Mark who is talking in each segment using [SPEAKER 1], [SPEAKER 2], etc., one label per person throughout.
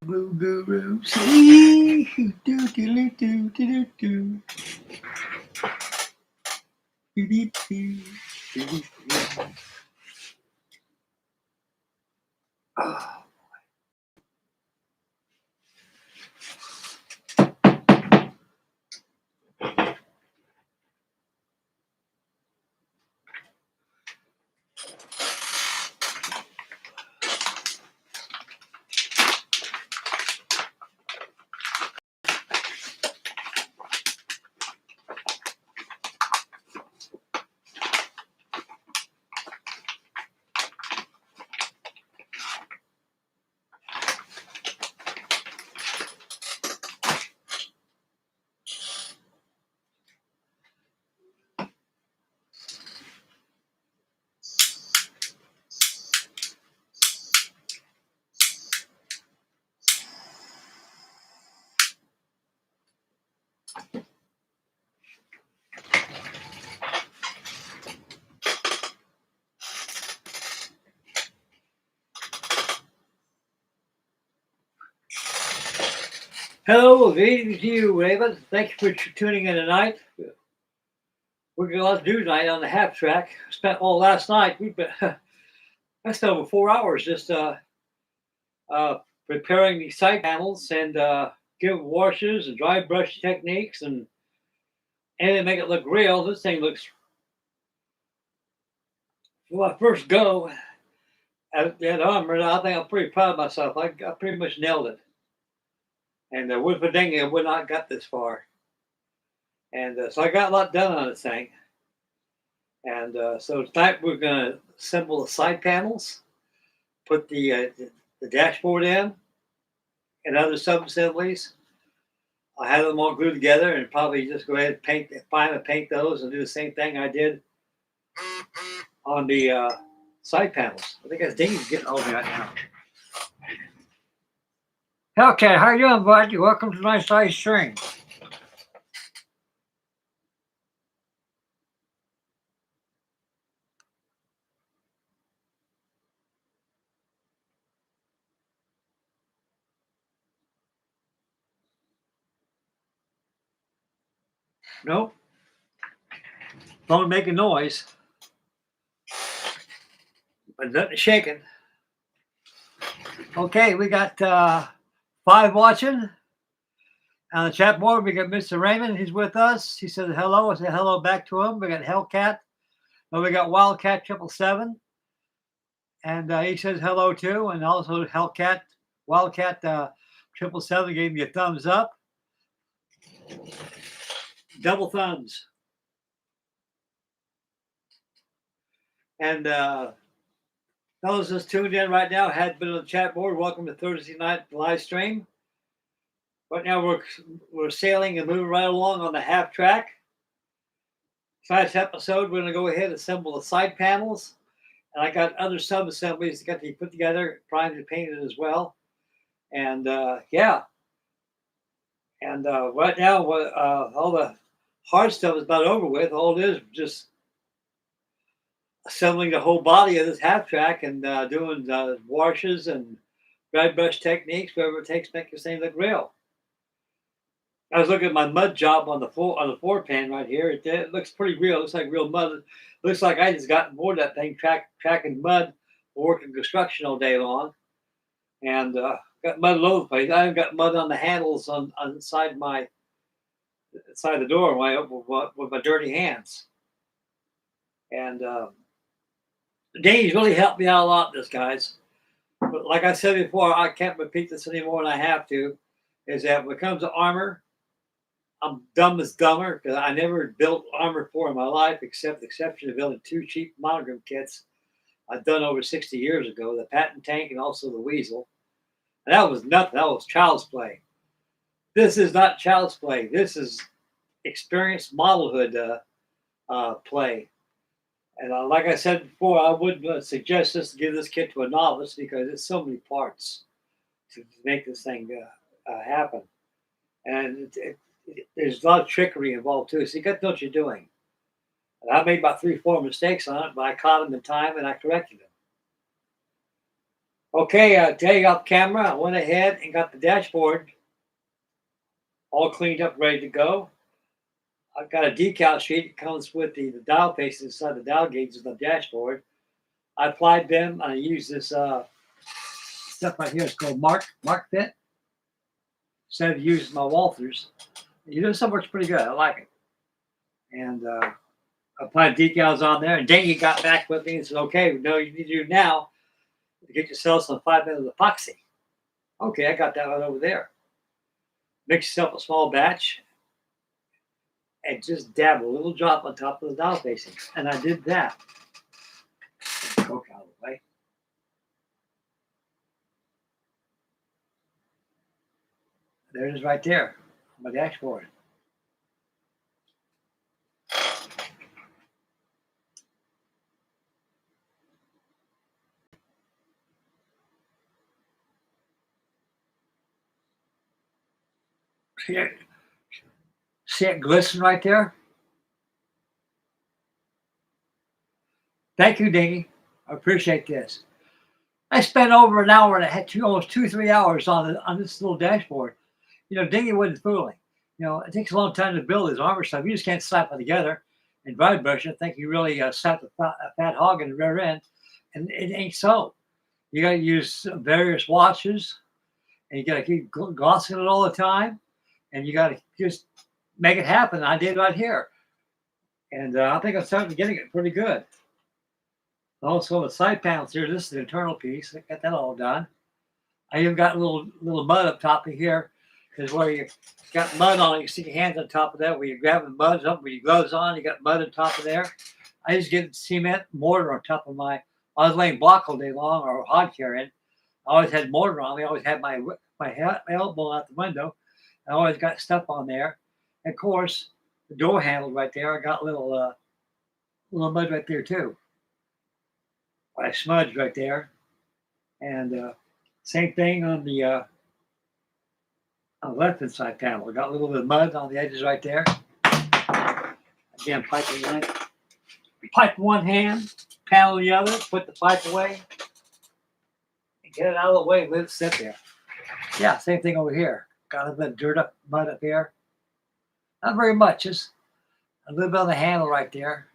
[SPEAKER 1] Blue guru, see, do do do do do do. Hello, good evening to you, Raven. Thank you for tuning in tonight. We're going to lot to do tonight on the Halftrack. Spent all last night. I spent over 4 hours just preparing the side panels and giving washes and dry brush techniques and to make it look real. This thing looks, when I first go at Armor, I think I'm pretty proud of myself. I pretty much nailed it. And with Vidinga, I would not got this far. And so I got a lot done on this thing. And so tonight we're going to assemble the side panels, put the dashboard in, and other sub-assemblies. I have them all glued together and probably just go ahead and paint those and do the same thing I did on the side panels. I think that's Dingy's getting over right now. Hellcat, how you doing, bud? Welcome to my size stream. Nope. Phone making noise. But nothing shaking. Okay, we got 5 watching. On the chat board, we got Mr. Raymond. He's with us. He said hello. I said hello back to him. We got Hellcat. We got Wildcat 777. And he says hello too. And also Hellcat, Wildcat 777 gave me a thumbs up. Double thumbs. And those just tuned in right now, had been on the chat board. Welcome to Thursday night live stream. Right now we're sailing and moving right along on the Halftrack. Last episode, we're going to go ahead and assemble the side panels. And I got other sub-assemblies that got to be put together, primed and painted as well. And yeah. And right now, all the hard stuff is about over with. All it is just assembling the whole body of this Halftrack and doing washes and dry brush techniques, whatever it takes to make this thing look real. I was looking at my mud job on the floor pan right here. It looks pretty real. It looks like real mud. It looks like I just got bored of that thing, tracking mud, working construction all day long, and got mud all over the place. I even got mud on the handles on the side of the door with my dirty hands. And Dane's really helped me out a lot, this guys. But like I said before, I can't repeat this anymore, and I have to. Is that when it comes to armor, I'm dumb as dumber because I never built armor before in my life, except the exception of building 2 cheap monogram kits I've done over 60 years ago, the Patent Tank and also the Weasel. And that was nothing. That was child's play. This is not child's play. This is experienced modelhood play. And like I said before, I would suggest this to give this kit to a novice because it's so many parts to make this thing happen. And there's a lot of trickery involved too. So you got to know what you're doing. And I made about 3-4 mistakes on it, but I caught them in time and I corrected them. Okay, today off camera, I went ahead and got the dashboard all cleaned up, ready to go. I've got a decal sheet. It comes with the dial faces inside the dial gauges of the dashboard. I applied them. I use this stuff right here. It's called Mark Fit. Instead of using my Walthers, this stuff works pretty good. I like it. And I applied decals on there. And Danny got back with me and said, "Okay, we know what you need to do now to get yourself some 5-minute epoxy." Okay, I got that right over there. Mix yourself a small batch and just dab a little drop on top of the dial facing. And I did that. Coke out of the way. There it is right there on my dashboard. See it glisten right there? Thank you, Dingy. I appreciate this. I spent over an hour and I had almost 2-3 hours on this little dashboard. Dingy wasn't fooling. It takes a long time to build this armor stuff. You just can't slap it together and dry brush it. I think you really slapped a fat hog in the rear end, and it ain't so. You got to use various washes, and you got to keep glossing it all the time, and you got to just make it happen. I did right here, and I think I'm starting to getting it pretty good. Also, the side panels here. This is the internal piece. I got that all done. I even got a little mud up top of here, is where you got mud on it. You stick your hands on top of that. Where you grab the mud up, with your gloves on, you got mud on top of there. I just get cement mortar on top of I was laying block all day long or hod carrying. I always had mortar on me. I always had my elbow out the window. I always got stuff on there. And of course, the door handle right there. I got a little mud right there too. I smudged right there. And same thing on the left-hand side panel. I got a little bit of mud on the edges right there. Again, pipe one hand, panel the other, put the pipe away, and get it out of the way, let it sit there. Yeah, same thing over here. Got a bit of mud up here. Not very much, just a little bit on the handle right there.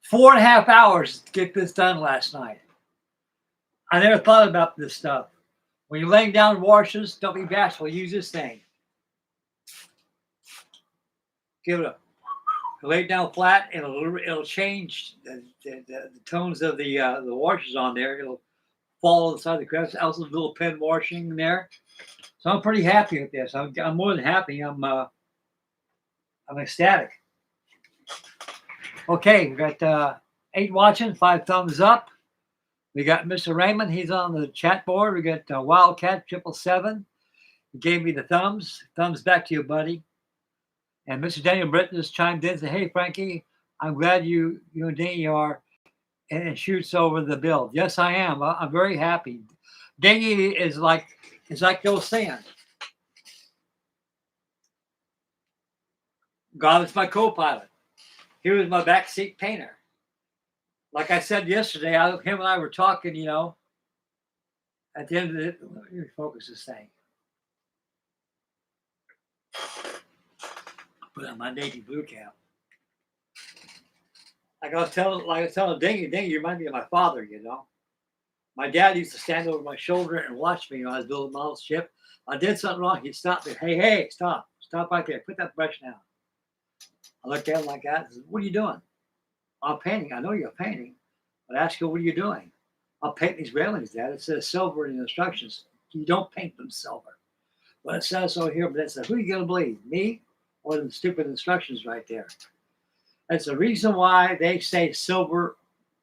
[SPEAKER 1] 4.5 hours to get this done last night. I never thought about this stuff. When you're laying down washes, don't be bashful. Use this thing. Give it lay it down flat, and it'll change the tones of the washers on there. It'll fall inside the crevice. Also, a little pen washing in there. So I'm pretty happy with this. I'm more than happy. I'm ecstatic. Okay, we got 8 watching, 5 thumbs up. We got Mr. Raymond. He's on the chat board. We got Wildcat 777. He gave me the thumbs. Thumbs back to you, buddy. And Mr. Daniel Britton just chimed in and said, "Hey, Frankie, I'm glad you and Dingy are and shoots over the build." Yes, I am. I'm very happy. Dingy is like those saying. God is my co-pilot. He was my backseat painter. Like I said yesterday, him and I were talking, at the end of it. Let me focus this thing. Put on my navy blue cap. Like I was telling Dingy, you remind me of my father, My dad used to stand over my shoulder and watch me when I was building a model ship. I did something wrong, he'd stop me. Hey, stop right there. Put that brush down. I looked at him like that and said, "What are you doing?" "I'm painting." "I know you're painting." But I asked him, "What are you doing?" "I'm painting these railings, Dad. It says silver in the instructions. You don't paint them silver." But it says so here, but it says, who are you going to believe? Me or the stupid instructions right there? That's the reason why they say silver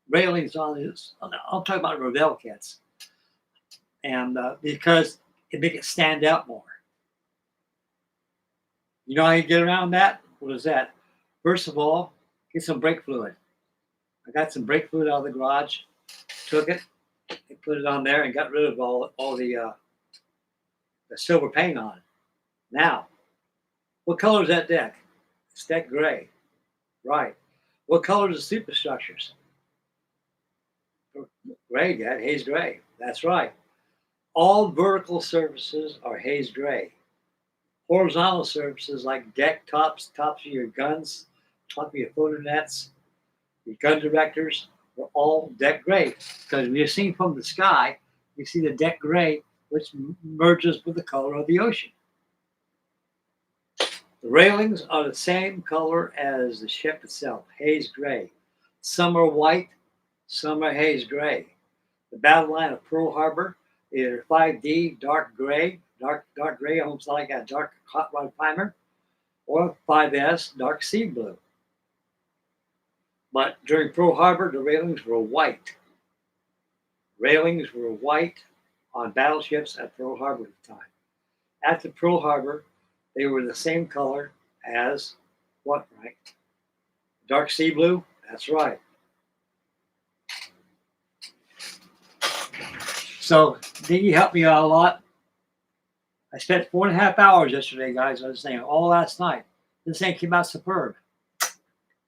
[SPEAKER 1] railings on this. I'm talking about Revell kits. And because it makes it stand out more. You know how you get around that? What is that? First of all, get some brake fluid. I got some brake fluid out of the garage, took it, and put it on there, and got rid of all the silver paint on it. Now, what color is that deck? It's deck gray. Right. What color is the superstructures? Gray, Dad, haze gray. That's right. All vertical surfaces are haze gray. Horizontal surfaces like deck tops, tops of your guns, top of your photo nets, your gun directors, are all deck gray. Because when you're seeing from the sky, you see the deck gray, which merges with the color of the ocean. The railings are the same color as the ship itself, haze gray. Some are white, some are haze gray. The battle line of Pearl Harbor, either 5D, dark gray, almost like a dark hot rod primer, or 5S, dark sea blue. But during Pearl Harbor, the railings were white. Railings were white on battleships at Pearl Harbor at the time. After Pearl Harbor, they were the same color as what, Frank? Dark sea blue? That's right. So, Diggy helped me out a lot. I spent 4.5 hours yesterday, guys, on this thing, all last night. This thing came out superb.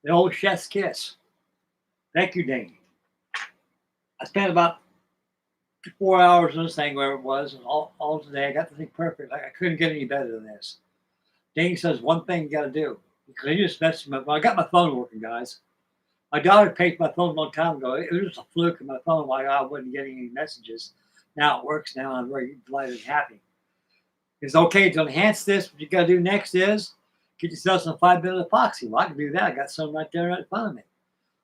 [SPEAKER 1] The old chef's kiss. Thank you, Diggy. I spent about 4 hours on this thing, wherever it was, and all today. I got the thing perfect. I couldn't get any better than this. Diggy says one thing you got to do. Because he just messed me up. Well, I got my phone working, guys. My daughter paid my phone a long time ago. It was just a fluke in my phone while I wasn't getting any messages. Now it works now. I'm very delighted and happy. It's okay to enhance this. What you got to do next is get yourself some 5-minute epoxy. Well, I can do that. I got some right there right in front of me.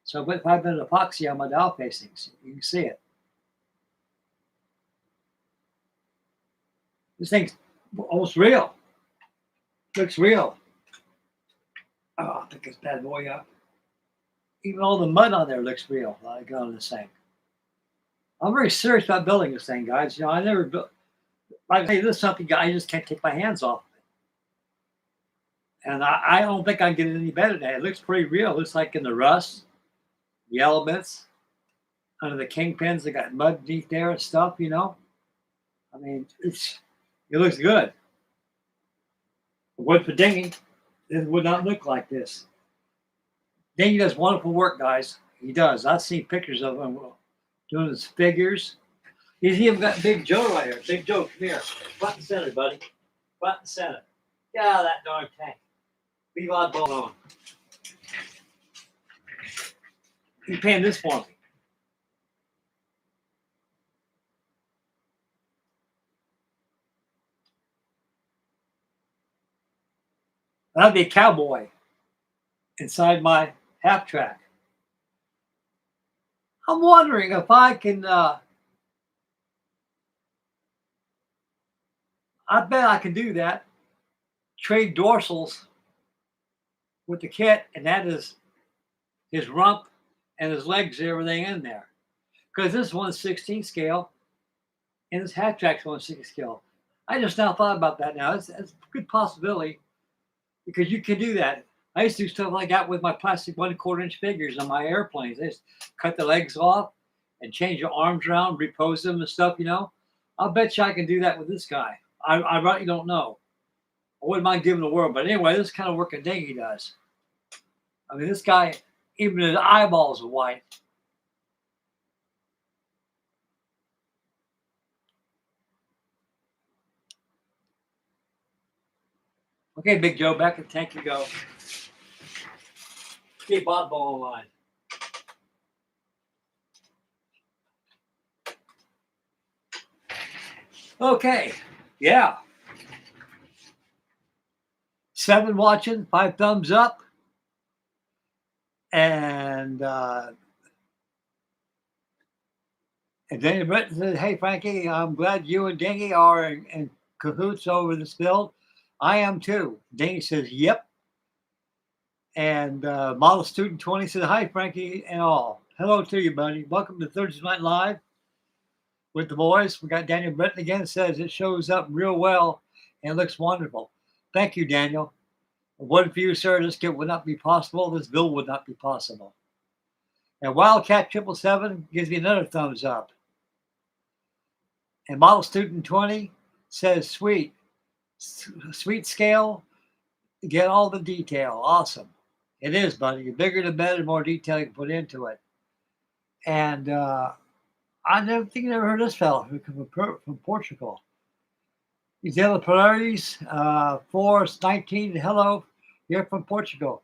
[SPEAKER 1] So I put 5-minute epoxy on my dial facings. You can see it. This thing's almost real. Looks real. Oh, I'll pick this bad boy up. Even all the mud on there looks real. I got on this thing. I'm very serious about building this thing, guys. You know, I never built. Like I say, this is something I just can't take my hands off of it. And I don't think I can get it any better than that. It looks pretty real. It looks like in the rust, the elements, under the kingpins, they got mud beneath there and stuff, you know. I mean, it looks good. Wood for Dingy, it would not look like this. Dingy does wonderful work, guys. He does. I've seen pictures of him doing his figures. He's even got Big Joe right here. Big Joe, come here. Front and center, buddy. Front and center. Get out of that darn tank. Leave oddball on. You paying this for me. I'd be a cowboy inside my Halftrack. I'm wondering if I can, I bet I can do that. Trade dorsals with the kit, and that is his rump and his legs, everything in there. Because this is 1/16 scale, and this Halftrack's 1/16 scale. I just now thought about that now. It's a good possibility because you can do that. I used to do stuff like that with my plastic 1/4 inch figures on my airplanes. I just cut the legs off and change the arms around, repose them and stuff, you know. I'll bet you I can do that with this guy. I really don't know. I wouldn't mind giving the world, but anyway, this kind of work a Dingy does. I mean, this guy, even his eyeballs are white. Okay, Big Joe, back in the tank you go. Keep oddball in line. Okay, yeah. 7 watching, 5 thumbs up. And Daniel Britton said, hey, Frankie, I'm glad you and Dingy are in cahoots over this build. I am too. Dingy says, yep. And Model Student 20 says, hi, Frankie and all. Hello to you, buddy. Welcome to Thursday Night Live with the boys. We got Daniel Britton again. Says it shows up real well and it looks wonderful. Thank you, Daniel. What if you, sir, this kit would not be possible? This build would not be possible. And Wildcat 777 gives me another thumbs up. And Model Student 20 says, sweet scale, get all the detail. Awesome. It is, buddy. The bigger the better, the more detail you can put into it. And I never think I never heard of this fellow who come from Portugal. He's Yellow Polarities, Force 19. Hello, here from Portugal.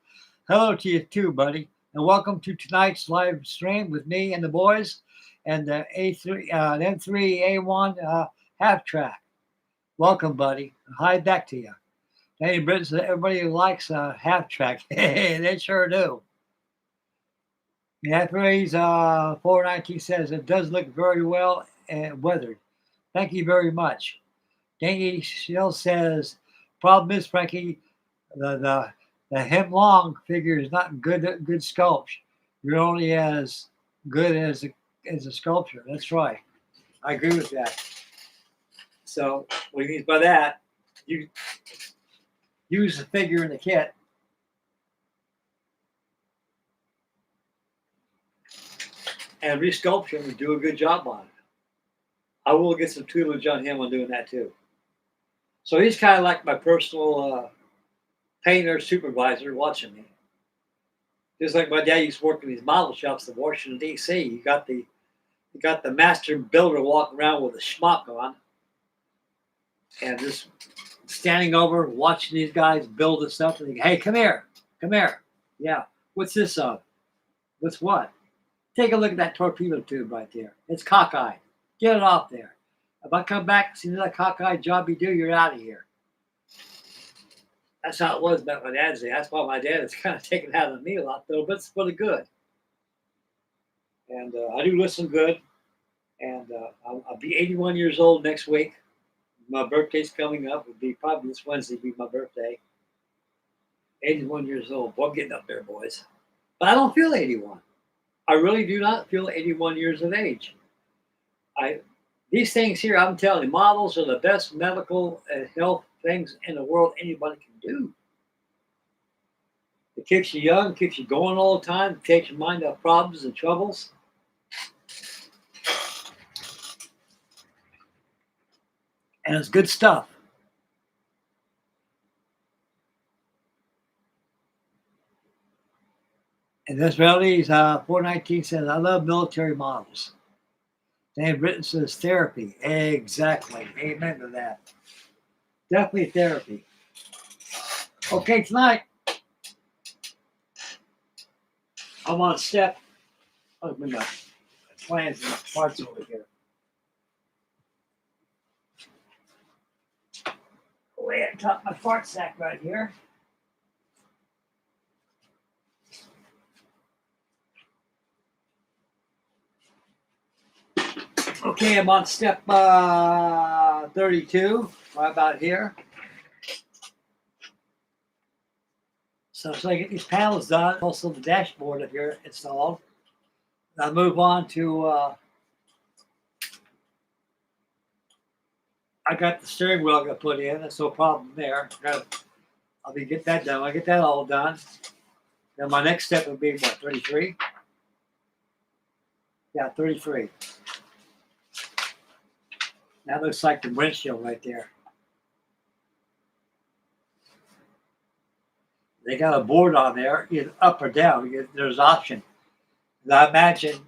[SPEAKER 1] Hello to you too, buddy, and welcome to tonight's live stream with me and the boys and the M3A1 Halftrack. Welcome, buddy. Hi back to you. Hey, Britain said everybody likes Halftrack. Hey, they sure do. Yeah, phrase 419 says it does look very well weathered. Thank you very much. Danny Shell says, problem is, Frankie, the hemlong figure is not good sculpture. You're only as good as a sculpture. That's right. I agree with that. So what he means by that, you use the figure in the kit. And resculpture him and do a good job on it. I will get some tutelage on him on doing that too. So he's kind of like my personal painter supervisor watching me. Just like my dad used to work in these model shops in Washington, D.C. You got the master builder walking around with a schmuck on and just standing over watching these guys build this stuff and thinking, hey, come here. Yeah, what's this of? What's what? Take a look at that torpedo tube right there. It's cockeyed. Get it off there. If I come back and see that cockeyed job you do, you're out of here. That's how it was back in my dad's day. That's why my dad is kind of taken out of me a lot, though, but it's for the good. And I do listen good. And I'll be 81 years old next week. My birthday's coming up. It'll be probably this Wednesday will be my birthday. 81 years old. Boy, I'm getting up there, boys. But I don't feel 81. I really do not feel 81 years of age. These things here, I'm telling you, models are the best medical and health things in the world anybody can do. It keeps you young, keeps you going all the time, takes your mind off problems and troubles. And it's good stuff. And this reality 419 says, I love military models. Dan Britton says therapy. Exactly. Amen to that. Definitely therapy. Okay, tonight I'm on step. Oh, my plans and my parts over here. Way at the top of my fart sack right here. Okay, I'm on step 32, right about here. So I get these panels done, also the dashboard up here installed. And I'll move on to, I got the steering wheel I got to put in, that's no problem there. I'll get that done. I get that all done. Then my next step would be what, 33? Yeah, 33. That looks like the windshield right there. They got a board on there, either up or down. There's an option. And I imagine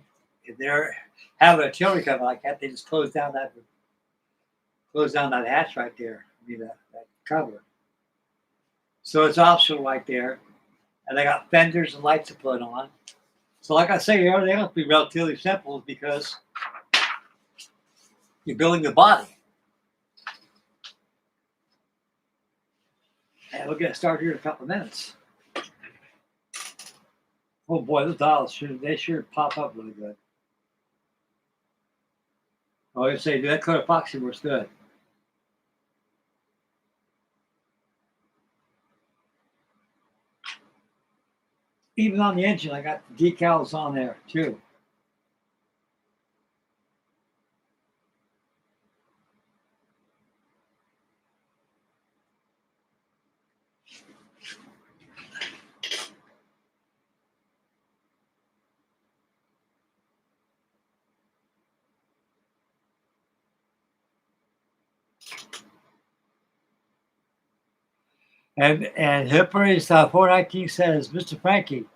[SPEAKER 1] if they're having a artillery coming like that, they just close down that hatch right there. I mean that cover. So it's optional right there. And they got fenders and lights to put on. So like I say, everything else will be relatively simple because you're building the body. And we'll get started here in a couple of minutes. Oh boy, those dials sure pop up really good. Oh, I say, that color epoxy works good. Even on the engine, I got the decals on there too. And Hippers 419 says, Mr. Frankie,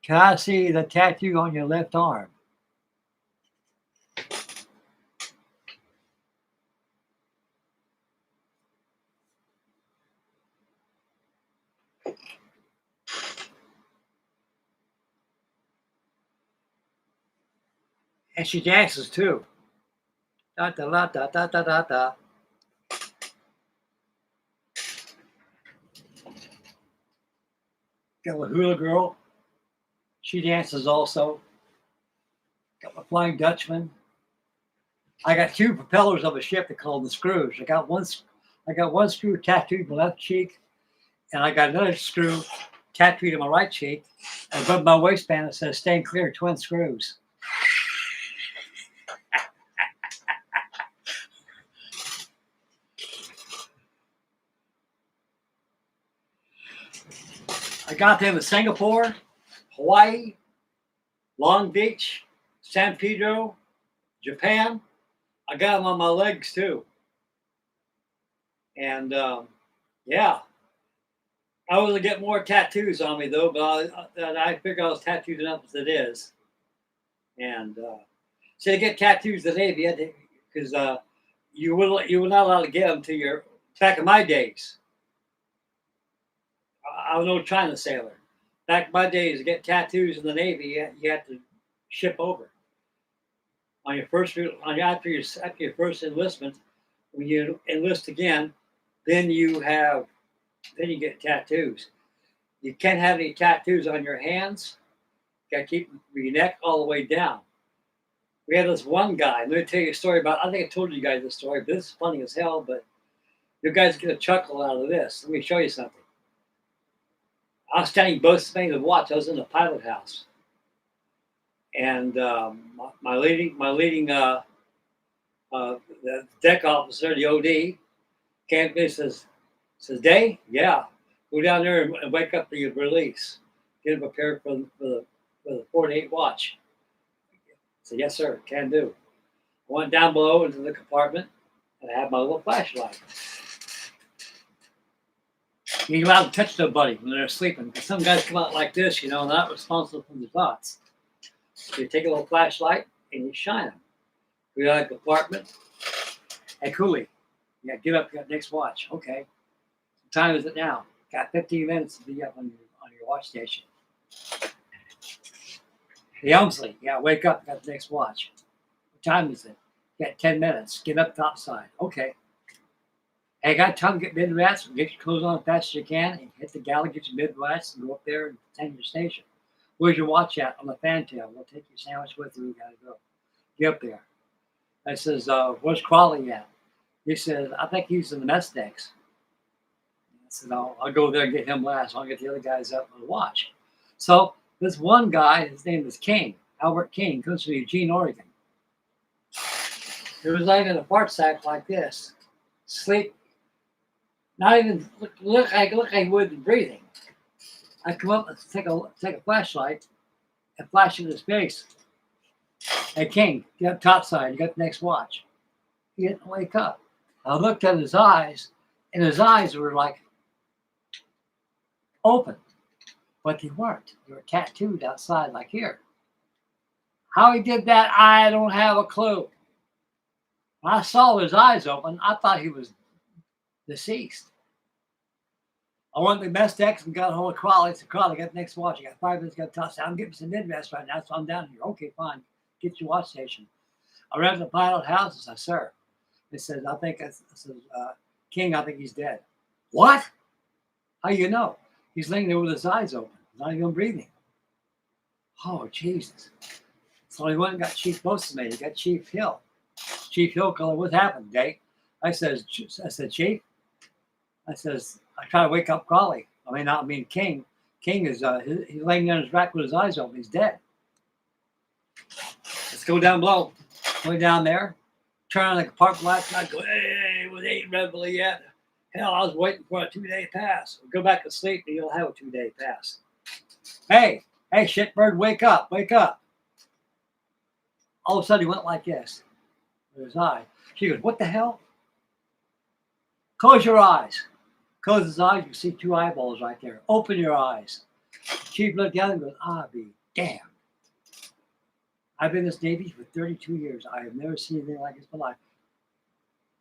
[SPEAKER 1] can I see the tattoo on your left arm? And she dances too. Da da da da da da da da. Got a hula girl. She dances also. Got my Flying Dutchman. I got two propellers of a ship that called the screws. I got one screw tattooed in my left cheek, and I got another screw tattooed in my right cheek. And above my waistband it says "Staying clear, twin screws." I got them in Singapore, Hawaii, Long Beach, San Pedro, Japan. I got them on my legs too. And yeah, I was to get more tattoos on me though, but I figure I was tattooed enough as it is. And so to get tattoos in the Navy, because you were not allowed to get them to your back in my days. I was no China sailor. Back in my days, to get tattoos in the Navy, you had to ship over. On your first, after your first enlistment, when you enlist again, then you get tattoos. You can't have any tattoos on your hands. You got to keep your neck all the way down. We had this one guy. Let me tell you a story about. I think I told you guys this story, but this is funny as hell. But you guys get a chuckle out of this. Let me show you something. I was standing both Spain and watch. I was in the pilot house, and my leading the deck officer, the OD, came to me and says, "Day, yeah, go down there and wake up the release. Get it prepared for the 4 to 8 watch." I said, "Yes, sir, can do." I went down below into the compartment, and I had my little flashlight. You ain't allowed to touch nobody when they're sleeping, because some guys come out like this, they're not responsible for their thoughts. So you take a little flashlight and you shine them. We got a compartment. Hey, Cooley, you got to get up, you got next watch. Okay. What time is it now? Got 15 minutes to be up on your watch station. The Elmsley, yeah, wake up, got the next watch. What time is it? You got 10 minutes. Get up topside. Okay. Hey, got time to get mid-rats, get your clothes on as fast as you can, and hit the galley, get your mid-rats, and go up there and attend your station. Where's your watch at? On the fantail. We'll take your sandwich with you. We got to go. Get up there. I says, where's Crawley at? He says, I think he's in the mess decks. I said, I'll go there and get him last. I'll get the other guys up on the watch. So this one guy, his name is King, Albert King, comes from Eugene, Oregon. He was laying in a fart sack like this, sleep. Not even look like he wasn't breathing. I come up and take a flashlight and flash in his face. Hey King, get up topside. You got the next watch. He didn't wake up. I looked at his eyes, and his eyes were like open, but they weren't. They were tattooed outside, like here. How he did that, I don't have a clue. When I saw his eyes open, I thought he was deceased. I went to the mess decks and got a hold of Crawley. I said, Crawley, got the next watch. You got 5 minutes, got to toss. I'm getting some mid-rest right now, so I'm down here. Okay, fine. Get your watch station. I ran to the pilot house and said, sir. They said, King, I think he's dead. What? How you know? He's laying there with his eyes open. He's not even breathing. Oh, Jesus. So he went and got Chief Postmate. He got Chief Hill. Chief Hill called, what happened, Dave? I said, Chief. I says, I try to wake up Crawley. King. King is he's laying on his back with his eyes open. He's dead. Let's go down below. Go down there. Turn on the compartment lights. And I go, hey, it ain't readily yet. Hell, I was waiting for a 2-day pass. Go back to sleep and you'll have a 2-day pass. Hey, shitbird, wake up. All of a sudden he went like this with his eye. She goes, what the hell? Close your eyes. Close his eyes, you see 2 eyeballs right there. Open your eyes. Chief looked down and goes, I'll be damned. I've been in this Navy for 32 years. I have never seen anything like this in my life.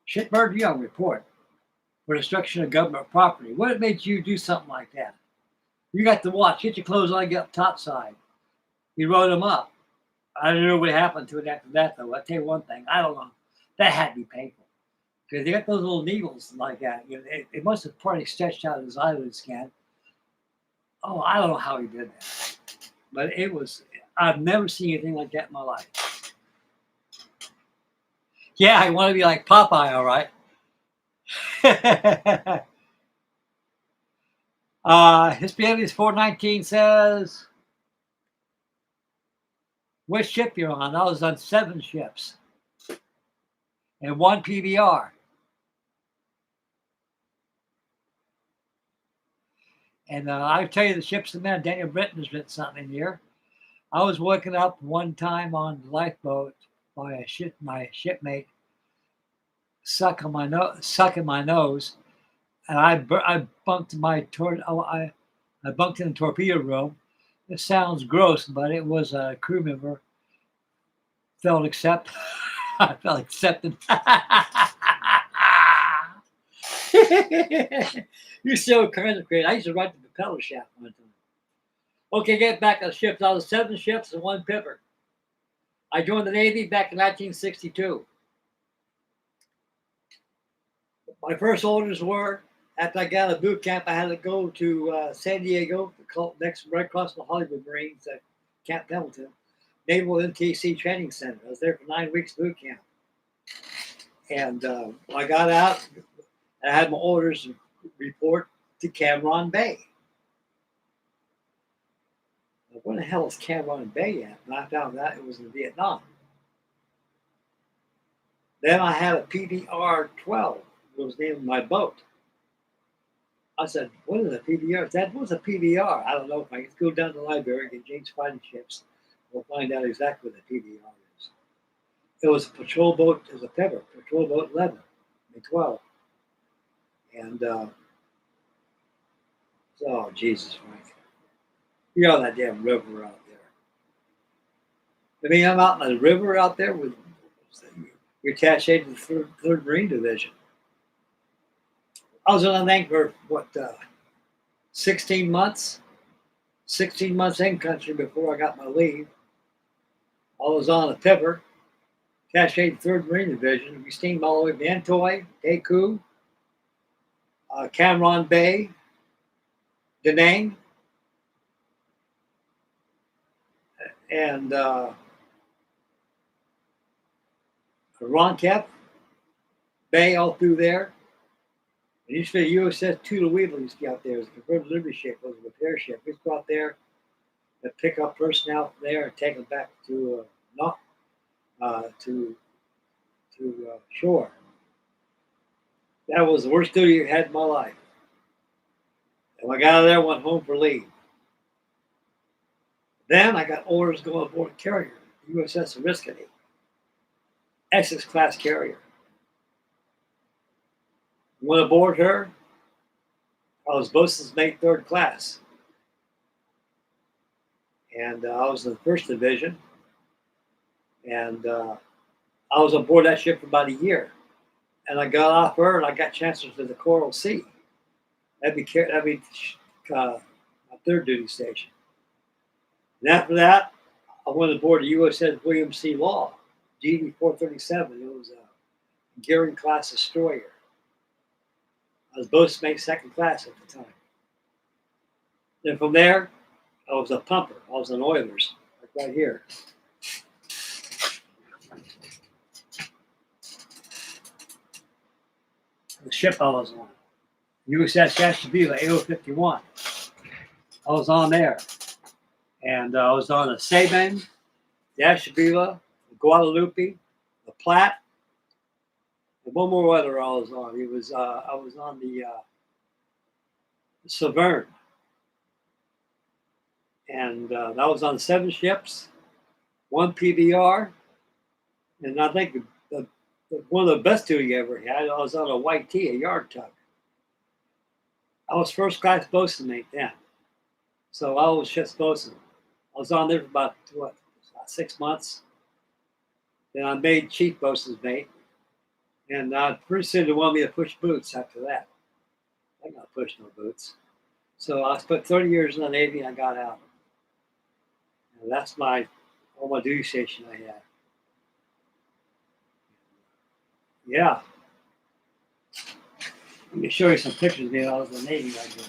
[SPEAKER 1] Shitbird Young report for destruction of government property. What made you do something like that? You got the watch. Get your clothes on, get up topside. He wrote him up. I don't know what happened to it after that, though. I'll tell you one thing. I don't know. That had to be painful. Because they got those little needles like that. You know, it must have probably stretched out his eyelid scan. Oh, I don't know how he did that. But it was, I've never seen anything like that in my life. Yeah, I want to be like Popeye, all right. Hispanics 419 says, which ship you're on? I was on 7 ships and 1 PBR. And I tell you, the ship's the man. Daniel Britton has written something in here. I was woken up one time on the lifeboat by my shipmate sucking my nose, and I bunked I bunked in the torpedo room. It sounds gross, but it was a crew member felt accepted. I felt accepted. You're so kind of great. I used to ride the propeller shaft one time. Okay, get back on ships. I was 7 ships and 1 pipper. I joined the Navy back in 1962. My first orders were, after I got out of boot camp, I had to go to San Diego, next right across the Hollywood Marines at Camp Pendleton, Naval MTC Training Center. I was there for 9 weeks boot camp. And I got out, and I had my orders to report to Cameron Bay. Now, where the hell is Cameron Bay at? And I found out it was in Vietnam. Then I had a PBR 12, was the name of my boat. I said, what is a PBR? That was a PBR. I don't know. If I can go down to the library and get James Fighting Ships, we'll find out exactly what the PBR is. It was a patrol boat, it was a pepper, patrol boat 11, 12. And, oh, Jesus, Frank. You're on that damn river out there. I mean, I'm out in the river out there with, you're attached to the 3rd Marine Division. I was on that for, 16 months? 16 months in country before I got my leave. I was on a pepper, attached to the 3rd Marine Division. We steamed all the way to Nantoy, Daegu, Cameron Bay, Da Nang, and Ronkep Bay, all through there. It used to be USS Tulalip used to be out there. It was a converted Liberty ship. It was a repair ship. We used to go out there and pick up personnel from there and take them back to shore. That was the worst duty I had in my life. And when I got out of there, I went home for leave. Then I got orders to go aboard a carrier, USS Oriskany, Essex class carrier. Went aboard her. I was boatswain's mate 3rd class. And I was in the 1st Division. And I was aboard that ship for about a year. And I got off her and I got transferred to the Coral Sea. That'd be my 3rd duty station. And after that, I went aboard the USS William C. Law, GD 437. It was a Gearing class destroyer. I was boatswain's mate 2nd class at the time. Then from there, I was a pumper. I was an Oilers, like right here. The ship I was on, USS Ashtabula 8051. I was on there. And I was on the Sabine, the Ashtabula, the Guadalupe, the Platte, and one more other I was on. I was on the Severn. And that was on 7 ships, 1 PBR, and I think one of the best duty I ever had, I was on a white tee, a yard tug. I was 1st class boatswain mate then. So I was ship's boatswain. I was on there for about 6 months. Then I made chief boatswain's mate. And pretty soon they wanted me to push boots after that. I ain't gonna push no boots. So I spent 30 years in the Navy and I got out. And that's my on my duty station I had. Yeah. Let me show you some pictures of me when I was in the Navy right there.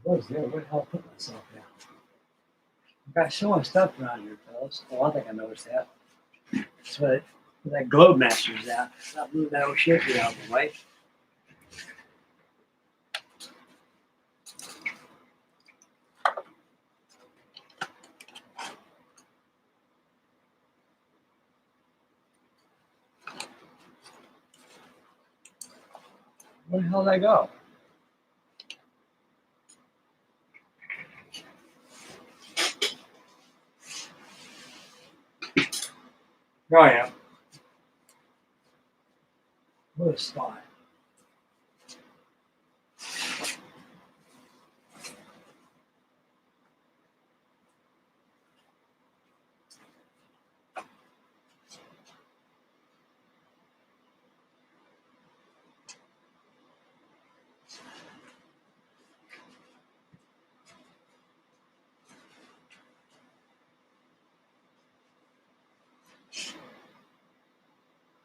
[SPEAKER 1] What was there? Where the hell I put myself now? I've got so much stuff around here, fellas. Oh, I think I noticed that. That's what that Globe Master's out. Not moving that old shit out of the way. Where the hell did I go? Here I am. What a spot.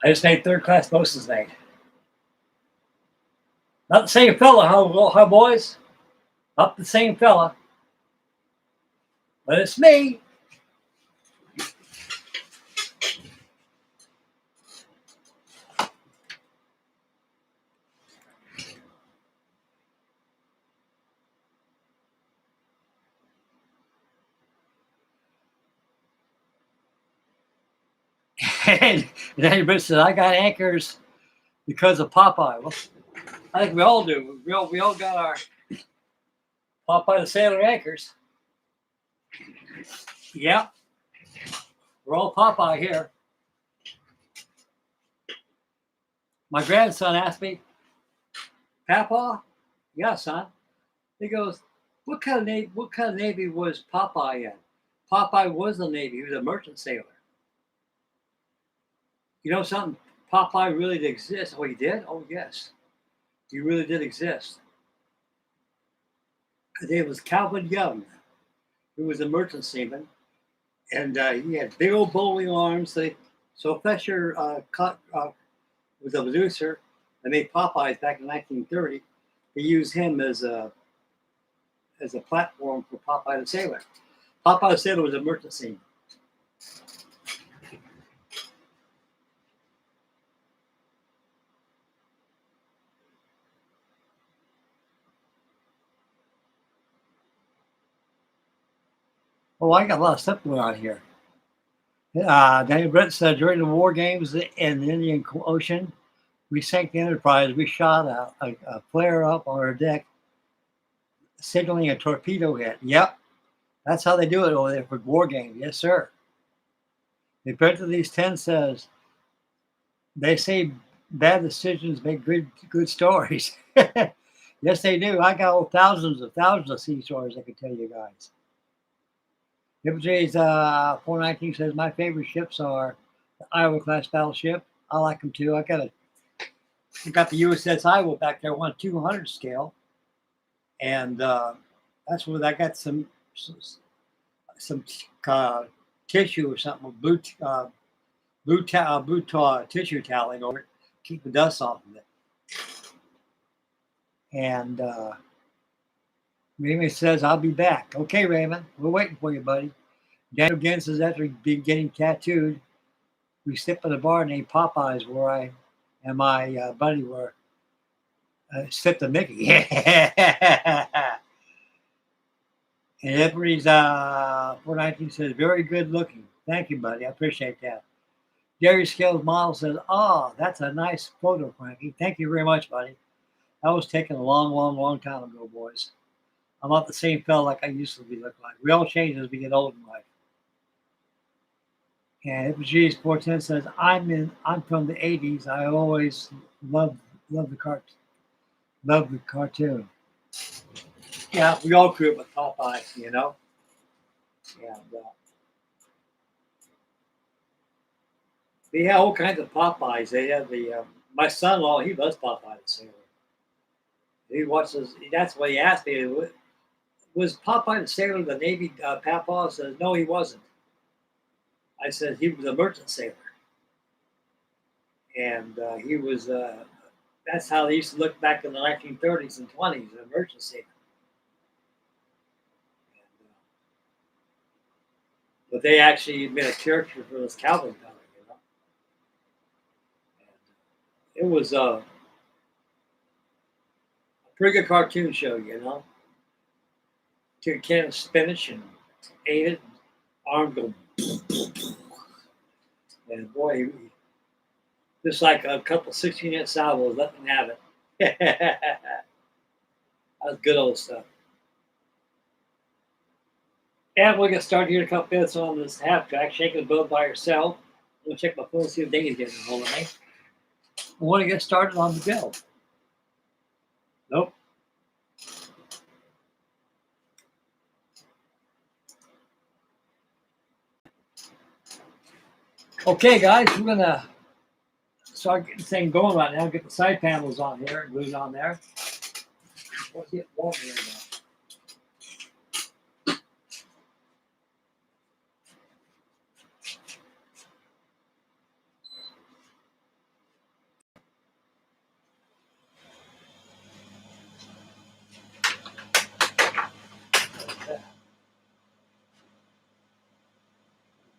[SPEAKER 1] I just made third class bosun's mate. Not the same fella, huh, boys? Not the same fella. But it's me. And everybody said, I got anchors because of Popeye. Well, I think we all do. We all got our Popeye the Sailor anchors. Yep. We're all Popeye here. My grandson asked me, Papa? Yeah, son. He goes, what kind of Navy was Popeye in? Popeye was the Navy. He was a merchant sailor. You know something? Popeye really did exist. Oh, he did? Oh, yes. He really did exist. His name was Calvin Young, who was a merchant seaman. And he had big old bowling arms. So Fisher was a producer that made Popeyes back in 1930. He used him as a platform for Popeye the Sailor. Popeye the Sailor was a merchant seaman. Oh, I got a lot of stuff going on here. Daniel Brett said during the war games in the Indian Ocean, we sank the Enterprise. We shot a flare up on our deck, signaling a torpedo hit. Yep, that's how they do it over there for war games. Yes, sir. The Brett of these 10 says, they say bad decisions make good stories. Yes, they do. I got thousands of sea stories I can tell you guys. MJ's 419 says my favorite ships are the Iowa class battleship. I like them too. I got the USS Iowa back there, 1/200 scale, and that's where I got some tissue or something, tissue toweling over it, keep the dust off of it. And Raymond says, I'll be back. Okay, Raymond, we're waiting for you, buddy. Daniel again says, after getting tattooed, we sit at a bar named Popeyes where I and my buddy were sipped the Mickey. And everybody's 419 says, very good looking. Thank you, buddy. I appreciate that. Jerry Scales Model says, that's a nice photo, Frankie. Thank you very much, buddy. That was taken a long time ago, boys. I'm not the same fella like I used to be looking like. We all change as we get older in life. And Hypog's 410 says, I'm from the 80s. I always loved the cartoon. Yeah, we all grew up with Popeye, you know. And They had all kinds of Popeyes. They had the my son-in-law. He loves Popeye the Sailor. He watches. That's what he asked me. Was Popeye the Sailor the Navy Papa? Says no, he wasn't. I said he was a merchant sailor, and he was. That's how they used to look back in the 1930s and 20s, a merchant sailor. And, but they actually made a character for this cowboy fella, you know. And it was a pretty good cartoon show, you know. Took a can of spinach and ate it, arm go, and boy, just like a couple 16-inch salvos, let them have it. That was good old stuff. And we'll get started here in a couple minutes on this half track, shaking the boat by yourself. I'm going to check my phone and see if Dingy's getting a hold of me. I want to get started on the build. Nope. Okay, guys, we're going to start getting the thing going right now. Get the side panels on here and glued on there. Let's get warm here now.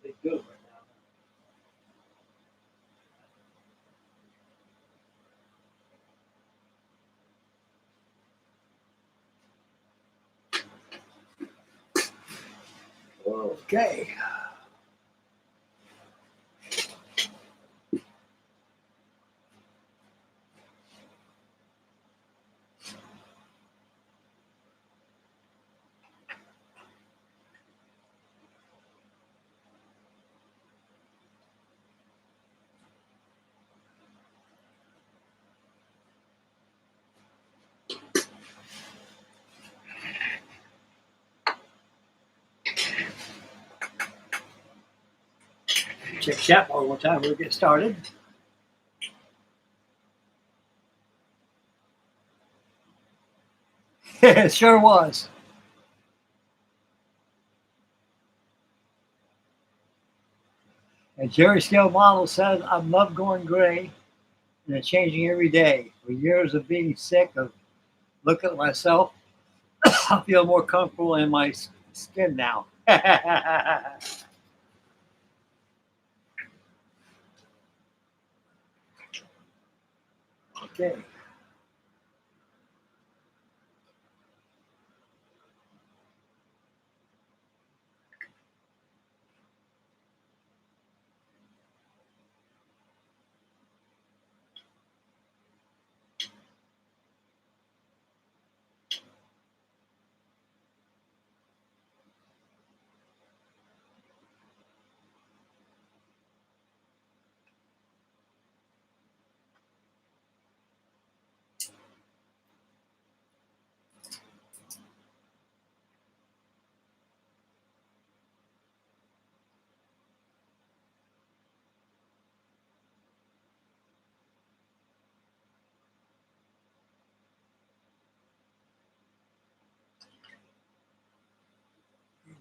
[SPEAKER 1] They do it right now. Okay. Check that one more time. We'll get started. It sure was. And Jerry Scale Model says, I love going gray and it's changing every day. For years of being sick, of looking at myself, I feel more comfortable in my skin now. Okay.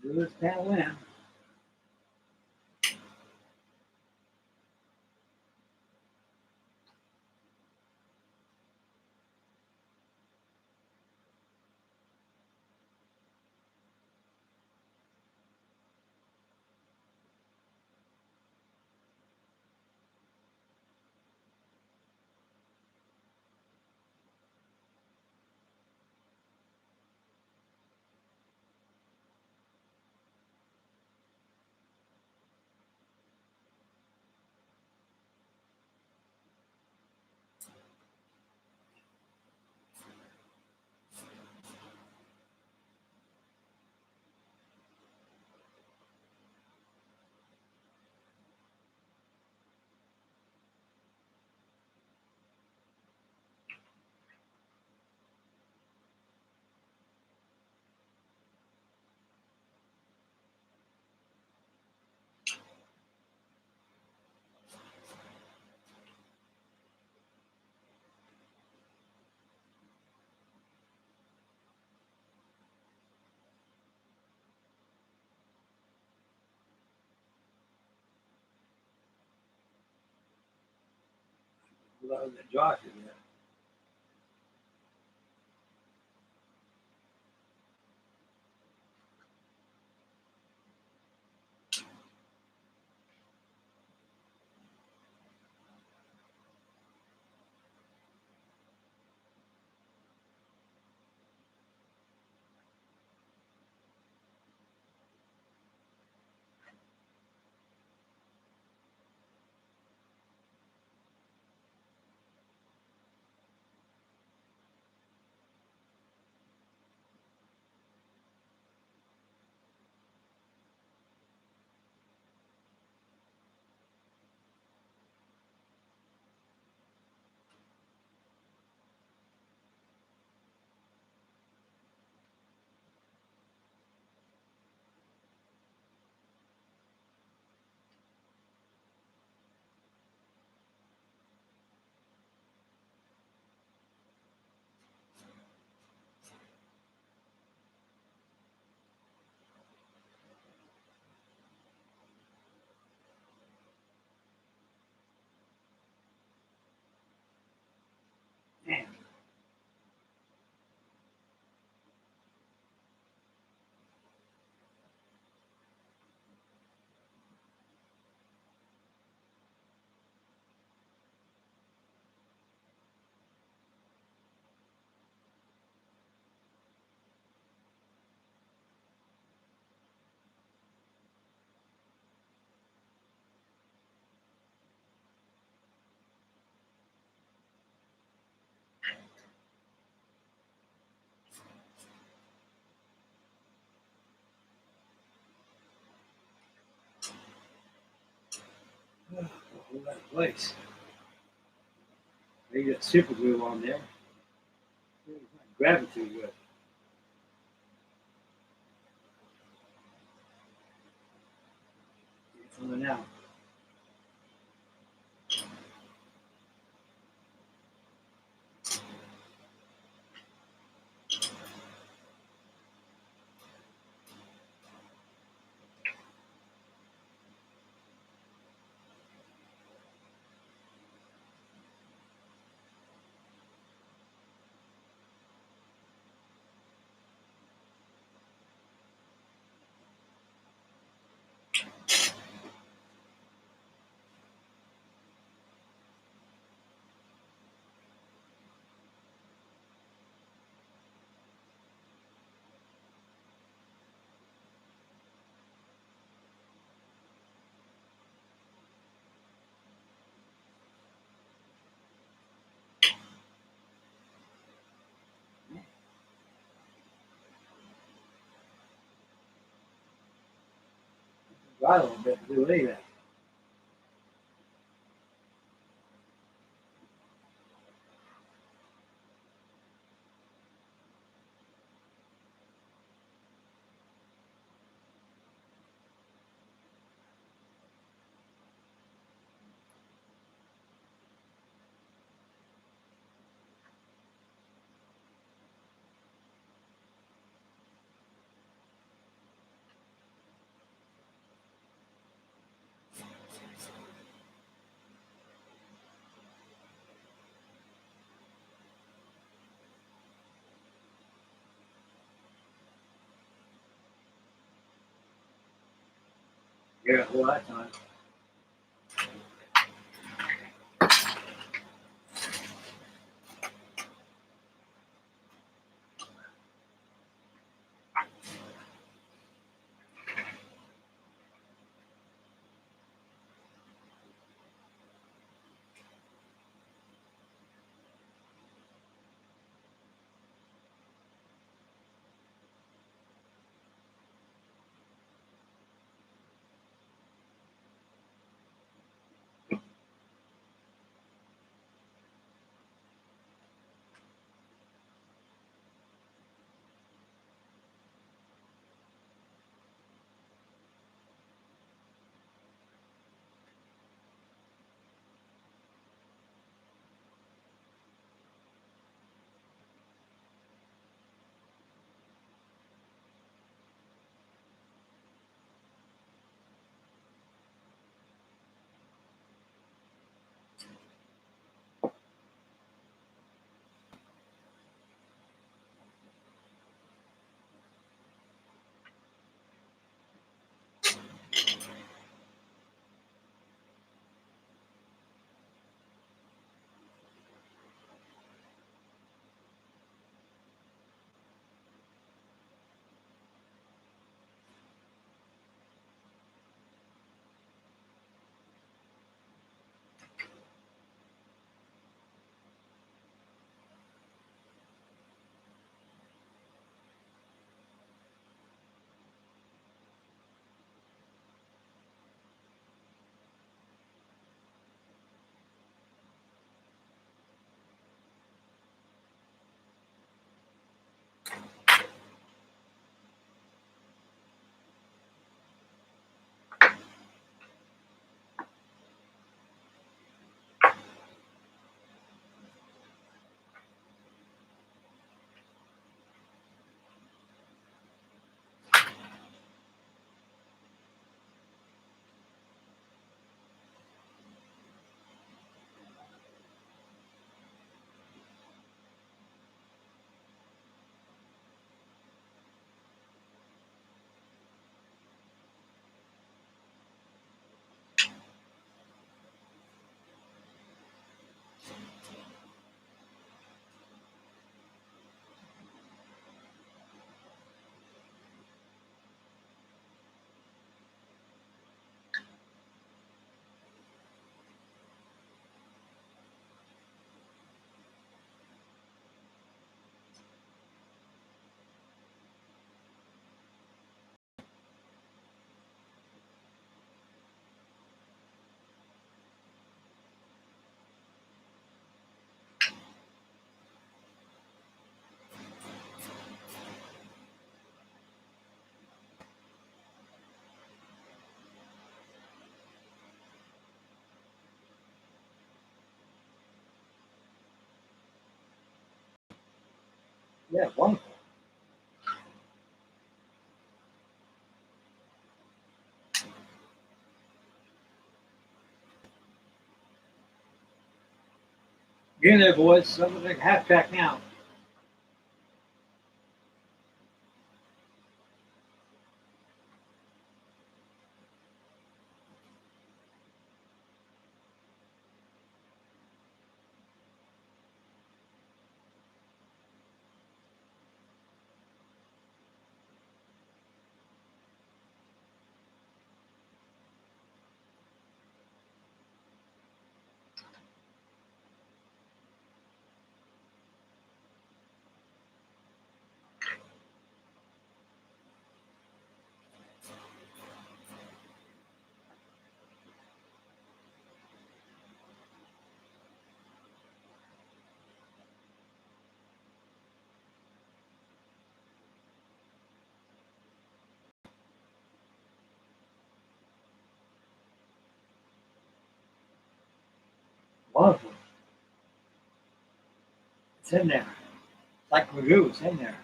[SPEAKER 1] Do this panel in. Low that Josh is in. Man, all that place. They got super glue on there. Grab it too good. It's coming out. Dry a little bit to do anything. Yeah, a whole lot of time. Yeah, wonderful. Get in there, boys. Something like half track now. Wonderful. It's in there. It's like Magoo. It's in there.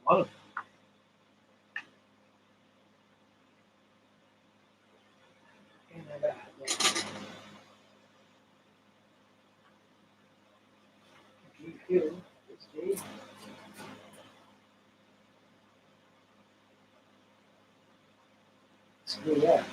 [SPEAKER 1] Wonderful. In there. GQ. It's G. Screw that.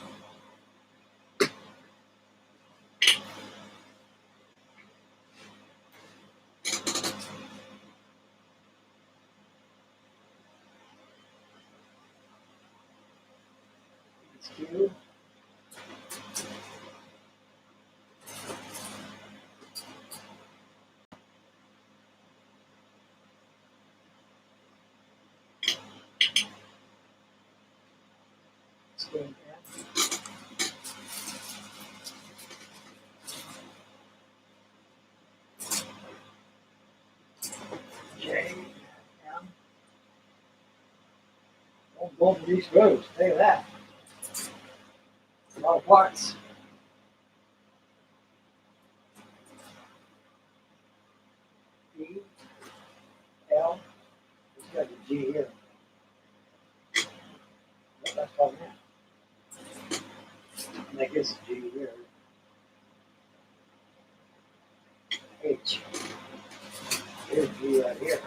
[SPEAKER 1] It's Q. It's Q. M. J. M. Both of these rows. Look at that. A lot of parts. E. L. It's got the G here. What that's called now. And I guess G here. H. Here's G right here.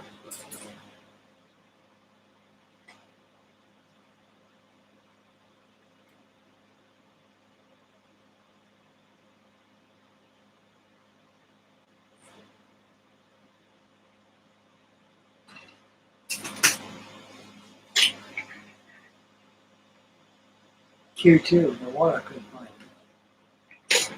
[SPEAKER 1] Q2. No wonder I couldn't find it.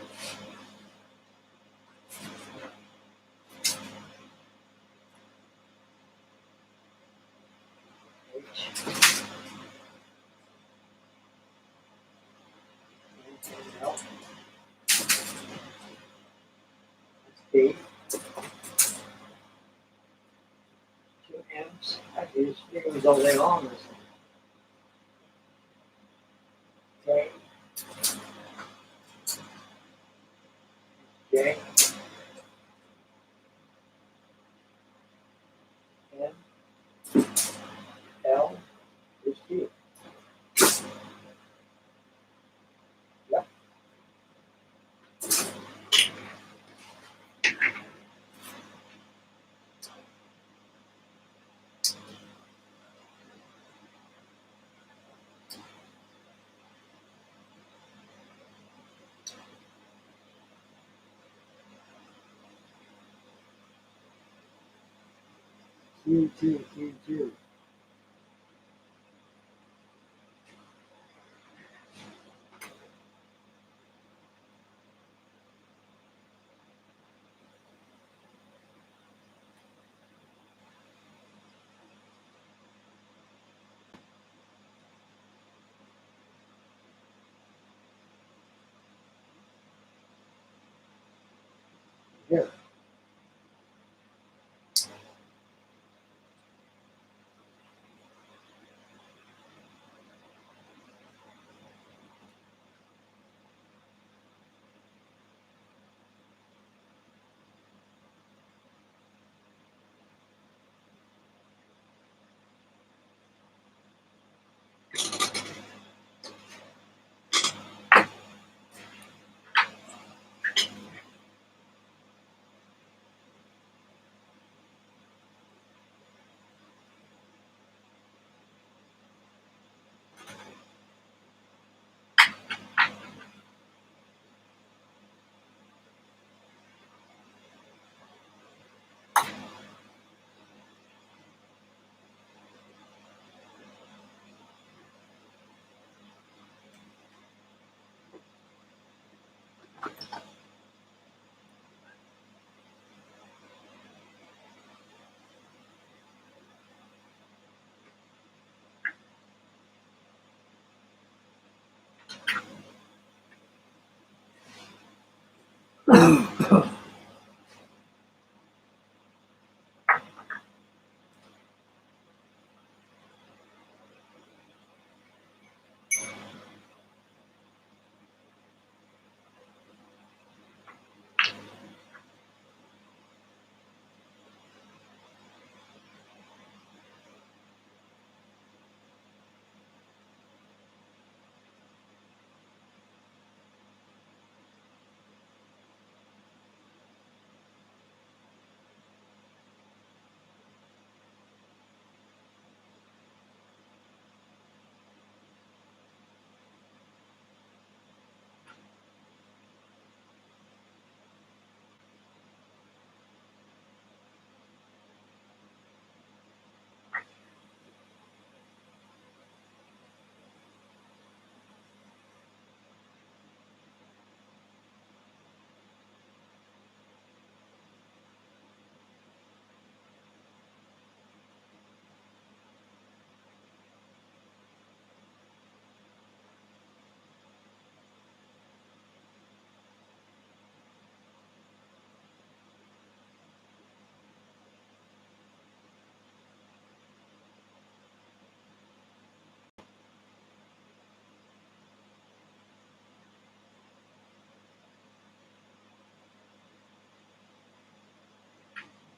[SPEAKER 1] H. L. B. Two M's. I use figures all day long. This K. J. N. L. Is Q. Yep. Q2. Q2. Here.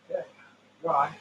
[SPEAKER 1] Okay, dry.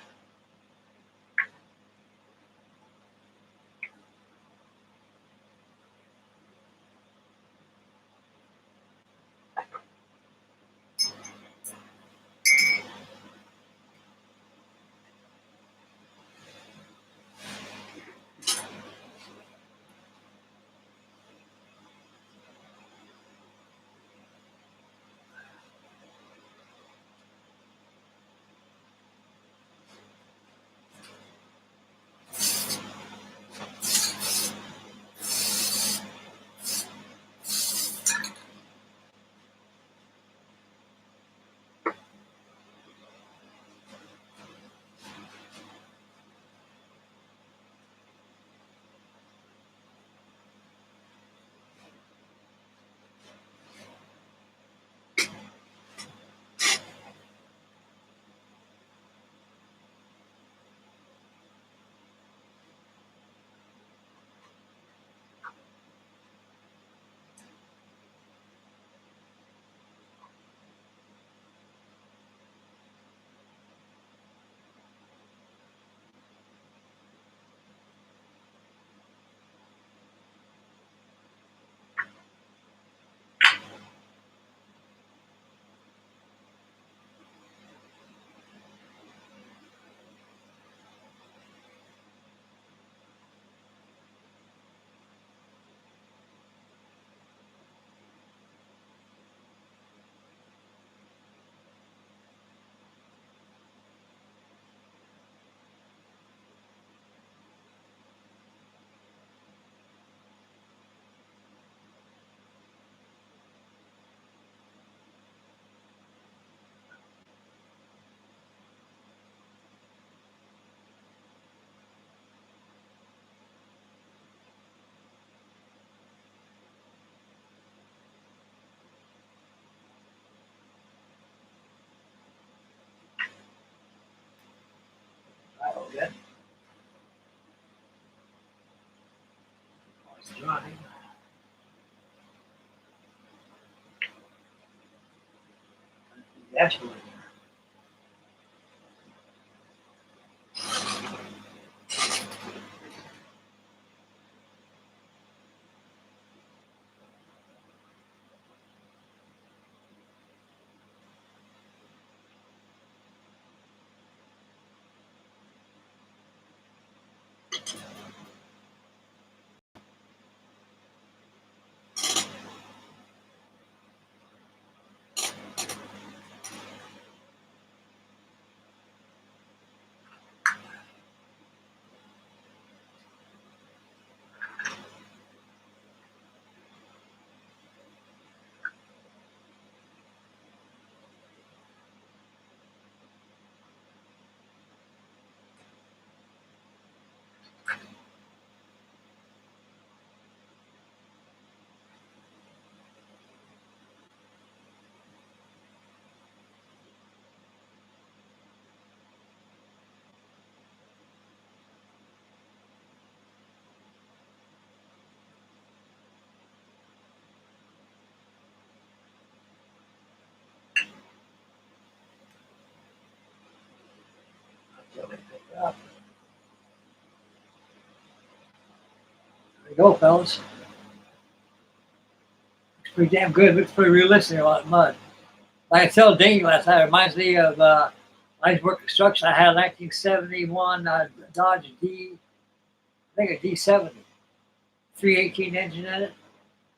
[SPEAKER 1] Dry a little bit. It's dry. Actually, There you go, fellas. Looks pretty damn good. Looks pretty realistic. A lot of mud. Like I told Dean last night, it reminds me of I used to work construction. I had a 1971 Dodge I think a D70, 318 engine in it.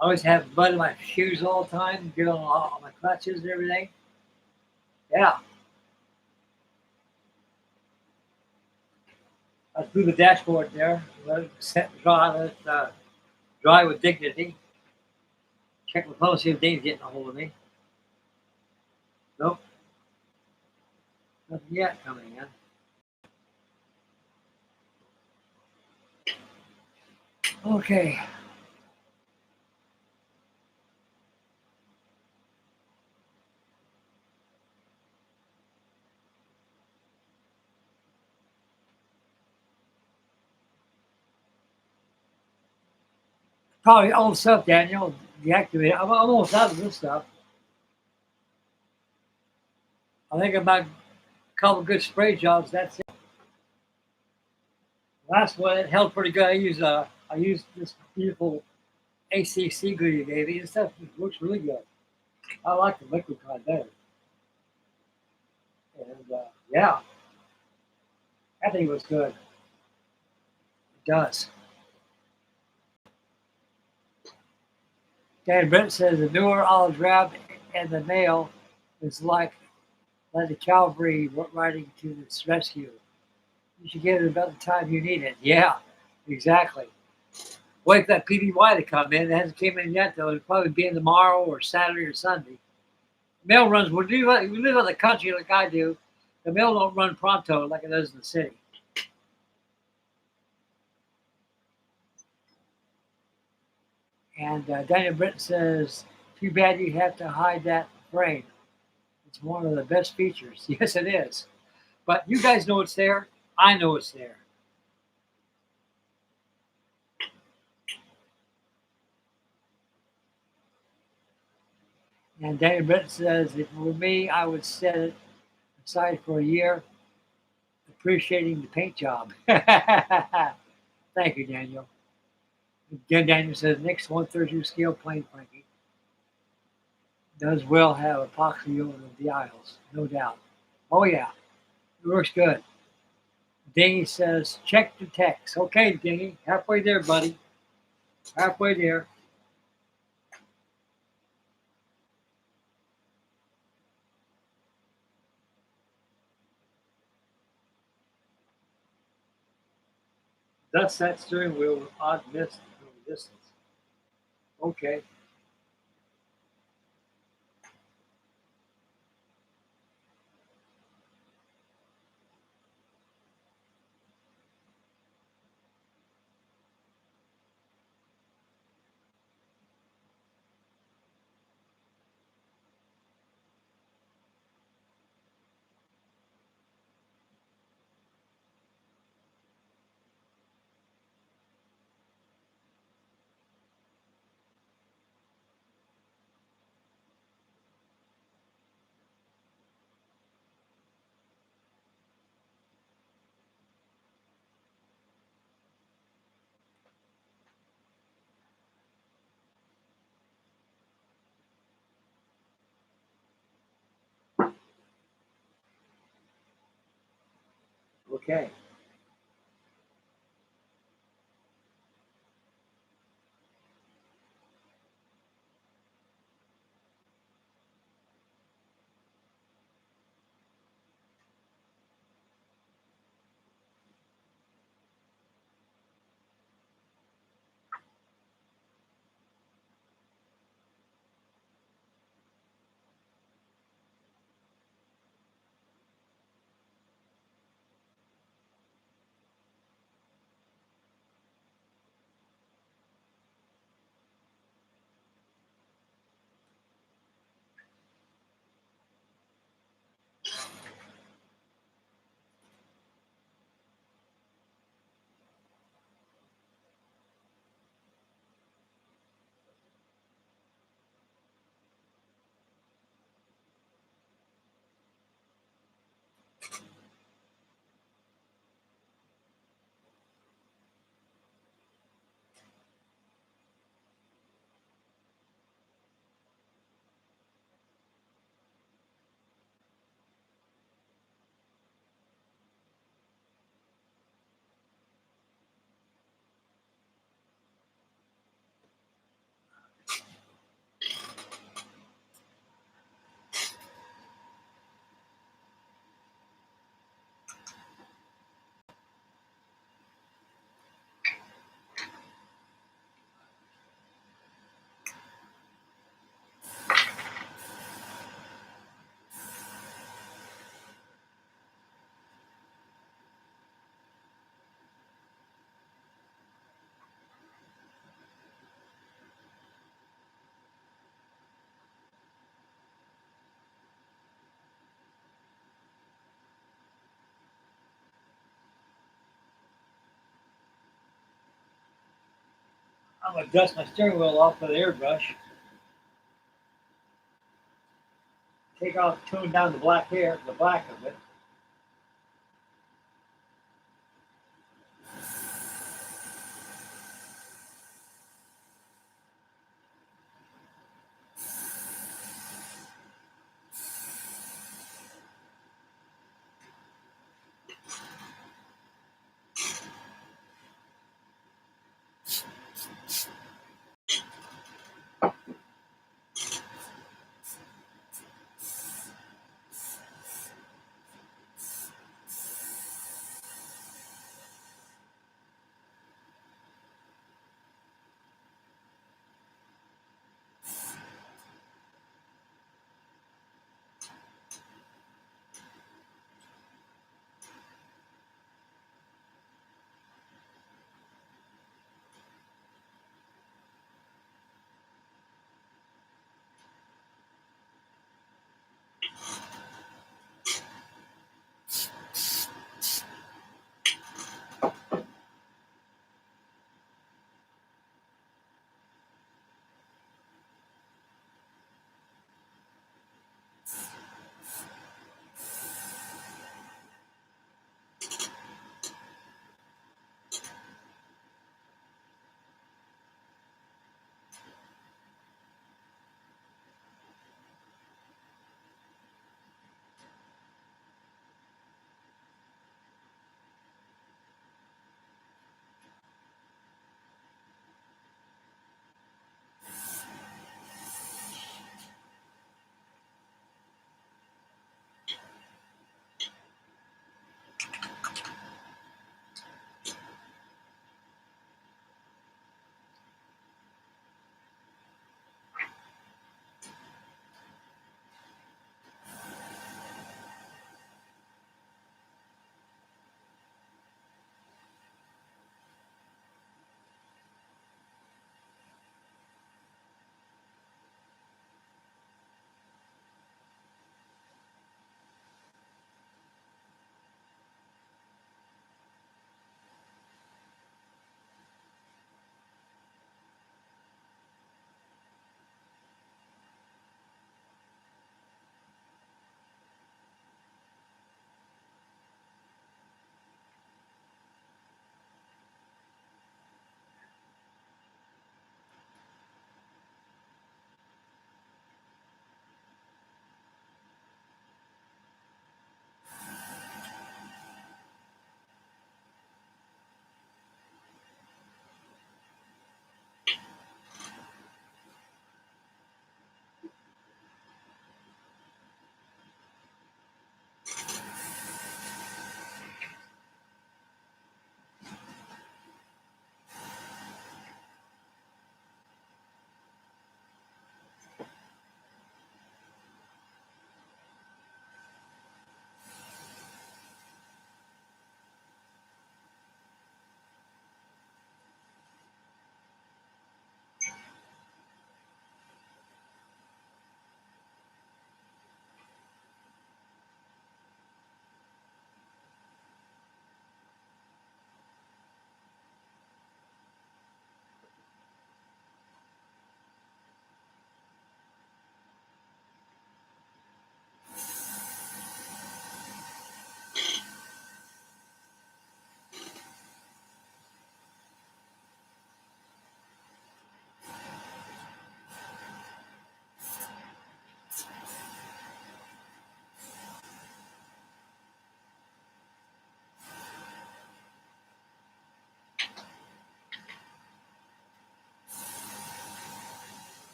[SPEAKER 1] I always have mud in my shoes all the time, get on all my clutches and everything. Yeah, I threw the dashboard there, let it set and dry, let it dry with dignity. Check my phone, see if Dave's getting a hold of me. Nope, nothing yet coming in. Okay. Probably old stuff, Daniel. Deactivate. I'm almost out of this stuff. I think about a couple good spray jobs. That's it. Last one, it held pretty good. I used this beautiful ACC glue you gave me. This stuff looks really good. I like the liquid kind better. And yeah, I think it was good. It does. Dan Brent says the newer olive drab and the nail is like the cavalry riding to its rescue. You should get it about the time you need it. Yeah, exactly. Wait for that PBY to come in. It hasn't came in yet, though. It'll probably be in tomorrow or Saturday or Sunday. Mail runs. When you live in the country like I do, the mail don't run pronto like it does in the city. And Daniel Britton says, too bad you have to hide that frame. It's one of the best features. Yes, it is. But you guys know it's there. I know it's there. And Daniel Britton says, if it were me, I would set it aside for a year, appreciating the paint job. Thank you, Daniel. Again, Daniel says, Nick's 132 scale plane, Frankie. Does well have epoxy over the aisles, no doubt. Oh, yeah. It works good. Dingy says, check the text. Okay, Dingy. Halfway there, buddy. Halfway there. Thus, that steering wheel with odd mist from the distance. Okay. Okay. I'm gonna dust my steering wheel off with an airbrush. Take off, tone down the black hair, the black of it.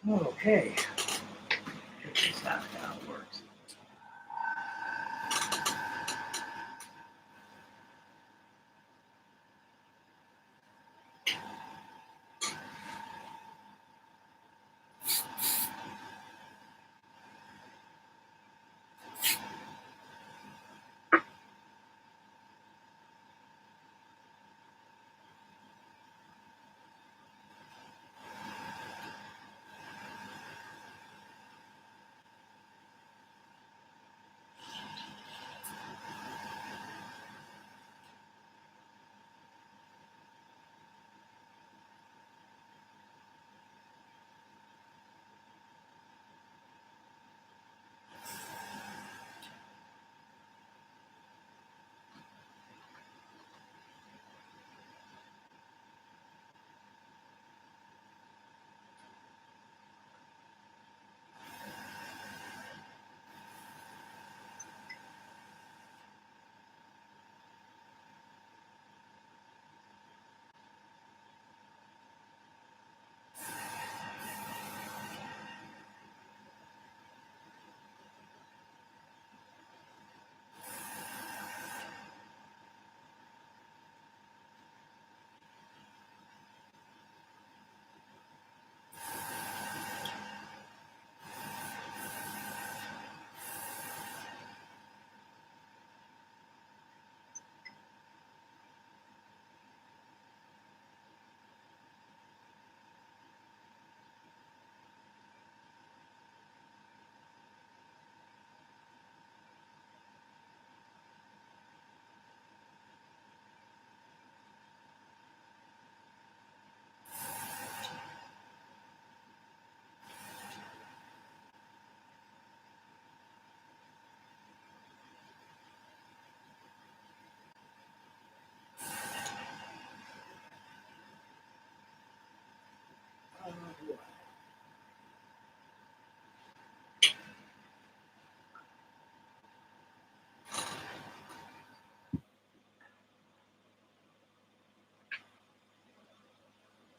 [SPEAKER 1] Okay. Check this out how it works.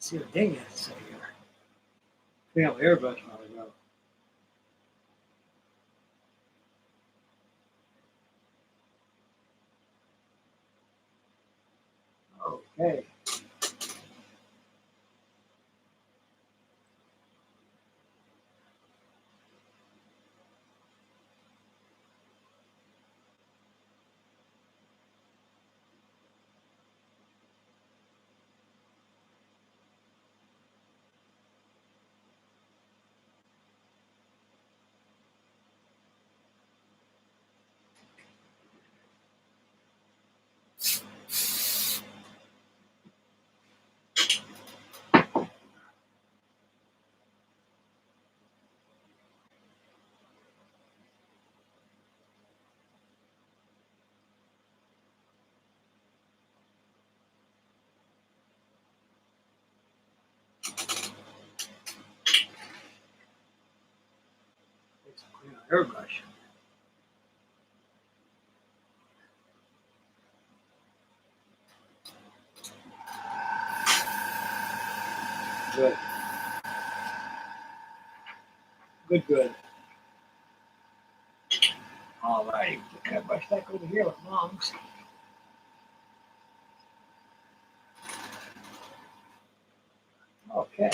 [SPEAKER 1] Let's see what Ding has to say here. Bring up airbrush while we go. Okay. airbrush. Good. Good. All right. Put that brush back over here with Mom's. Okay.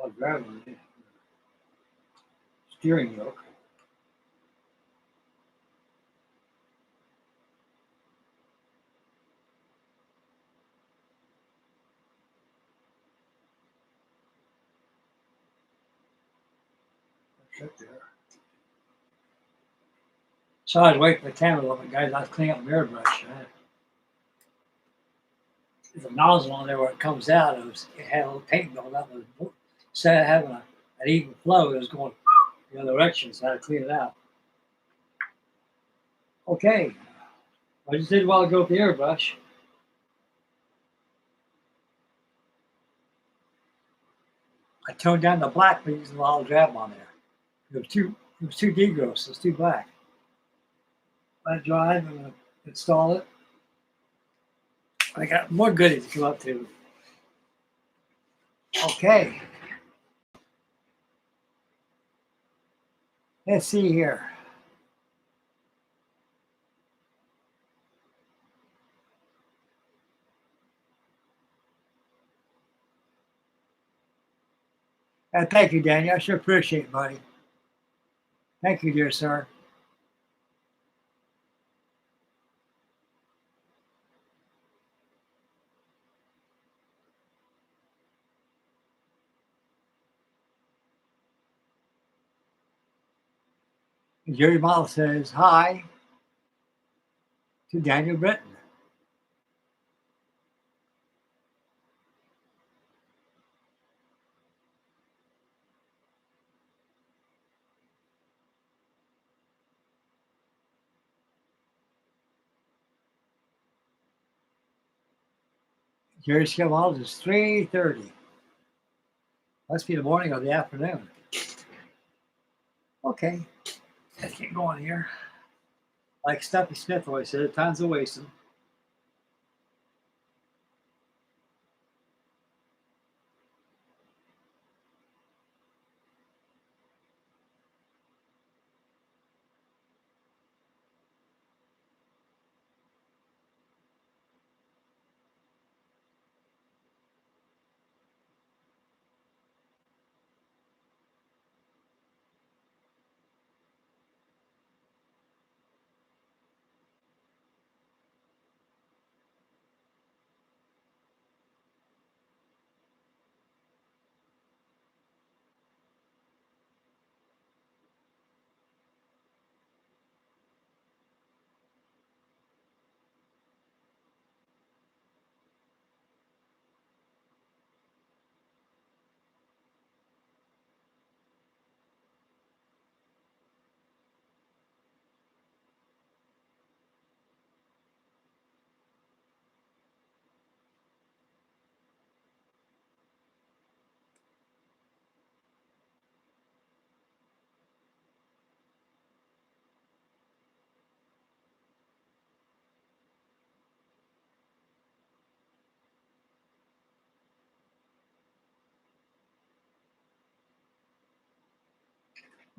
[SPEAKER 1] I'll grab the steering yoke. That's it there. So I was waiting for the camera a little bit, guys. I was cleaning up my airbrush. There's a nozzle on there where it comes out. It had a little paint going up. Instead of having an even flow, it was going the other direction, so I had to clean it out. Okay. I just did a while ago with the airbrush. I toned down the black by using a lot of drab on there. It was too degross. It was too black. Let it dry. I'm going to install it. I got more goodies to come up to. Okay. Let's see here. Thank you, Daniel. I sure appreciate it, buddy. Thank you, dear sir. Jerry Model says hi to Daniel Britton. Jerry's Models is 3:30. Must be the morning or the afternoon. Okay, let's get going here. Like Stuffy Smith always said, time's a wasting.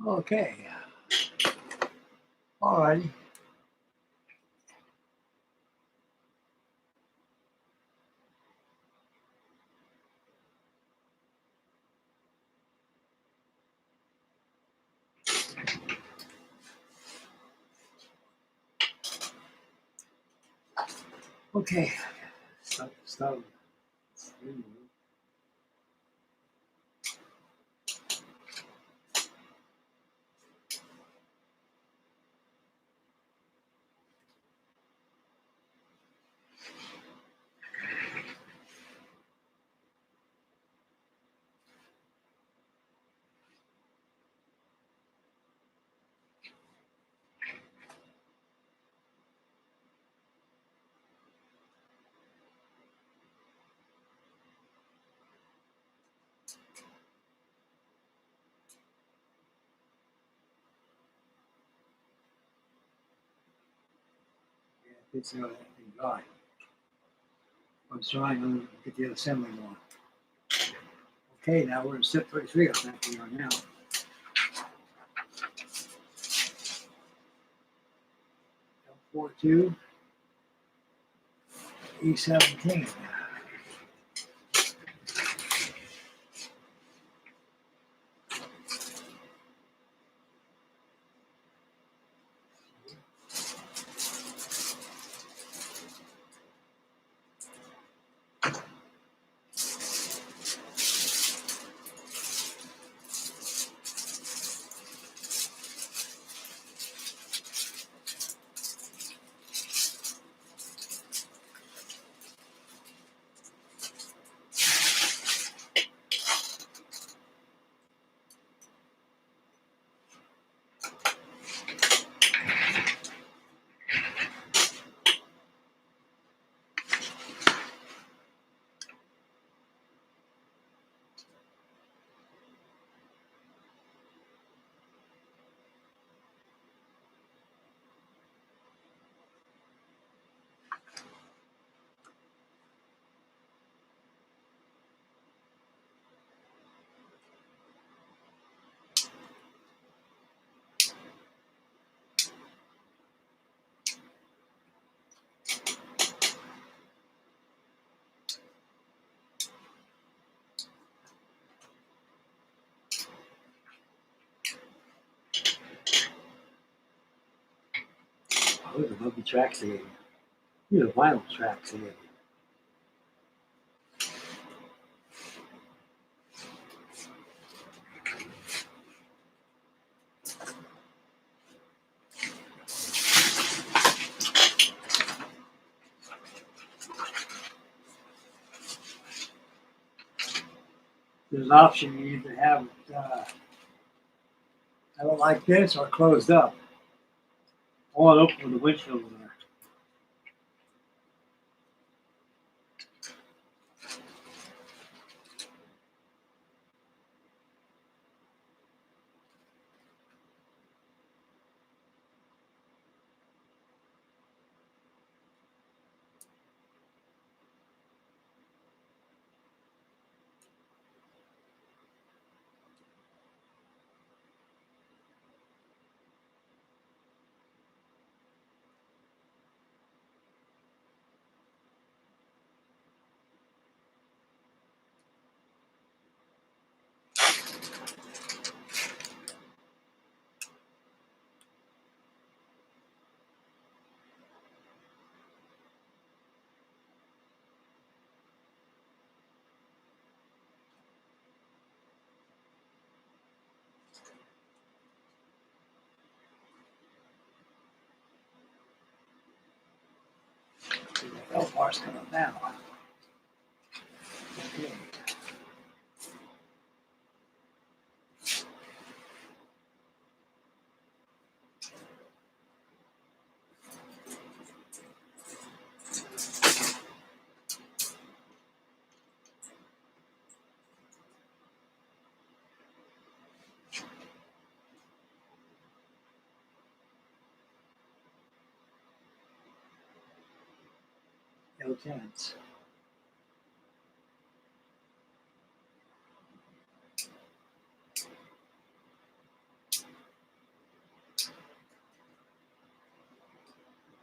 [SPEAKER 1] Okay. All righty. Okay. Stove. It's that thing dry. When it's drying, I'm going to get the assembly going. Okay, now we're in step 33. I think we are now. L42, E17. Oh, look at the movie tracks here. These are vinyl tracks here. There's an option you either have it like this or closed up. I want to open with the windshield there. The L bar's coming up now. Okay. L10s.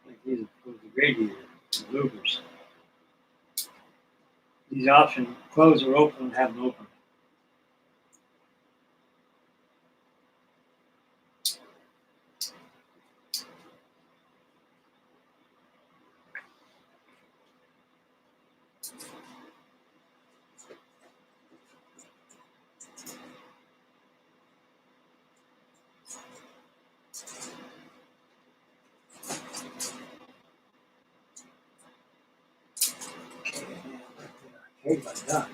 [SPEAKER 1] Like these are for the radiator, the louvers. These options close or open and have them open. Okay, but done.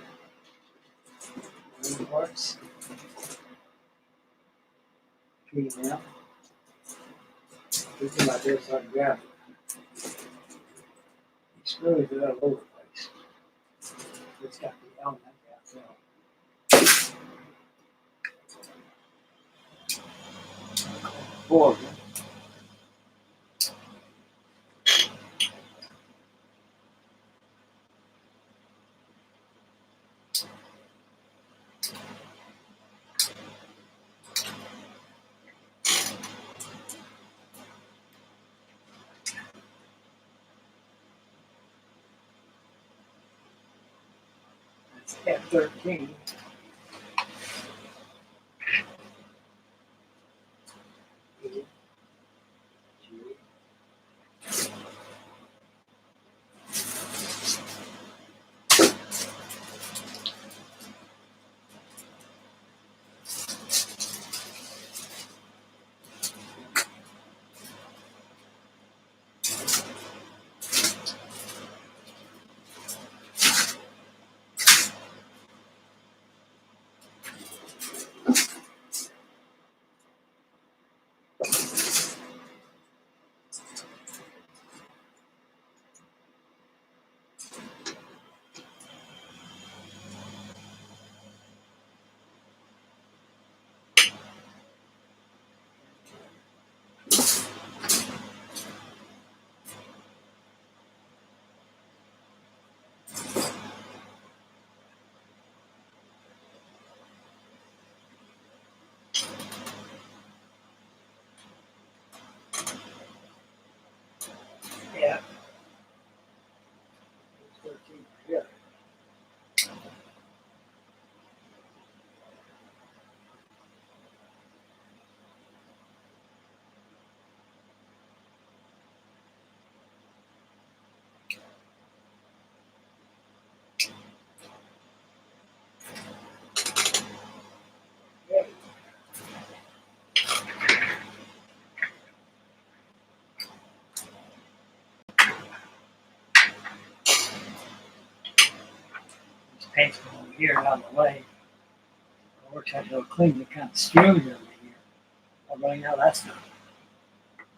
[SPEAKER 1] Ring parts. Key now. Looking like this, I can grab it. These screws are all over the place. It's got the element out there. Four of them. That's F13. Yeah. 13. Yeah. Yeah. This paint's over here out of the way. It works out to clean the kind of steering over here. I'm running out of that stuff.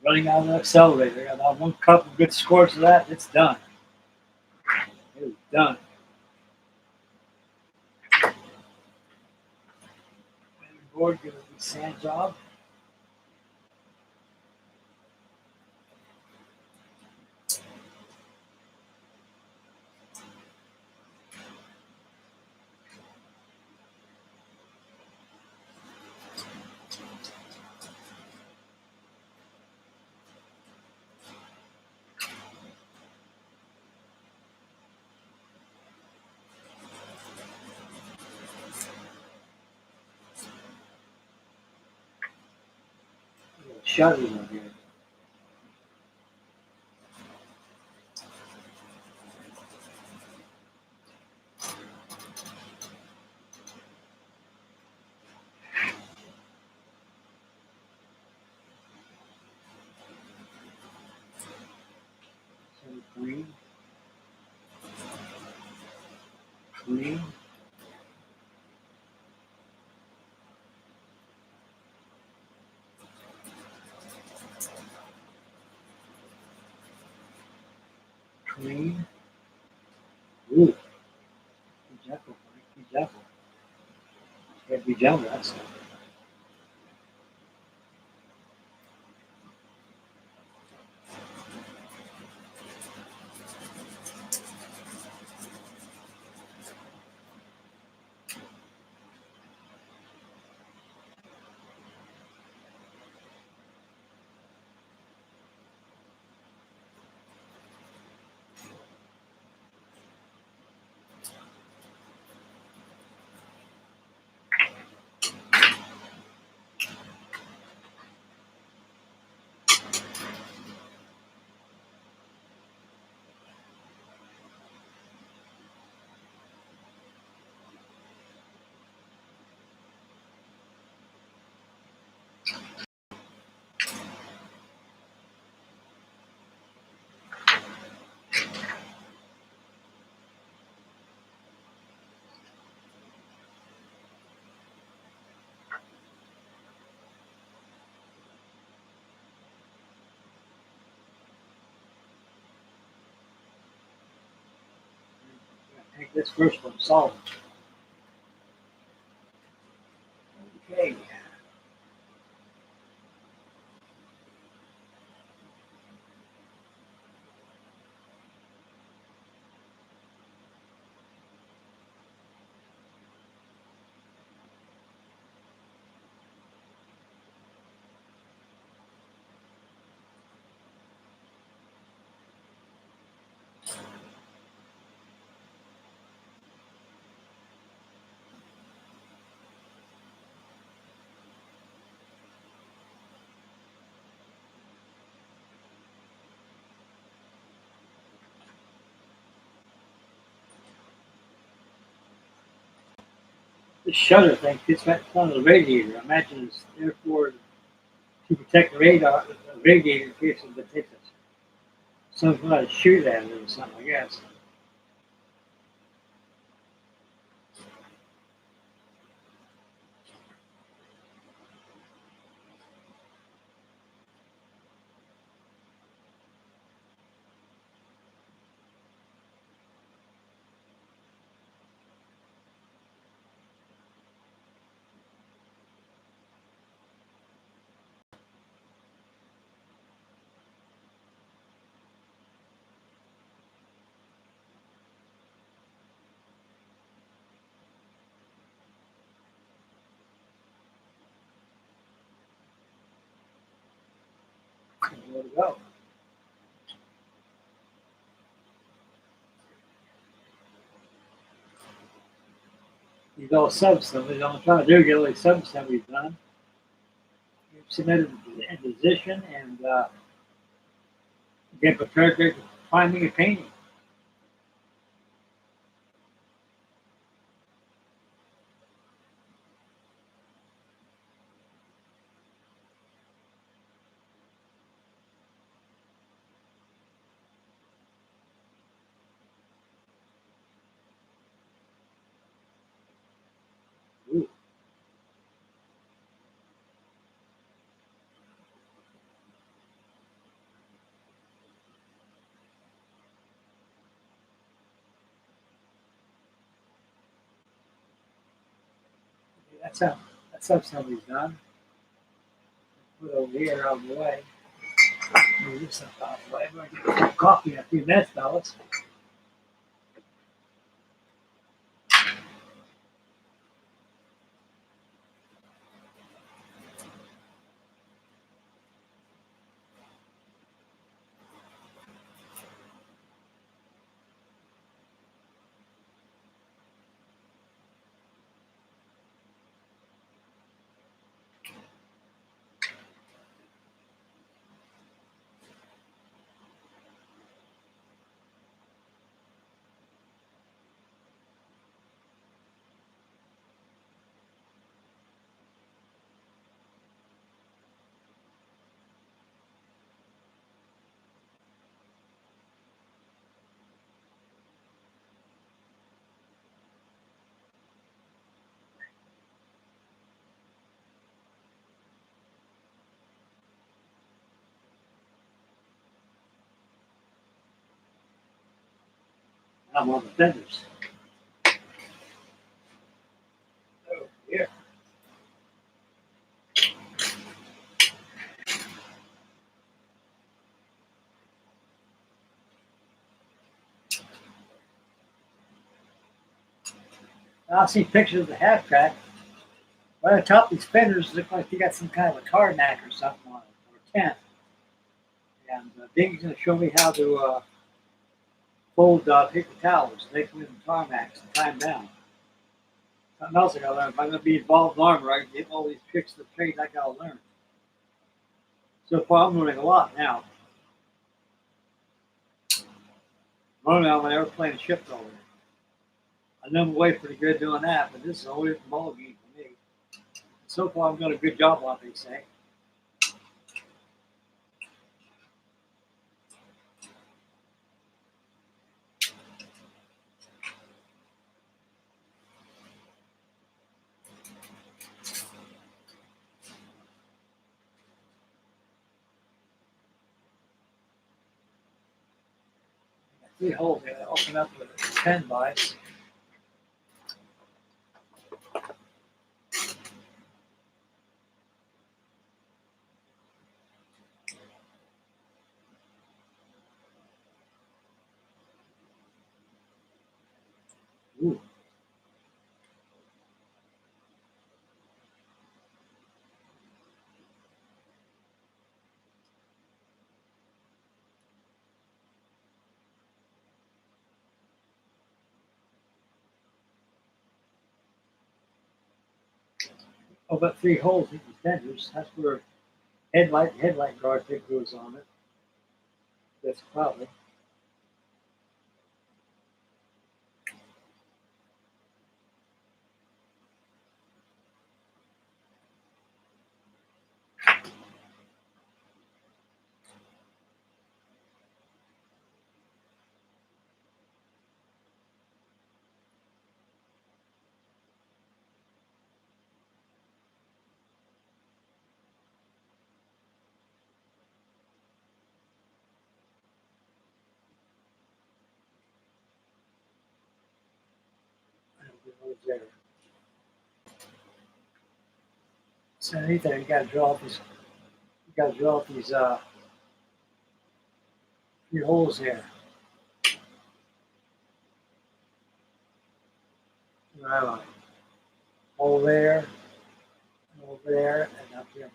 [SPEAKER 1] Running out of the accelerator. I got one couple good scores of that. It's done. It's done. Board, give it a sand job. Shut it over here. So clean. Clean. Clean. Ooh. Be gentle, Mike. Be gentle. You gotta be gentle, that's it. This first one solid. Okay. The shutter thing fits right in front of the radiator. I imagine it's therefore to protect the radiator in case of the takes some kind of shoot at it or something, I guess. Where to go? These all sub-assemblies. I'm trying to do get all these sub-assemblies done. Submitted in position and get prepared for priming and painting. Ooh. That's how sub-assembly's done. Put it over here out of the way. Move this stuff out of the way. We're gonna get some coffee in a few minutes, fellas. I'm on the fenders. Oh, yeah. I see pictures of the Halftrack. Right on top of these fenders look like they got some kind of a tarmac or something on it, or a tent. And Big's going to show me how to fold paper towels, make them into tarmacs and tie them down. Something else I got to learn. If I'm going to be involved in armor, I can get all these tricks of the trade I got to learn. So far, I'm learning a lot now. Normally, I'm an airplane ship builder. I know I'm way pretty good doing that, but this is a whole different ballgame for me. So far, I'm doing a good job on it, they say. Three holes here that open up with a 10 vise. about 3 holes in these fenders. That's where headlight guard pick goes on it. That's probably. I don't know what's there. So underneath there, you got to drill these. You got to drill these 3 holes here. Right. Hole there, over there, and up here.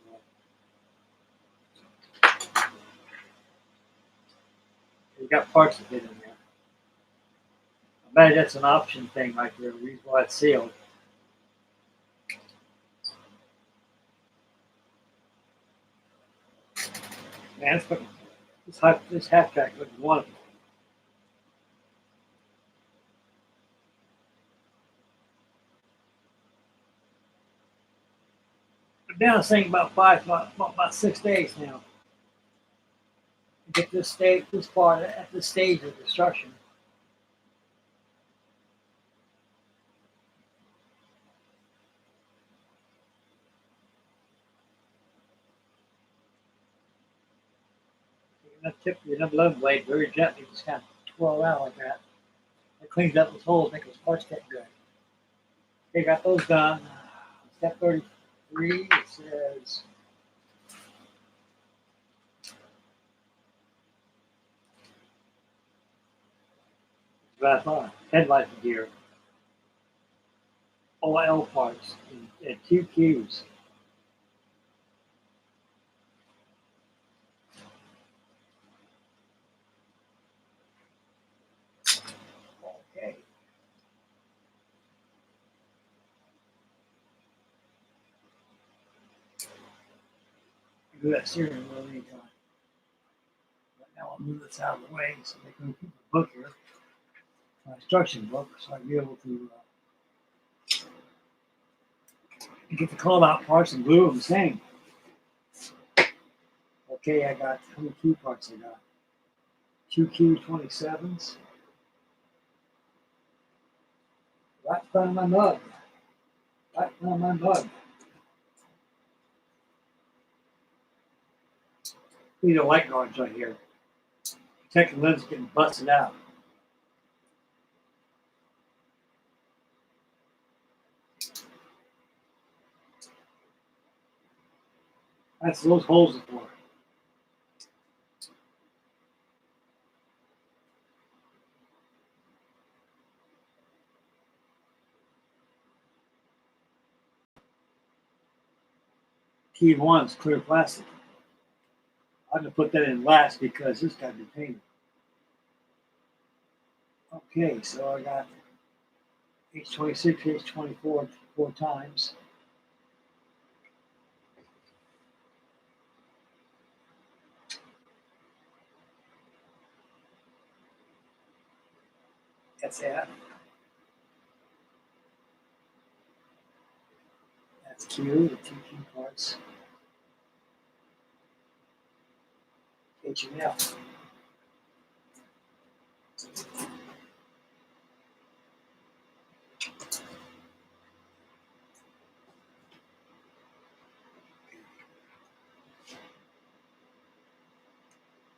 [SPEAKER 1] You got parts to fit in there. I bet that's an option thing right there. The reason why it's sealed. Man, this half track looks wonderful. I've been on this thing about 6 days now. To get this far at this stage of construction. You're gonna tip your number 11 blade very gently, just kind of twirl around like that. It cleans up those holes, make those parts fit good. Okay, got those done. Step 33, it says right on headlight gear, OL parts, and 2 Qs. Okay. Do that steering wheel anytime. But now I'll move this out of the way so they can keep the book here, my instruction book, so I'll be able to get the call out parts and glue them the same. Okay, I got how many key parts I got? 2Q27s. Right in front of my mug. Right in front of my mug. These are light guards right here. Protect the lens getting busted out. That's those holes are for. T1's clear plastic. I'm gonna put that in last because this got to be painted. Okay, so I got H26, H24 4 times. That's that. That's Q, the 2Q parts. H and F.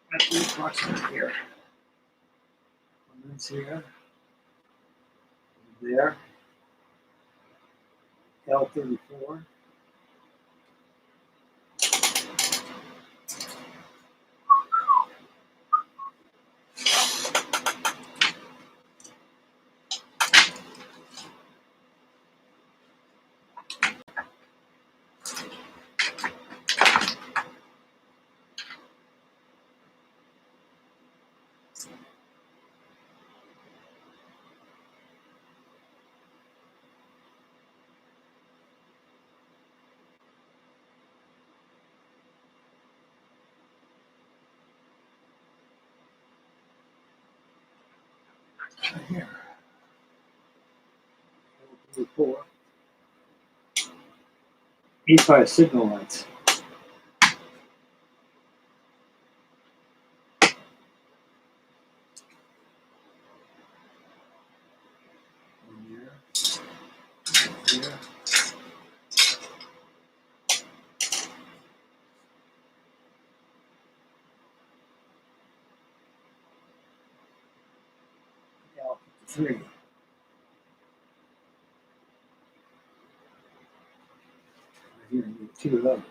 [SPEAKER 1] Got these parts right here. One's here. There. L34.
[SPEAKER 2] Right here. 4.
[SPEAKER 1] These are signal lights.
[SPEAKER 2] Here. L53. Right here, you need 2 of those.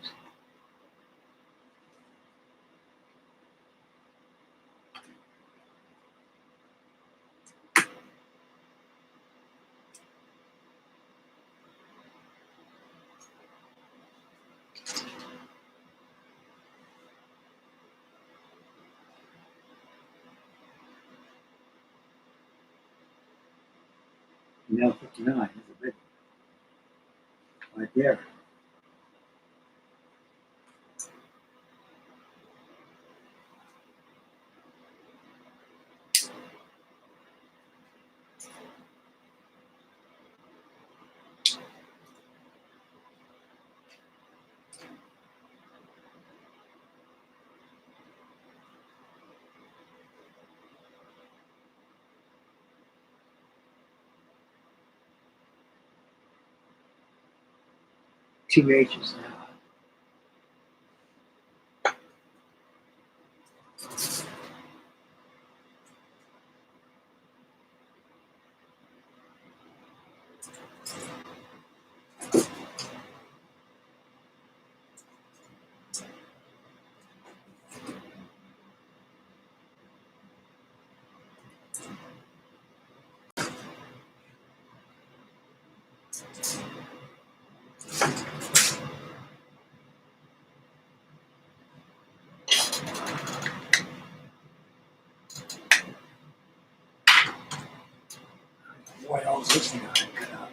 [SPEAKER 2] Now 59 is a big one. Right there. Two H's now. What else is this thing I cut out?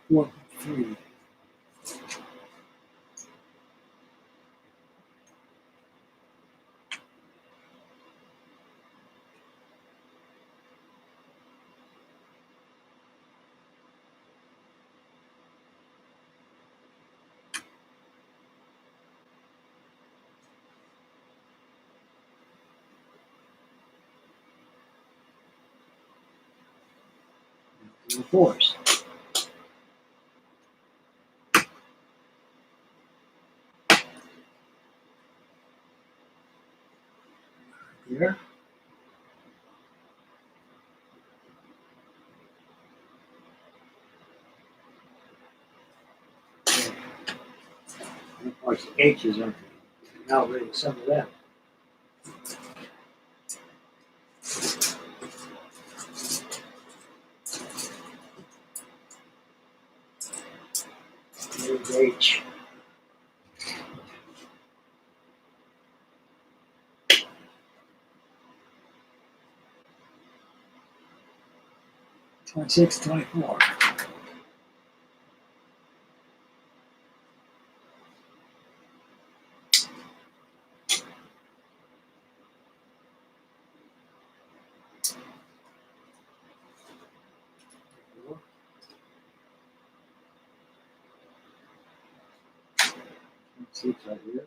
[SPEAKER 2] Four, 3. Three fours. Here. Okay. And of course, the H's are now ready to assemble them. Here's H. Twenty-six, 24. Six right here.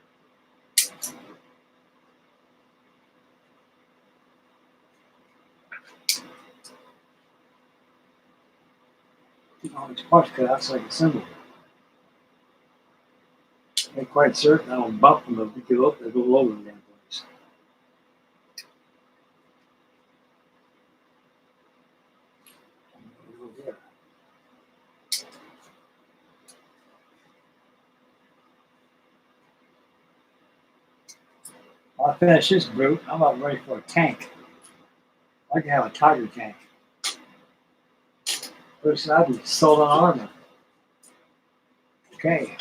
[SPEAKER 2] All these parts cut out so I can assemble them. Ain't quite certain I don't bump them if we go up, they go all over the damn place. Over there. I finish this brute. I'm about ready for a tank. I can have a tiger tank. First, I'll be sold on armor. Okay.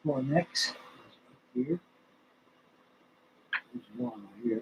[SPEAKER 2] For next here. There's one here.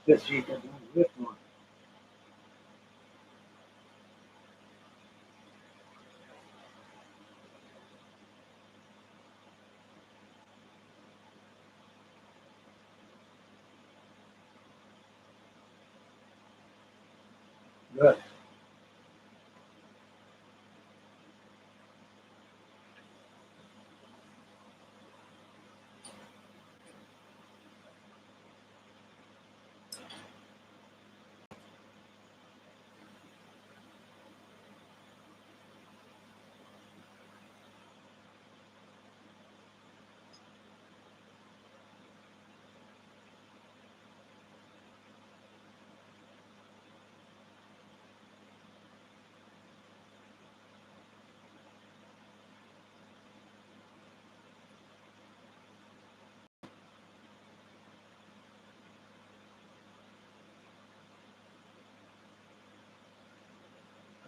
[SPEAKER 2] This sheet that one, this one. Good.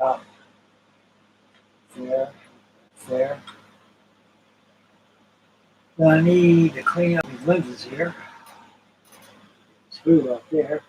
[SPEAKER 2] Up there, there. Now I need to clean up these lenses here. Screw up there.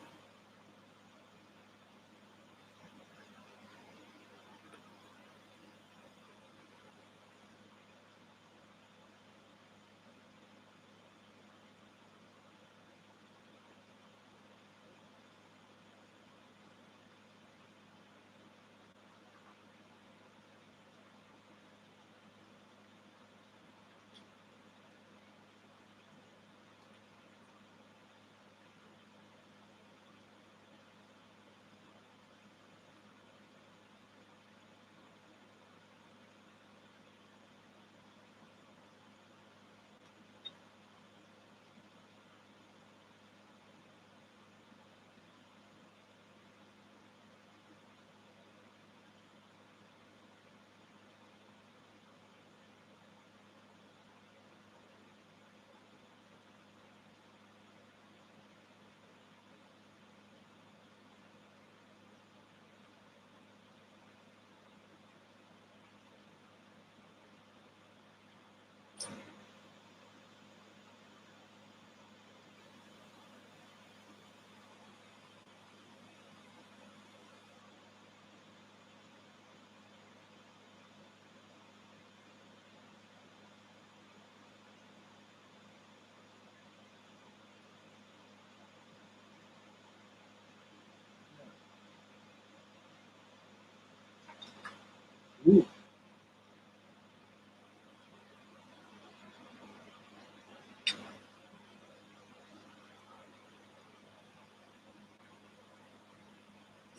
[SPEAKER 2] Ooh.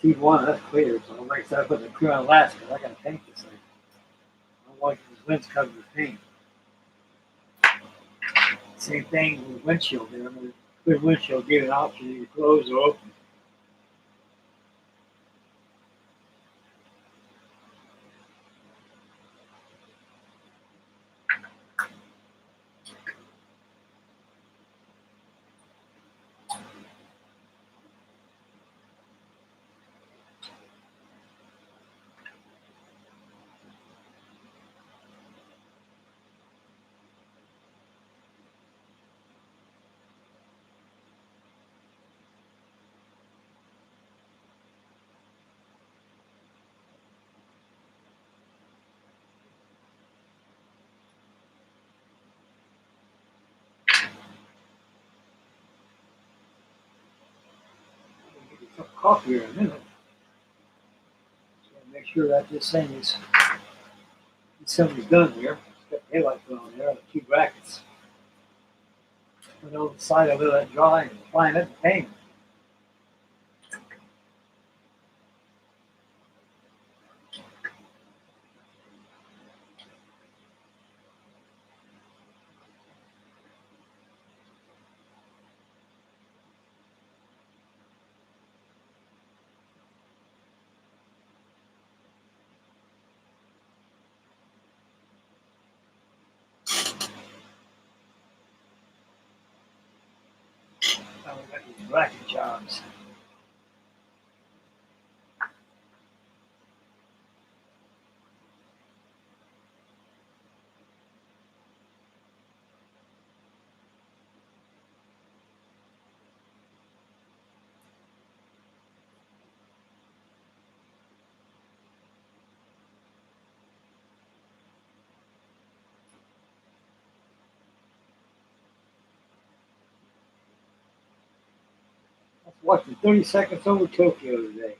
[SPEAKER 2] T1, that's clear. So I'm like, I put the clear on last because I got to paint this thing. I don't like these lens covered with paint. Same thing with windshield there. I mean, good windshield give an option you close or open. Get a cup of coffee here in a minute. So make sure that this thing is assembly done here. It's got the headlight put on there, the two brackets. Put it on the side of it, let it dry, and applying it and paint. Now we got these bracket jobs. I was watching 30 Seconds Over Tokyo today.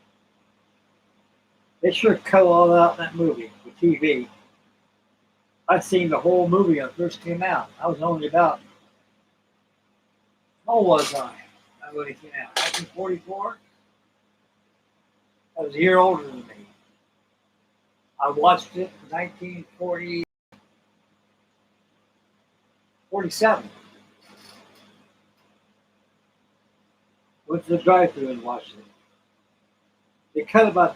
[SPEAKER 2] They sure cut all that out in that movie with TV. I seen the whole movie when it first came out. I was only about, how old was I when it came out? 1944? I was a year older than me. I watched it in 1947. Went to the drive-thru and watched it. They cut about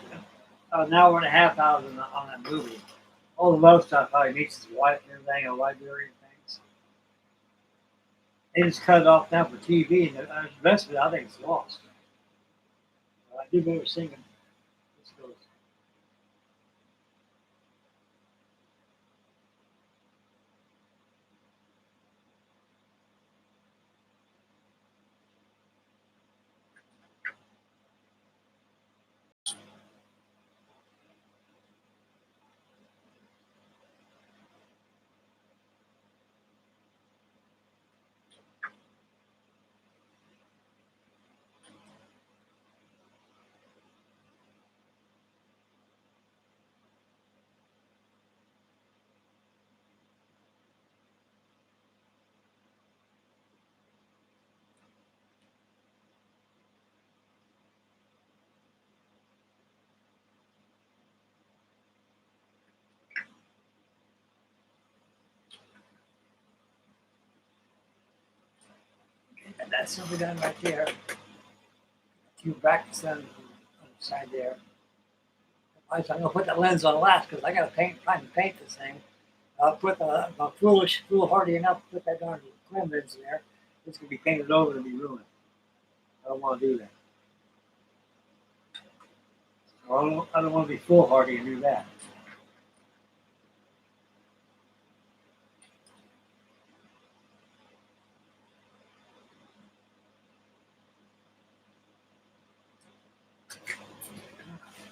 [SPEAKER 2] an hour and a half out on that movie. All the love stuff, how he meets his wife and everything, a library and things. They just cut it off now for TV, and the rest of it, I think it's lost. I do remember singing. This goes. assembly done right there. Two brackets on the other side there. I'm gonna put the lens on last because I gotta trying to paint this thing. I'll put I'm foolhardy enough to put that darn clear lens in there. It's gonna be painted over and be ruined. I don't want to do that. I don't want to be foolhardy and do that.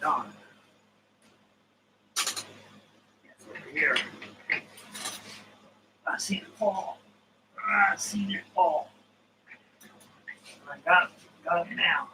[SPEAKER 2] Darn. It's over here. I seen it fall. I seen it fall. I got it now.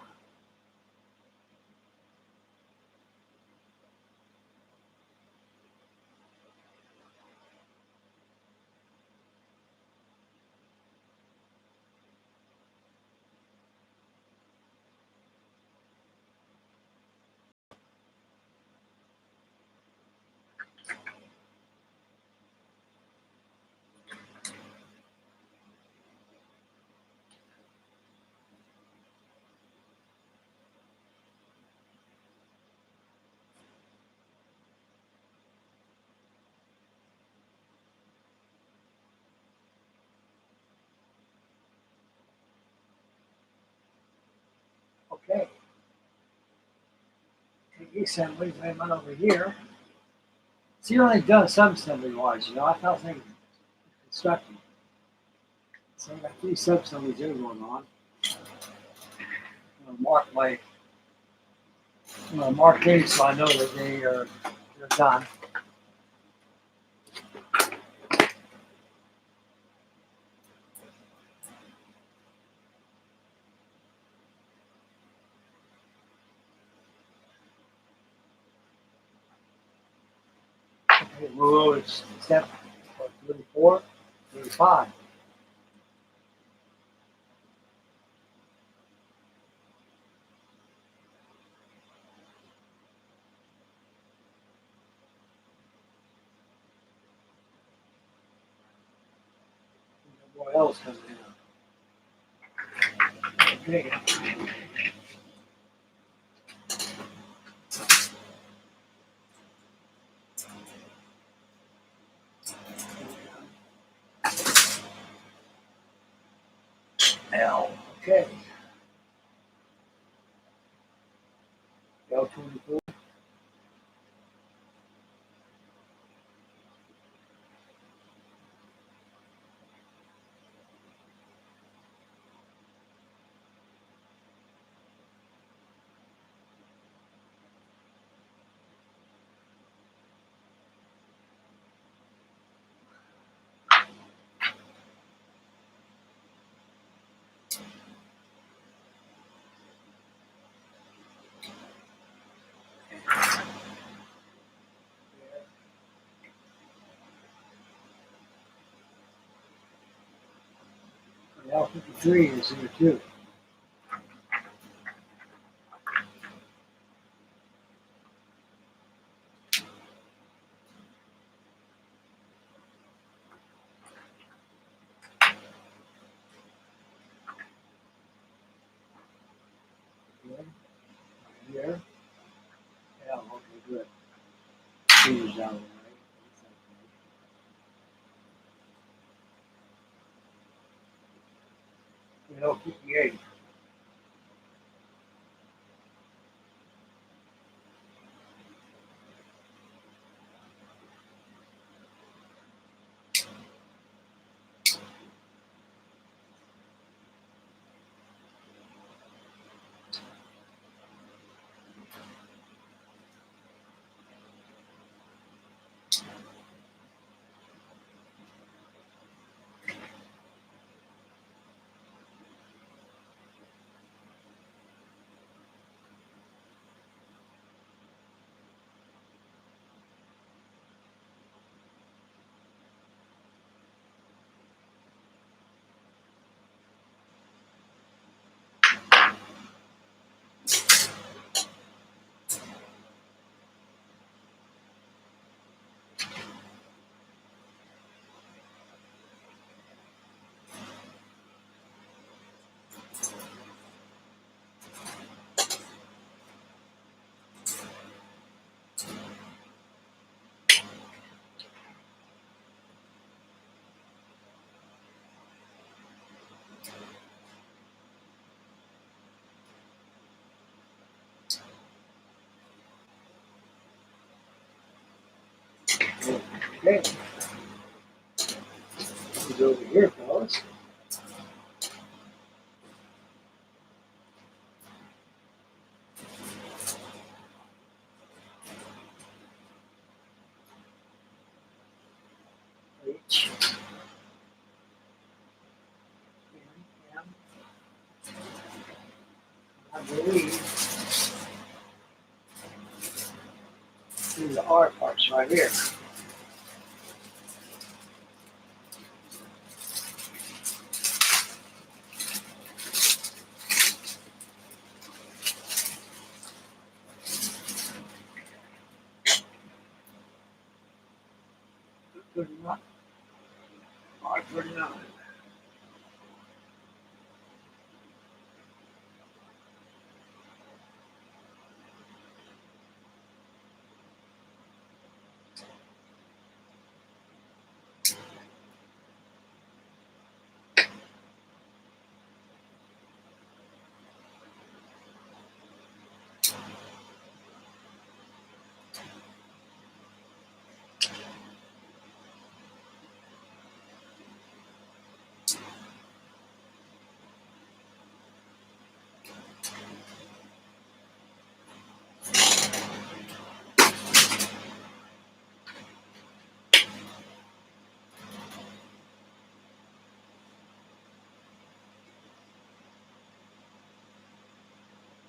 [SPEAKER 2] Okay. Take the assemblies, lay them over here. See, you're only done sub-assembly wise, you know. I thought things constructing. So I got 3 sub-assemblies here going on. I'm gonna mark these so I know that they're done. Okay, move over to step 34, 35. What else comes in? Okay. L. Okay. L24. L53 is here too. Good. Here. L. Okay, good. Here's out of the way. L58. Okay. Let's go over here, fellas. H. M. I believe these are the R parts right here. R39.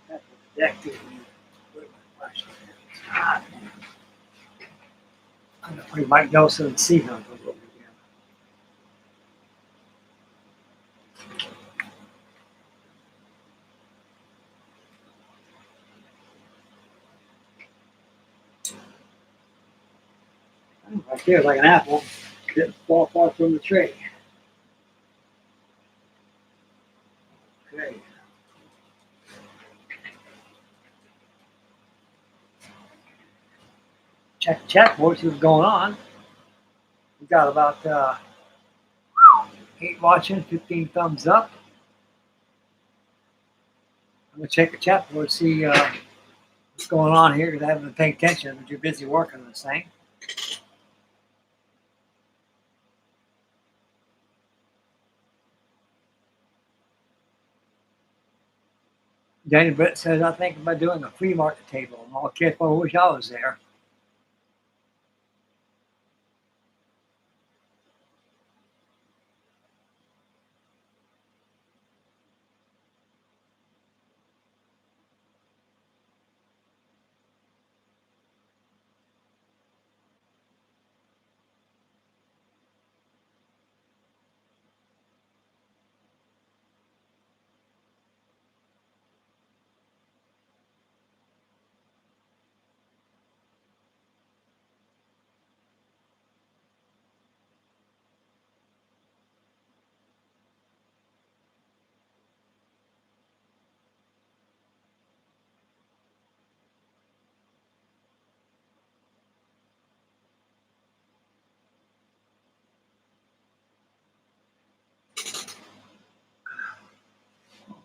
[SPEAKER 2] That's protected. Where's my flashlight? Ah, I'm gonna put Mike Nelson and see him a little bit again. Right there, like an apple, didn't fall far from the tree. Okay. Check the chat board, see what's going on. We got about 8 watching, 15 thumbs up. I'm gonna check the chat board, see what's going on here because I haven't been paying attention, but you're busy working on this thing. Danny Britt says, I think about doing a flea market table. I'm all kids, I wish I was there.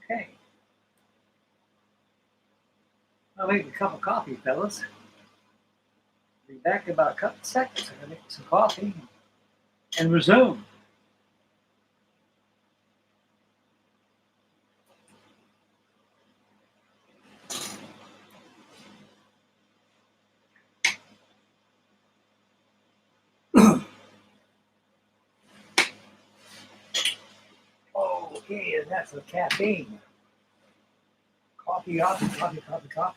[SPEAKER 2] Okay. I'll make a cup of coffee, fellas. Be back in about a couple seconds. I'm gonna make some coffee and resume. Okay, and that's the caffeine. Coffee, coffee.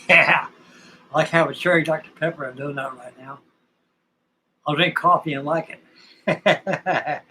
[SPEAKER 2] Yeah, I like having cherry Dr. Pepper. I'm doing that right now. I'll drink coffee and like it.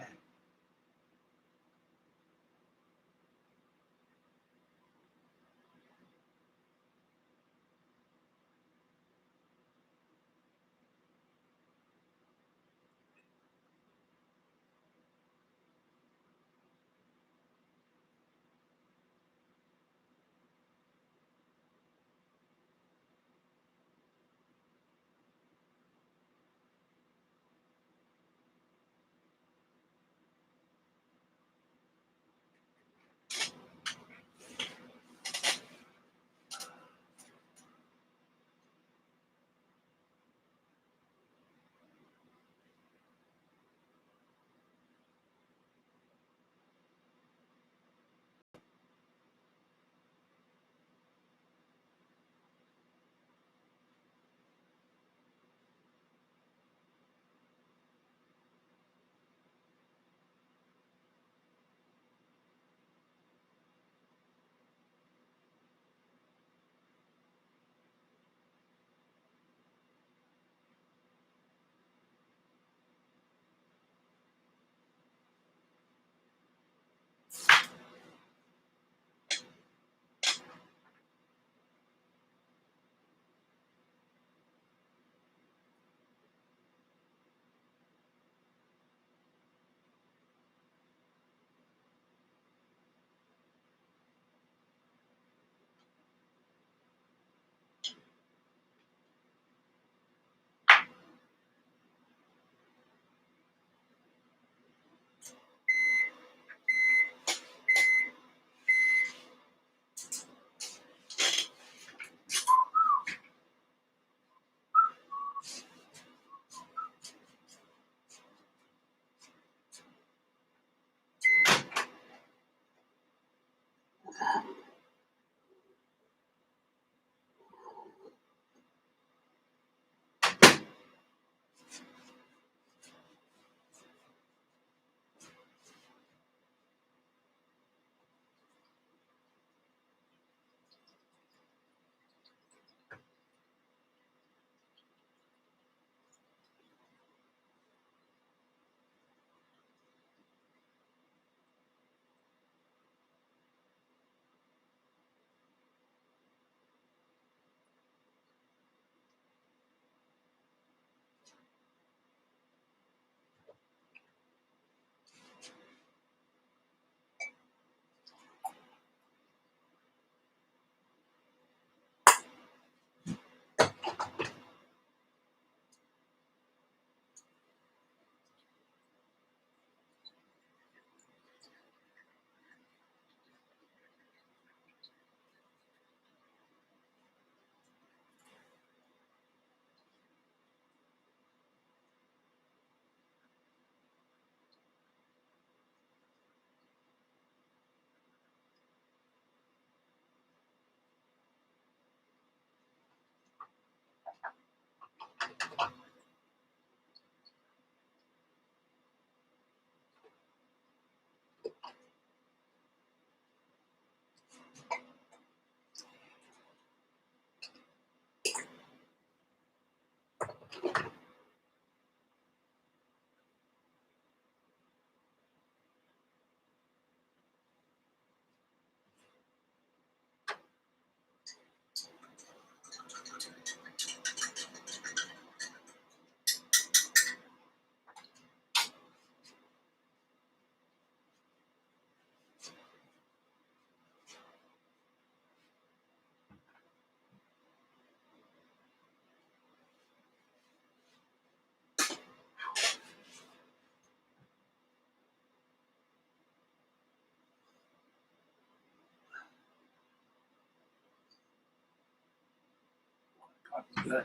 [SPEAKER 2] Good.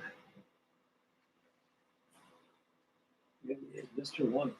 [SPEAKER 2] Mr. One.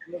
[SPEAKER 2] Yeah.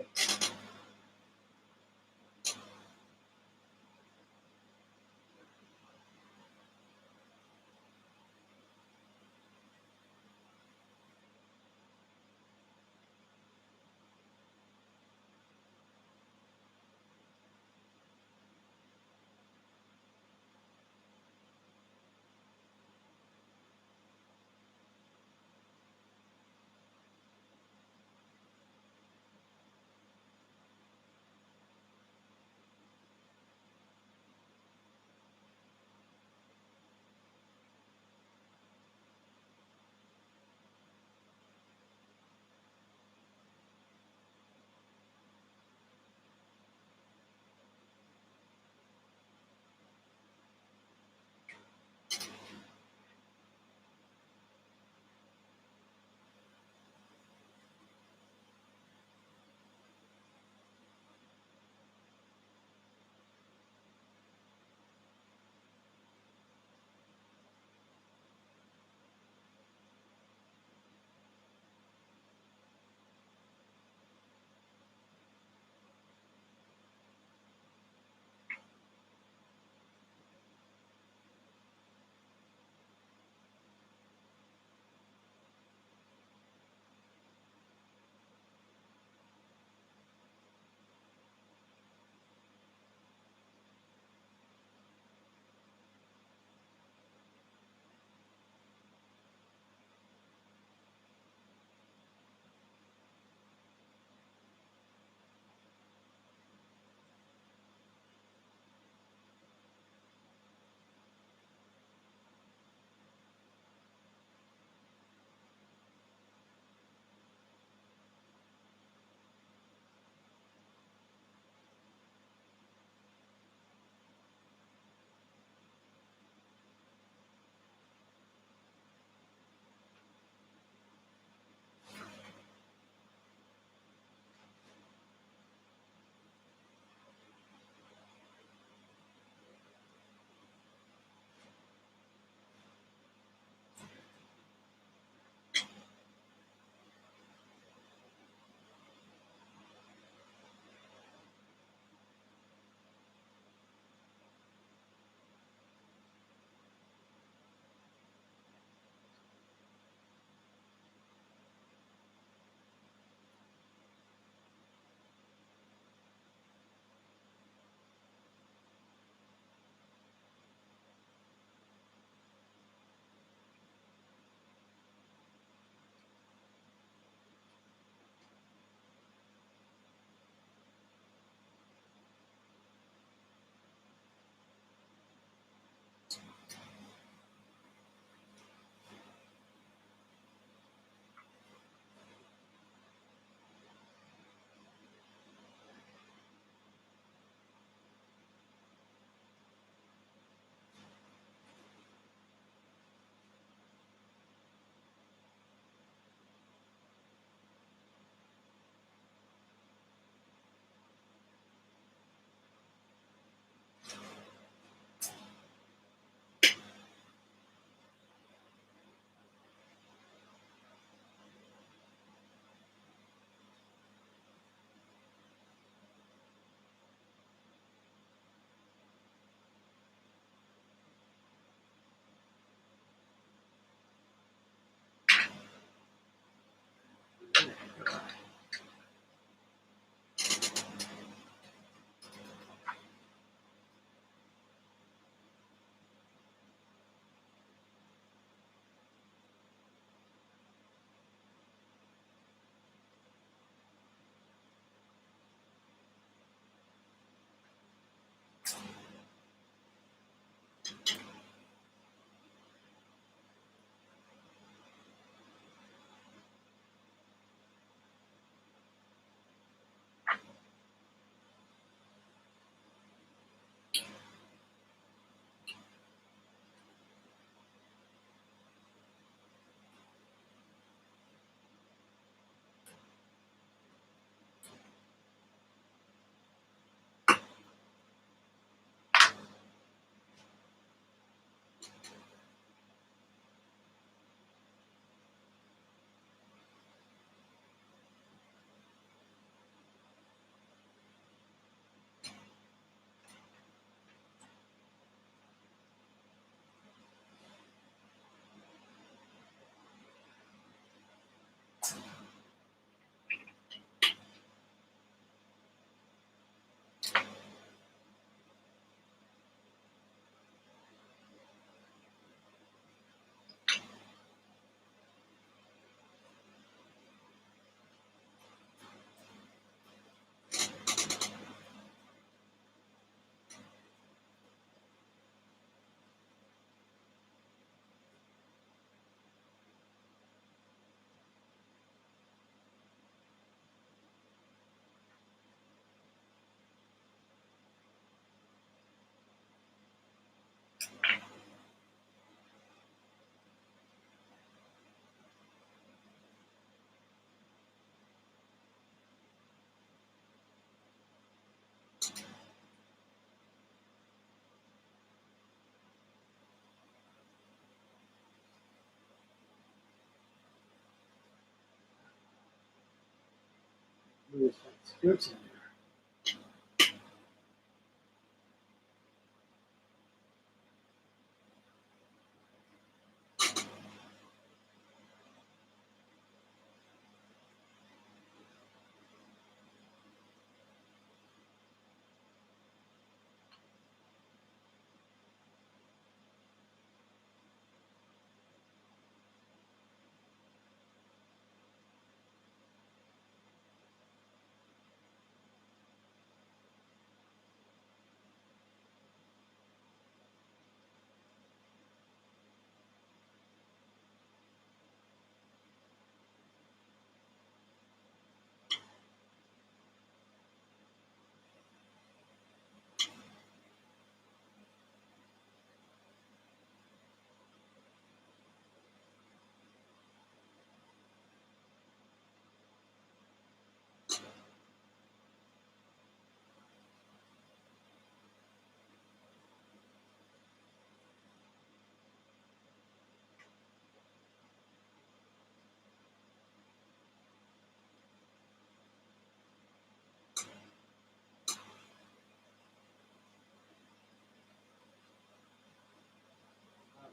[SPEAKER 2] There's skirts in there.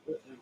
[SPEAKER 2] With him.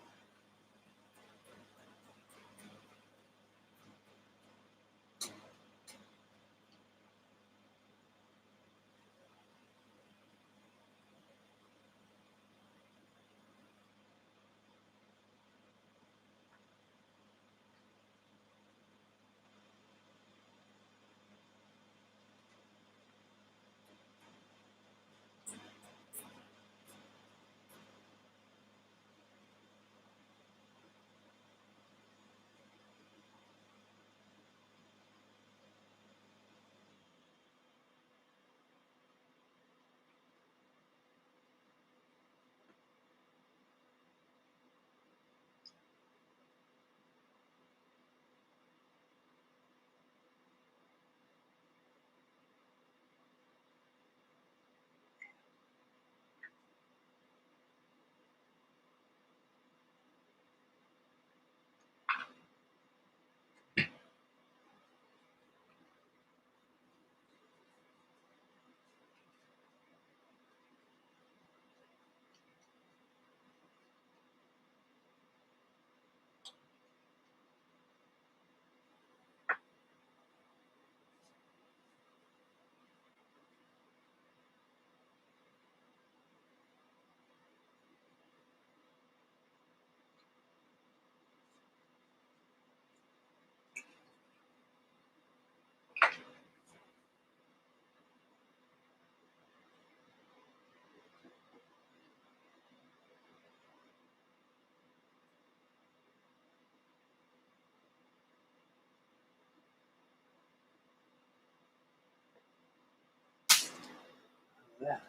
[SPEAKER 2] That.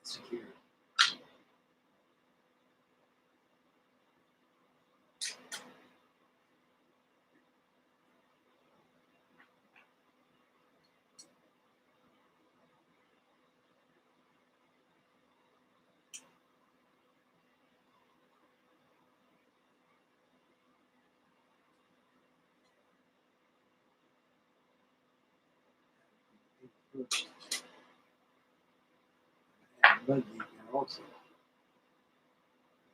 [SPEAKER 2] Secure. And mud deep there also.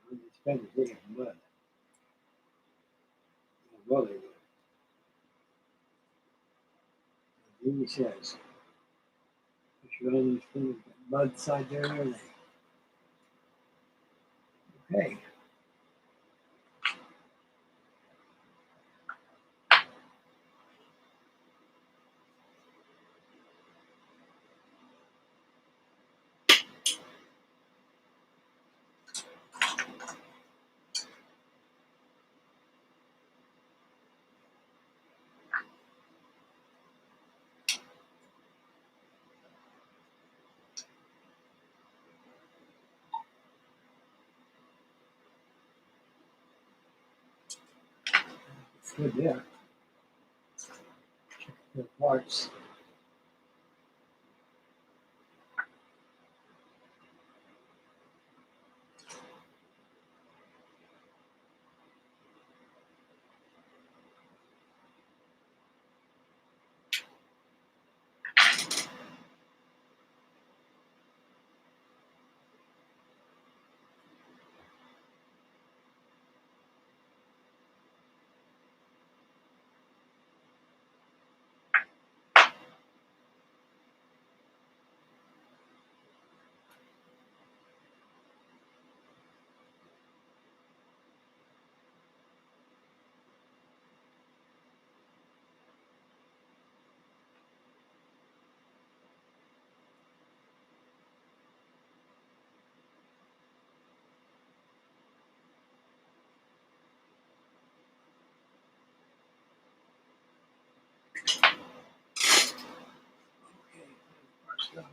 [SPEAKER 2] When you spend it digging mud. Well, they would. He says, if you only spend mud side there and everything. Okay. Good there. Check the parts. Okay, parts done.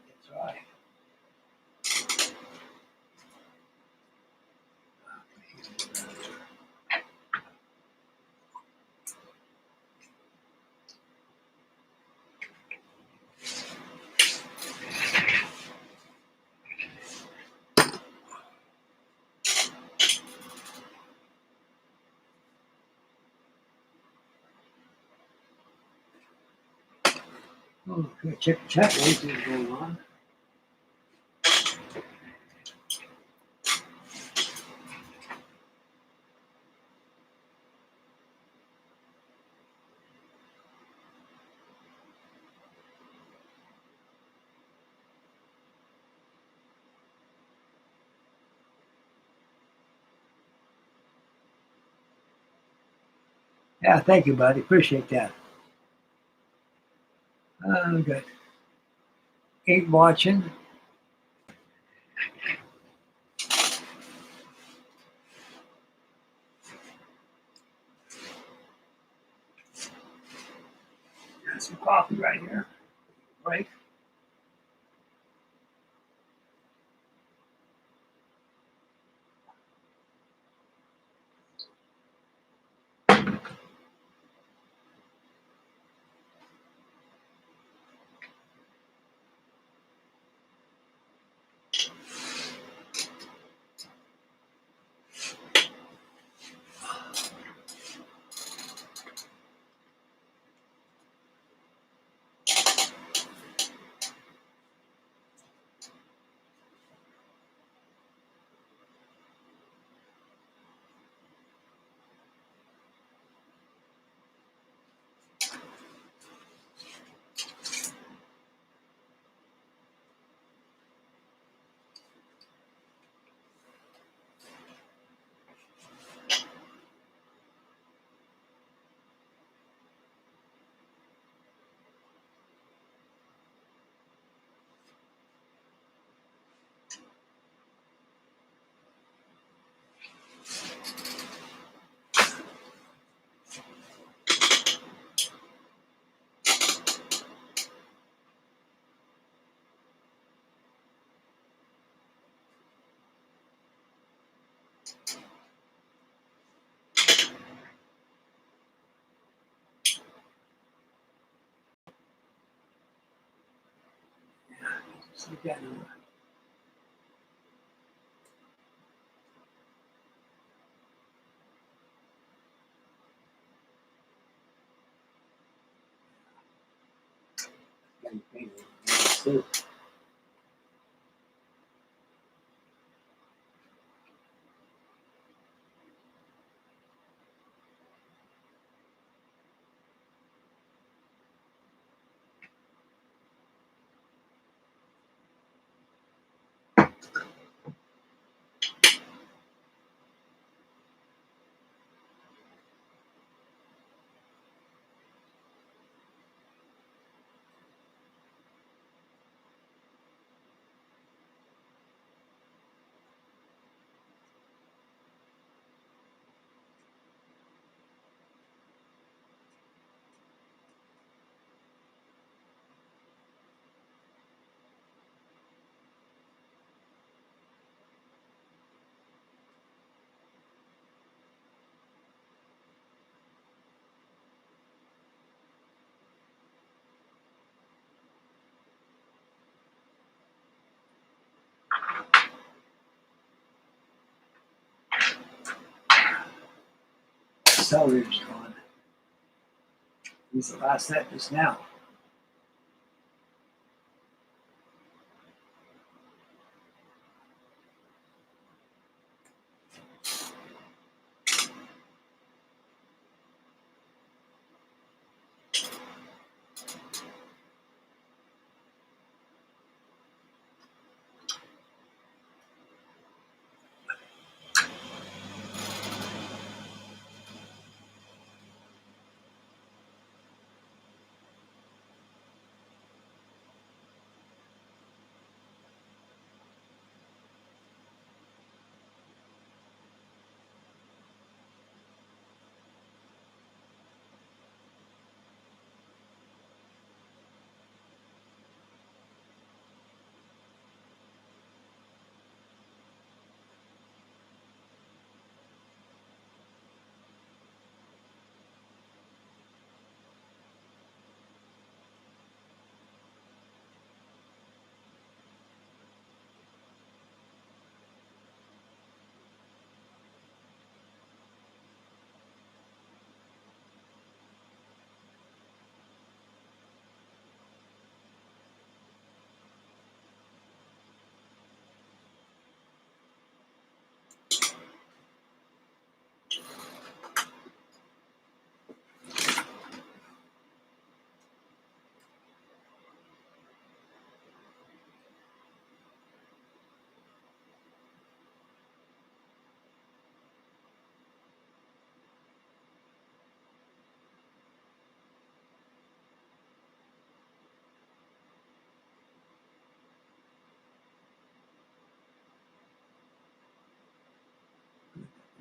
[SPEAKER 2] That's right. Okay, check the chat. What's going on? Yeah, thank you, buddy. Appreciate that. Good. Ain't watching. Got some coffee right here. Right. See that number. nice too. Accelerator's gone. He's the last set just now.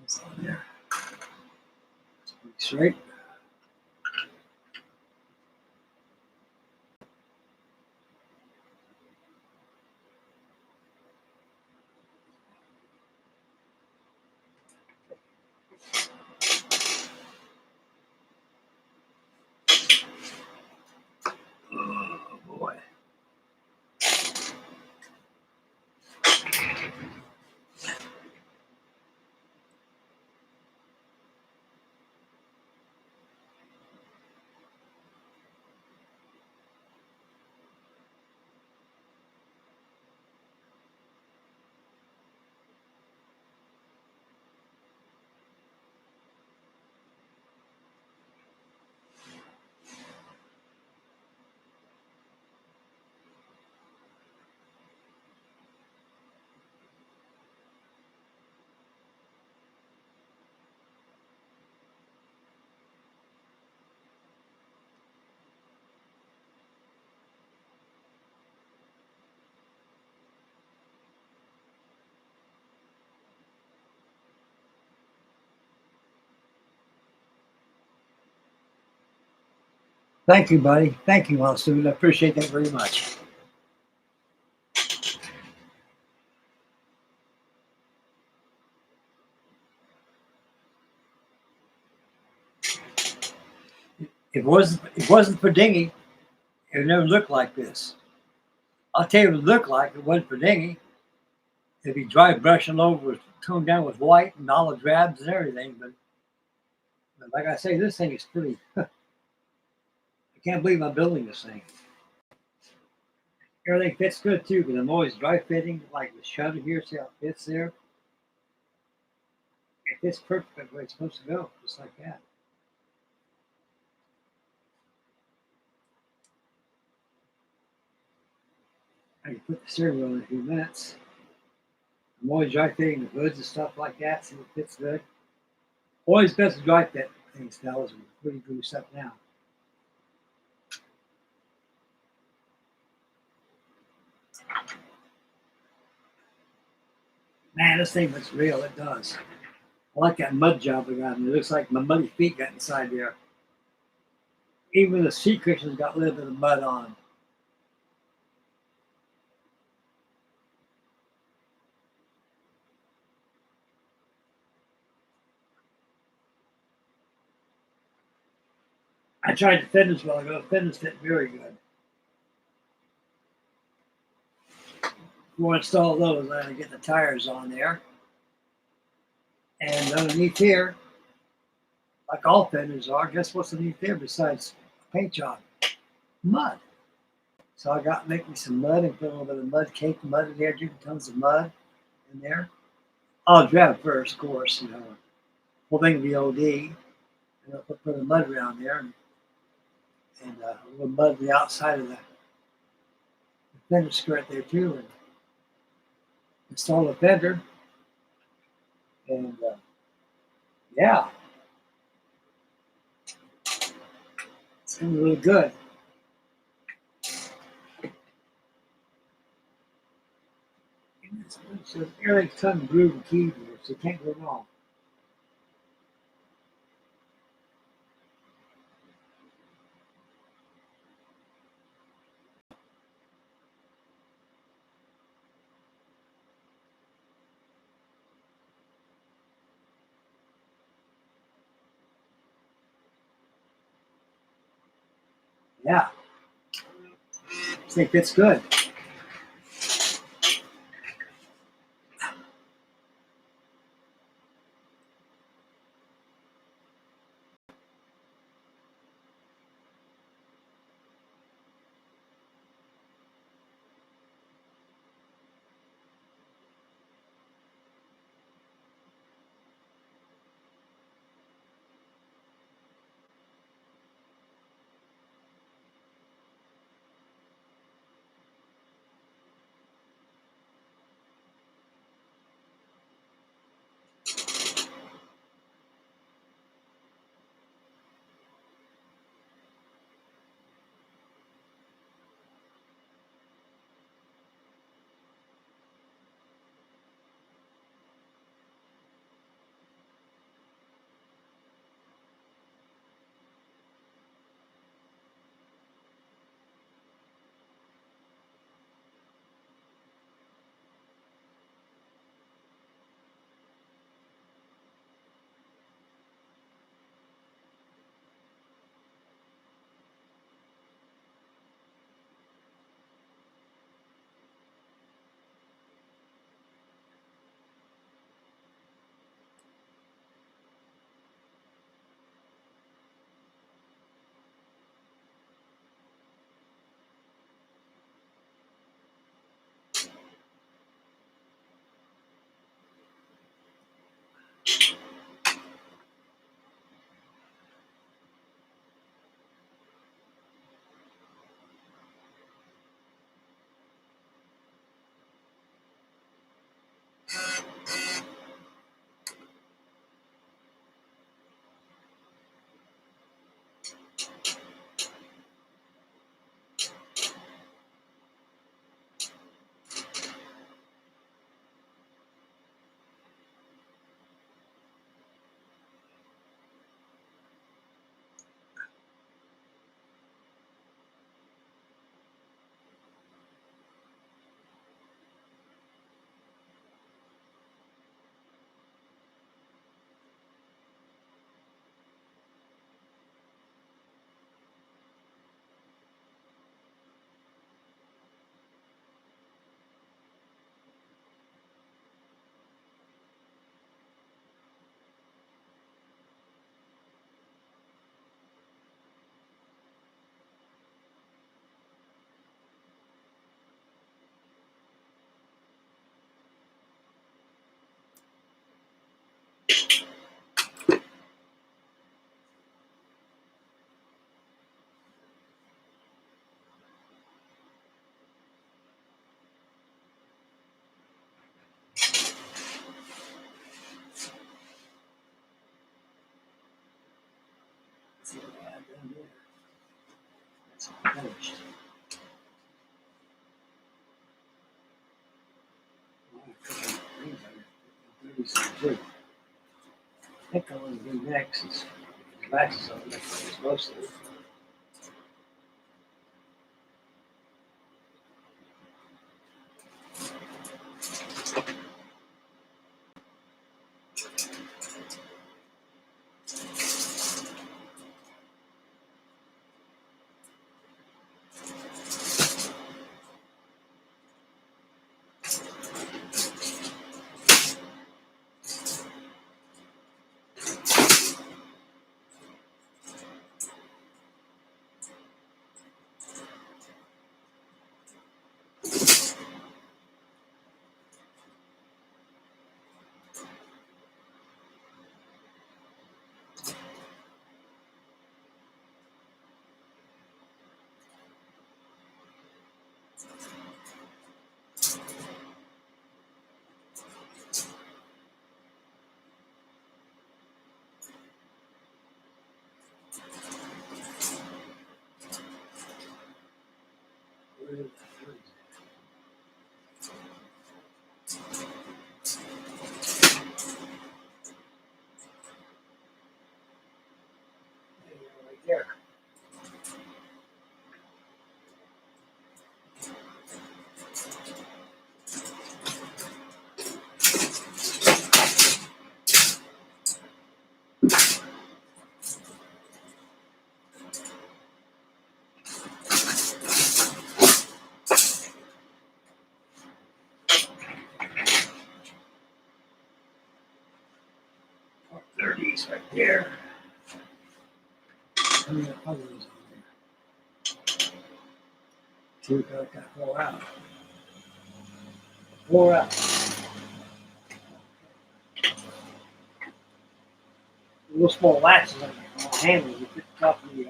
[SPEAKER 2] It's on there. It's pretty straight. Oh boy. Thank you, buddy. Thank you, Monsoon. I appreciate that very much. It wasn't for Dingy, it would never look like this. I'll tell you what it looked like. If it wasn't for Dingy, it'd be dry brushing over, toned down with white and olive drabs and everything. But like I say, this thing is pretty. I can't believe I'm building this thing. Everything fits good too, because I'm always dry fitting, like the shutter here. See how it fits there? It fits perfect where it's supposed to go, just like that. I can put the steering wheel in a few minutes. I'm always dry fitting the hoods and stuff like that, see if it fits good. Always best to dry fit things, fellas, before you glue stuff down. Man, this thing looks real. It does. I like that mud job I got. It looks like my muddy feet got inside there. Even the seat cushions got a little bit of mud on them. I tried the fenders while ago. Fenders fit very good. Before I install those, I had to get the tires on there. And underneath here, like all fenders are, guess what's underneath there besides paint job? Mud. So I got make me some mud and put a little bit of mud, cake mud in there, drinking tons of mud in there. I'll dry it first, of course, whole thing will be OD. And I'll put the mud around there and a little mud on the outside of the fender skirt there too. And install the fender. And yeah, it's gonna be really good. So everything's tongue and groove and key here, so you can't go wrong. Yeah, this thing fits good. finished. I think I'm going to do next is glasses on mostly. Right there. Part 30s right there. And the others on there. Two got 4 out. 4 out. Little small latches on the handle. You put the top of the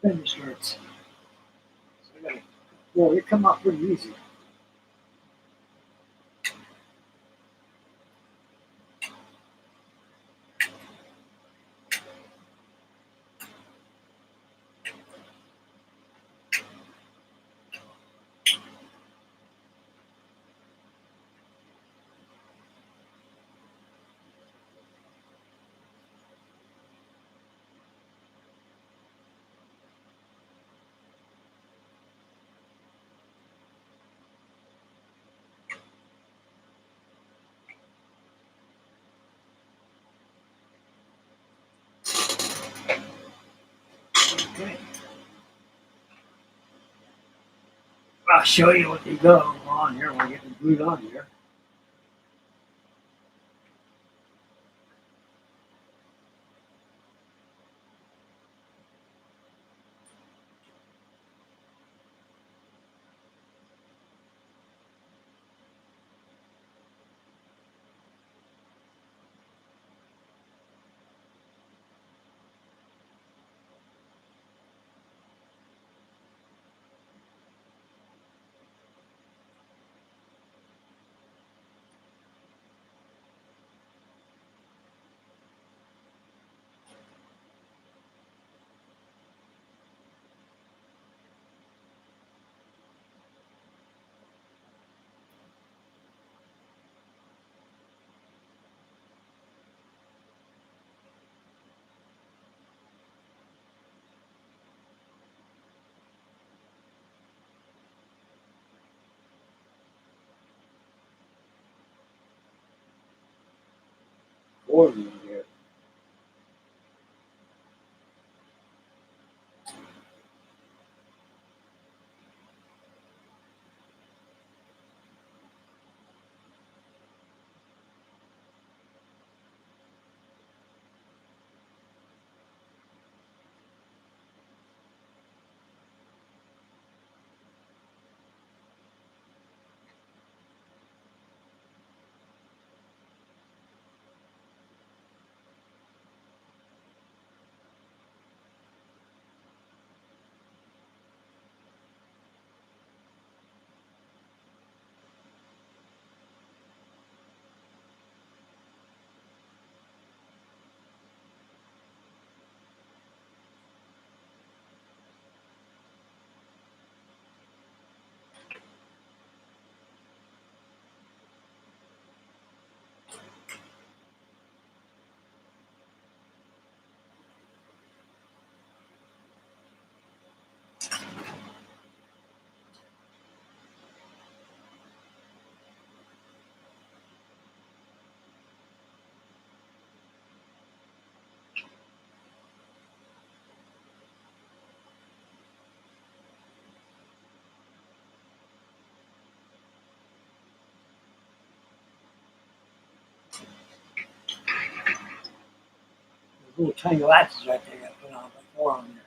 [SPEAKER 2] fender skirts. So I got to, boy, it come out pretty easy. Okay. I'll show you what they go on here when I get them glued on here. Four of them here. little tiny latches right there. You got to put on like four on there.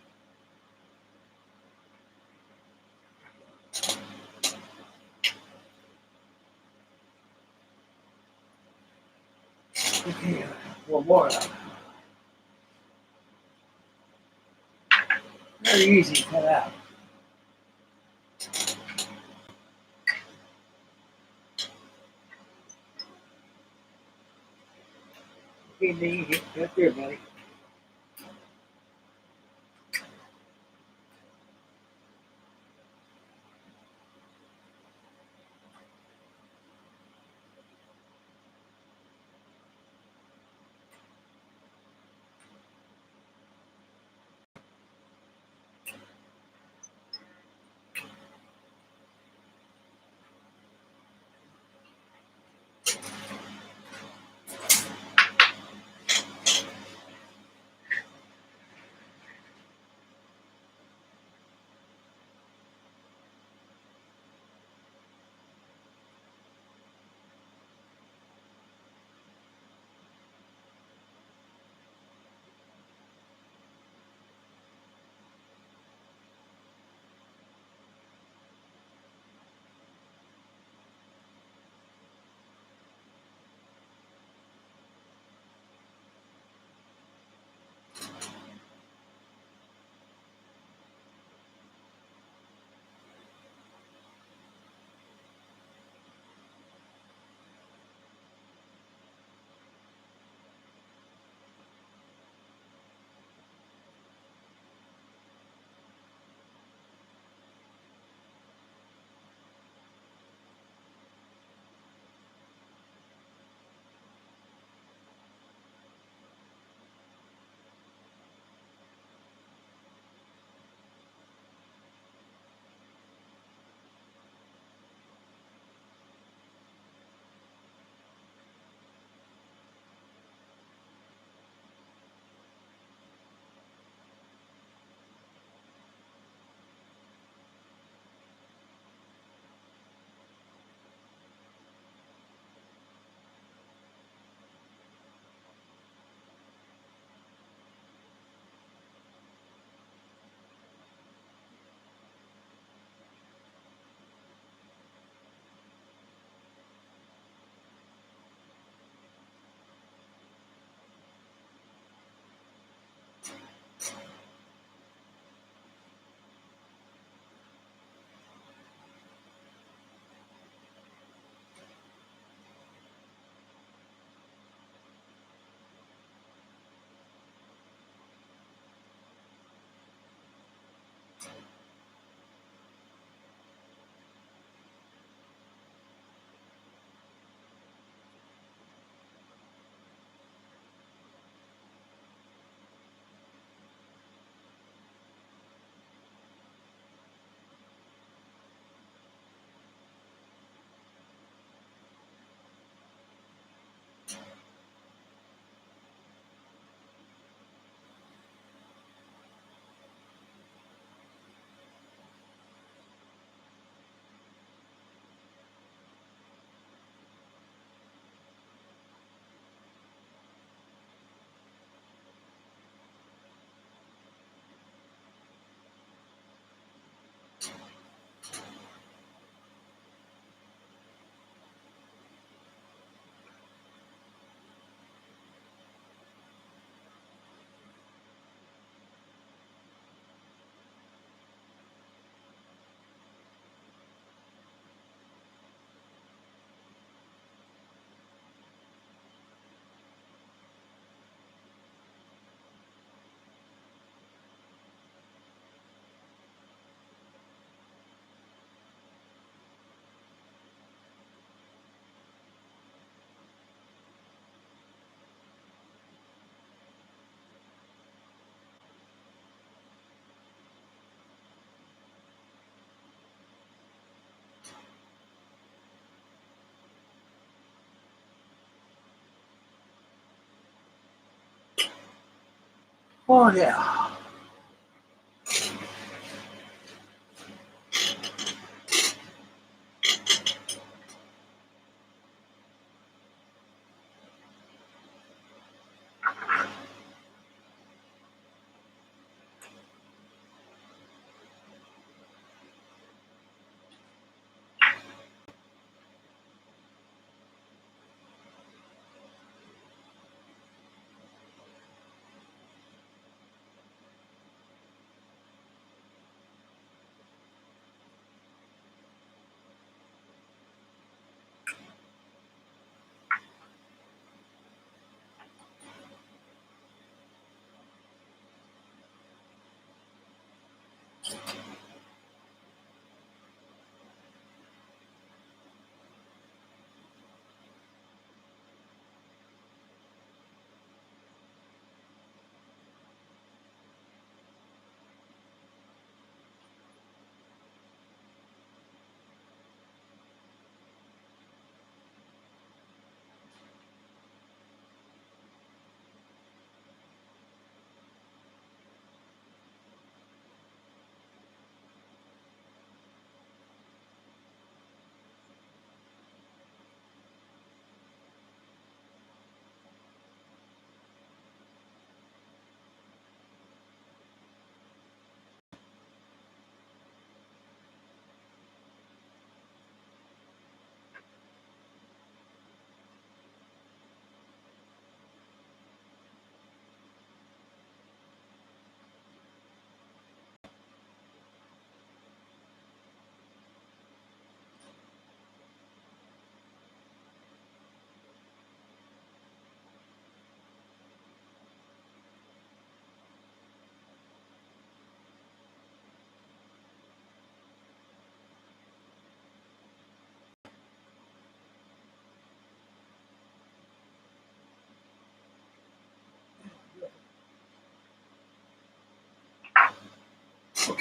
[SPEAKER 2] Okay, one more. Very easy to cut out. Okay, then you get right there, buddy. Oh yeah.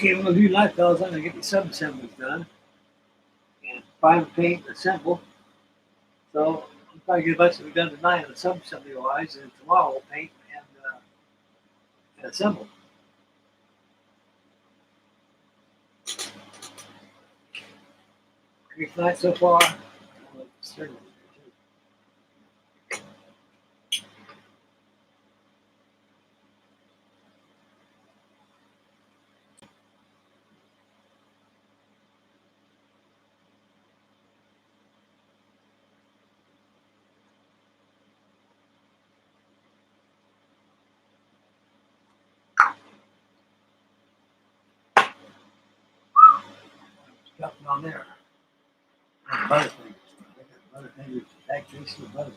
[SPEAKER 2] Okay, we're gonna do that, fellas. I'm gonna get these sub-assemblies done and prime, paint, and assemble. So I'm trying to get a bunch of it done tonight on the sub-assembly wise, and tomorrow we'll paint and assemble. Great night so far. Nothing on there. Butterfingers. I got butterfingers. Back case of butterfingers.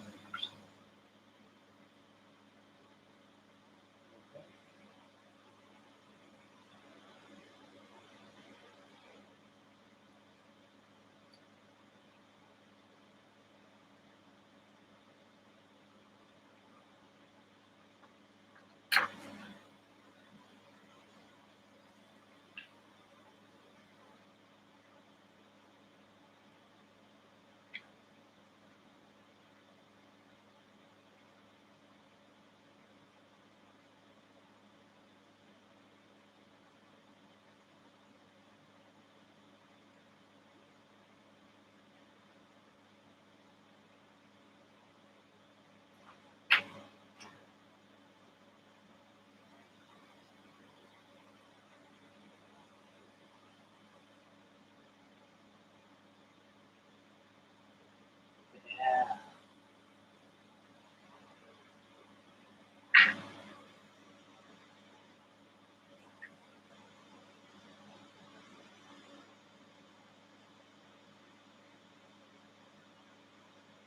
[SPEAKER 2] Yeah.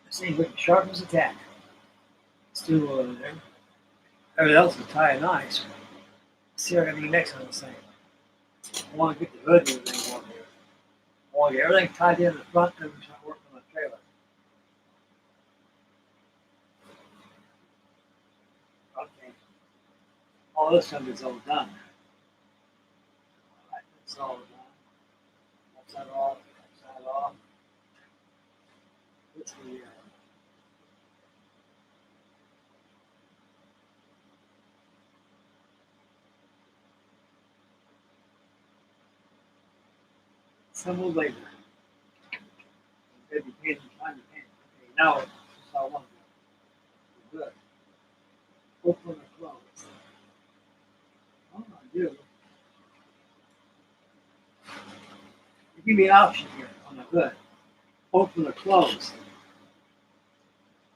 [SPEAKER 2] This thing looking sharp as a tack. Still over there. Everything else is tied nice. Let's see what I need next on this thing. I want to get the hood and everything on here. I want to get everything tied in the front and start working on the trailer. Okay. All this stuff is all done. Alright, that's all done. That's that off. That's that off. What's the assemble later. Maybe paint and time to paint. Okay, now it's just how I want to do it. Good. Open and close. What I do, they give me an option here on the hood. Open or close.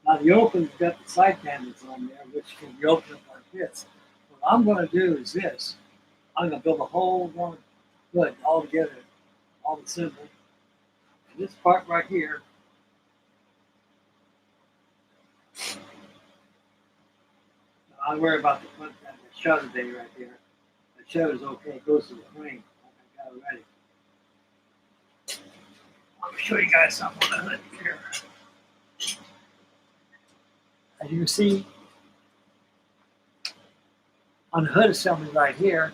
[SPEAKER 2] Now the open's got the side panels on there, which can be opened up like this. What I'm going to do is this. I'm going to build a whole one hood all together, all the symbols. And this part right here, I worry about the front the shutter day right there. The shutter's okay, it goes to the frame. I got it ready. Let me show you guys something on the hood here. As you can see, on the hood assembly right here,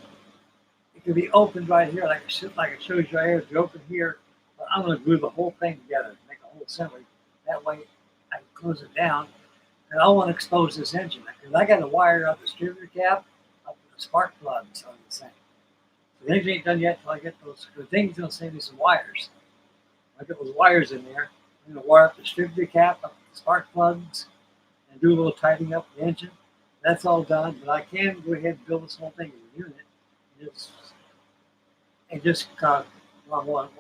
[SPEAKER 2] it can be opened right here, like it showed you right here. If you open here, but I'm going to glue the whole thing together, make a whole assembly. That way, I can close it down. And I want to expose this engine because I got to wire up the distributor cap up to the spark plugs on the thing. So the engine ain't done yet until I get those. The thing's going to save me some wires. I get those wires in there. I'm going to wire up the distributor cap up to the spark plugs and do a little tightening up the engine. That's all done, but I can go ahead and build this whole thing as a unit. And just when I want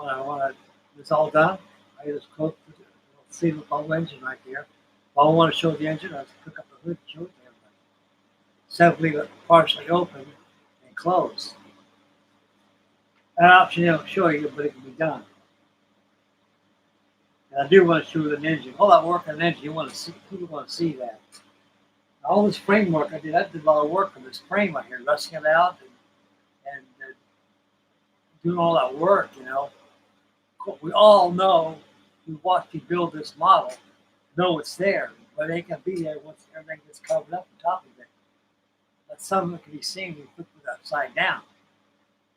[SPEAKER 2] it's all done, I just close the see the whole engine right there. If I want to show the engine, I just pick up the hood and show it to everybody. Simply partially open and close. That option they don't show you, but it can be done. And I do want to show the engine. All that work on an engine, you want to see. People want to see that. All this framework I did a lot of work on this frame right here, rusting it out and doing all that work. You know, we all know who watched you build this model know it's there, but it can be there once everything gets covered up on top of it. But some of it can be seen when you put it upside down.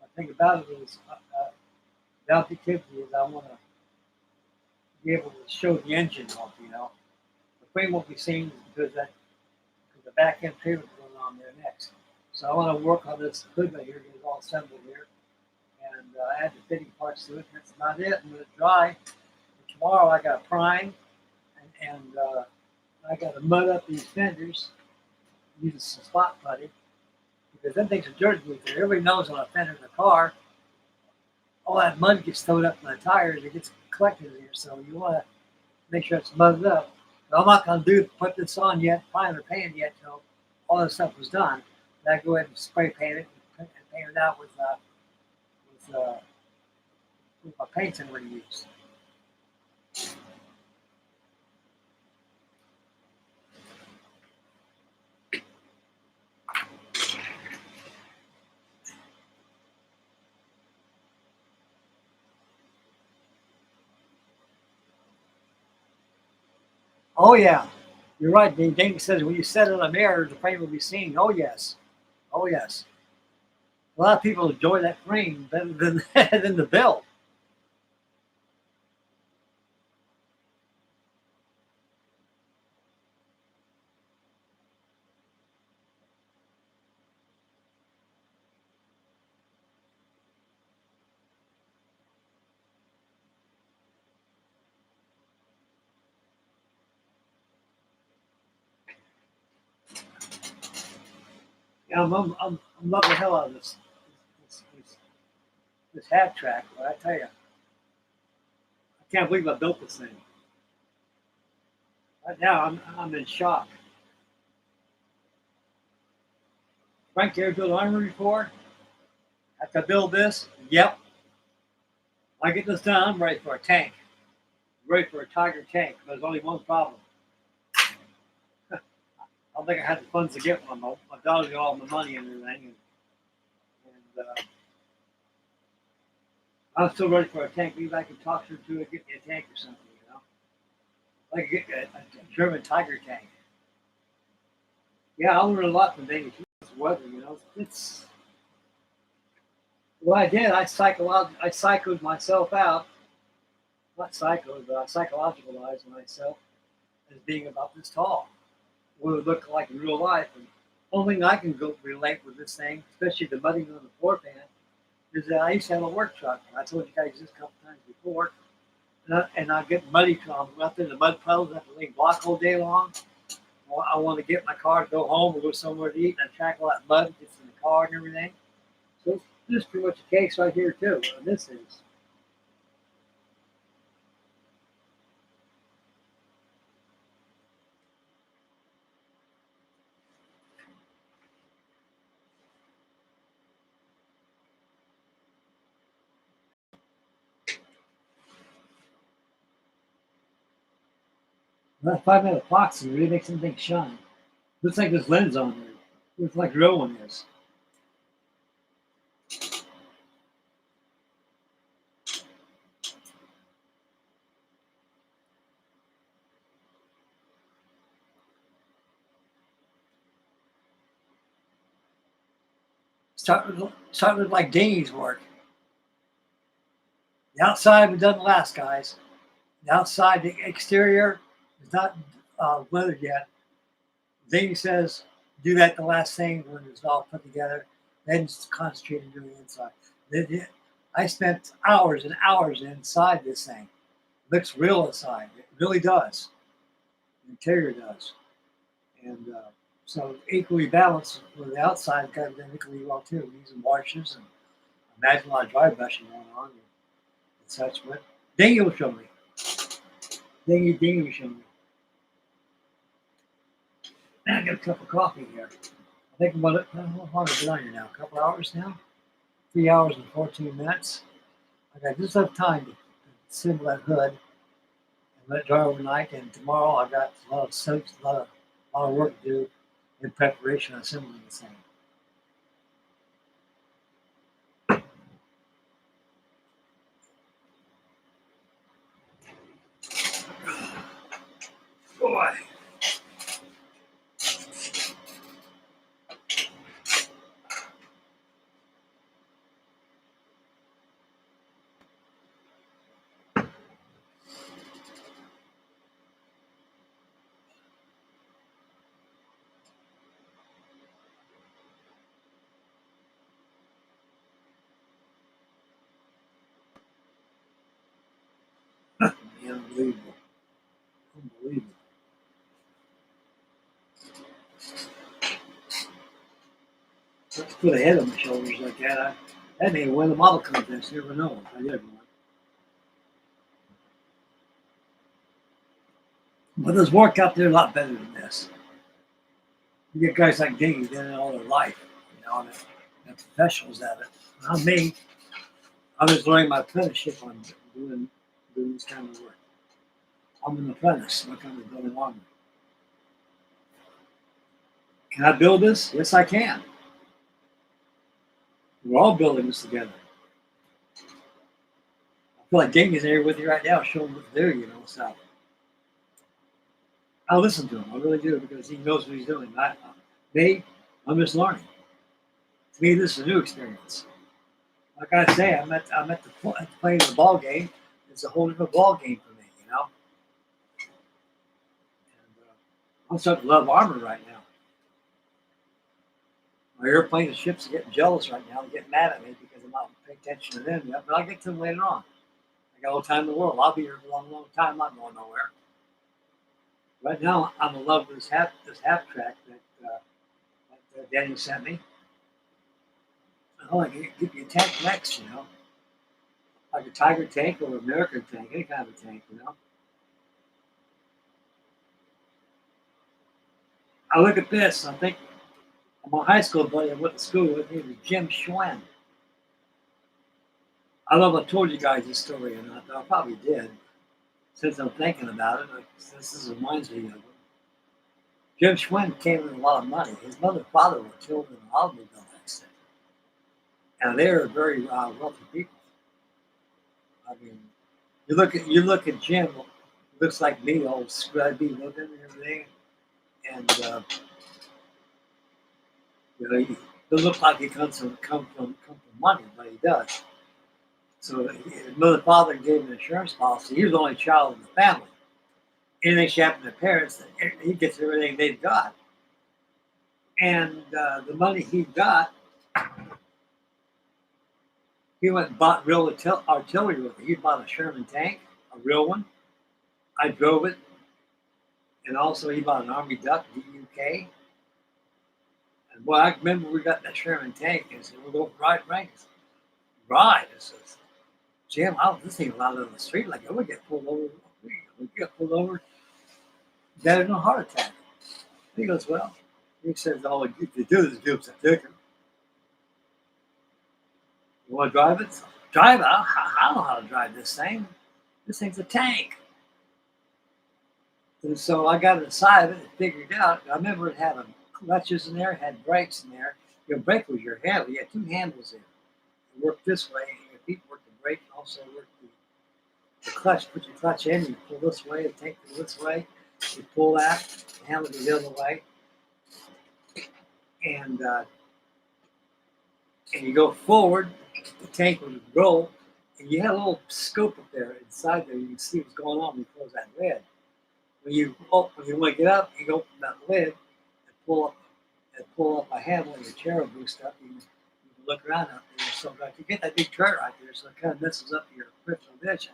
[SPEAKER 2] But The thing about it is, the objectivity is I want to be able to show the engine off. The frame won't be seen because the back end trailer is going on there next. So I want to work on this hood right here, get it all assembled here, and add the fitting parts to it. That's about it. I'm going to dry. And tomorrow I got to prime, and I got to mud up these fenders using some spot putty because them things are dirty with there. Everybody knows on a fender in the car, all that mud gets thrown up in the tires. It gets collected in here, so you want to make sure it's mudded up. But I'm not going to put this on yet, prime or paint yet till all this stuff was done. Then I go ahead and spray paint it and paint it out with my paints I'm going to use. Oh yeah, you're right. Dane says when you set it on a mirror, the frame will be seen. Oh yes, oh yes. A lot of people enjoy that frame better than than the build. Yeah, I'm loving the hell out of this Halftrack. But I tell you, I can't believe I built this thing. Right now, I'm in shock. Frank, you ever built armor before? Have to build this? Yep. I get this done, I'm ready for a tank. I'm ready for a Tiger tank. There's only one problem. I don't think I had the funds to get one. My daughter got all my money and everything, and I'm still ready for a tank. Maybe I can talk her to get me a tank or something. I could get a German Tiger tank. Yeah, I learned a lot from being weather. It's what I did. I psychoed myself out. Not psychoed, but I psychologicalized myself as being about this tall. What it would look like in real life. And only thing I can go relate with this thing, especially the mudding on the floor pan, is that I used to have a work truck. I told you guys this a couple times before. And I get muddy from out there in the mud puddles, I have to lay block all day long. Well, I want to get in my car, go home, or go somewhere to eat, and I track all that mud that gets in the car and everything. So this is pretty much the case right here too. And this is. That 5 minute epoxy really makes something shine. Looks like this lens on there. Looks like the real one is. Starting like dinghies work. The outside we've done the last, guys. The outside, the exterior is not weathered yet. Zane says do that the last thing when it's all put together, then just concentrate on doing the inside. I spent hours and hours inside this thing. It looks real inside. It really does. The interior does. And so equally balanced with the outside, got done equally well too. Using washes and imagine a lot of dry brushing going on and such. But Dingy will show me. Dingy will show me. Now I got a cup of coffee here. I think I'm going to, how long have I been on here now? A couple hours now? 3 hours and 14 minutes. I got just enough time to assemble that hood and let it dry overnight. And tomorrow I got a lot of soaps, a lot of work to do in preparation of assembling this thing. Boy. Unbelievable. Unbelievable. To put a head on my shoulders like that, that may win the model contest. You never know if I did one. But there's work out there a lot better than this. You get guys like Dingy doing it all their life, and professionals at it. Not me. I was learning my apprenticeship on doing this kind of work. I'm an apprentice. What kind of building armor? Can I build this? Yes, I can. We're all building this together. I feel like Dingy's here with you right now, showing what to do, So I listen to him. I really do because he knows what he's doing. I'm just learning. To me, this is a new experience. Like I say, I'm at playing the ball game. It's a whole different ball game for me, And, I'm starting to love armor right now. My airplanes and ships are getting jealous right now. They're getting mad at me because I'm not paying attention to them yet. But I'll get to them later on. I got all the time in the world. I'll be here for a long, long time. I'm not going nowhere. Right now, I'm in love with this half track that Daniel sent me. I can give you a tank next, like a Tiger tank or an American tank, any kind of a tank, I look at this, and I think my high school buddy I went to school with, he was Jim Schwen. I don't know if I told you guys this story or not, but I probably did, since I'm thinking about it, since this reminds me of it. Jim Schwen came with a lot of money. His mother and father were killed in an automobile accident. And they were very wealthy people. I mean, you look at Jim, looks like me, all scrubby looking and everything, and he doesn't look like he come from money, but he does. So his mother and father gave him an insurance policy. He was the only child in the family. Anything should happen to parents, he gets everything they've got. And the money he got, he went and bought real artillery with it. He bought a Sherman tank, a real one. I drove it. And also he bought an Army Duck, DUK. And boy, I remember we got that Sherman tank and said, we'll go ride ranks. Ride. I says, Jim, this thing allowed on the street like that. We get pulled over. We get pulled over. Got in a heart attack. He goes, well, he says, all you can do is give us a ticket. You want to drive it? Drive it? I don't know how to drive this thing. This thing's a tank. And so I got inside of it and figured out. I remember it had clutches in there, it had brakes in there. Your brake was your handle. You had two handles there. You worked this way, and your feet worked the brake, and also worked the clutch. Put your clutch in, you pull this way, the tank goes this way. You pull that, the handle goes the other way. And you go forward, the tank would roll, and you had a little scope up there inside there. You can see what's going on when you close that lid. When you want to get up, you open that lid and pull up a handle, and your chair will boost up. You can look around out there. So you get that big turret right there, so it kind of messes up your peripheral vision.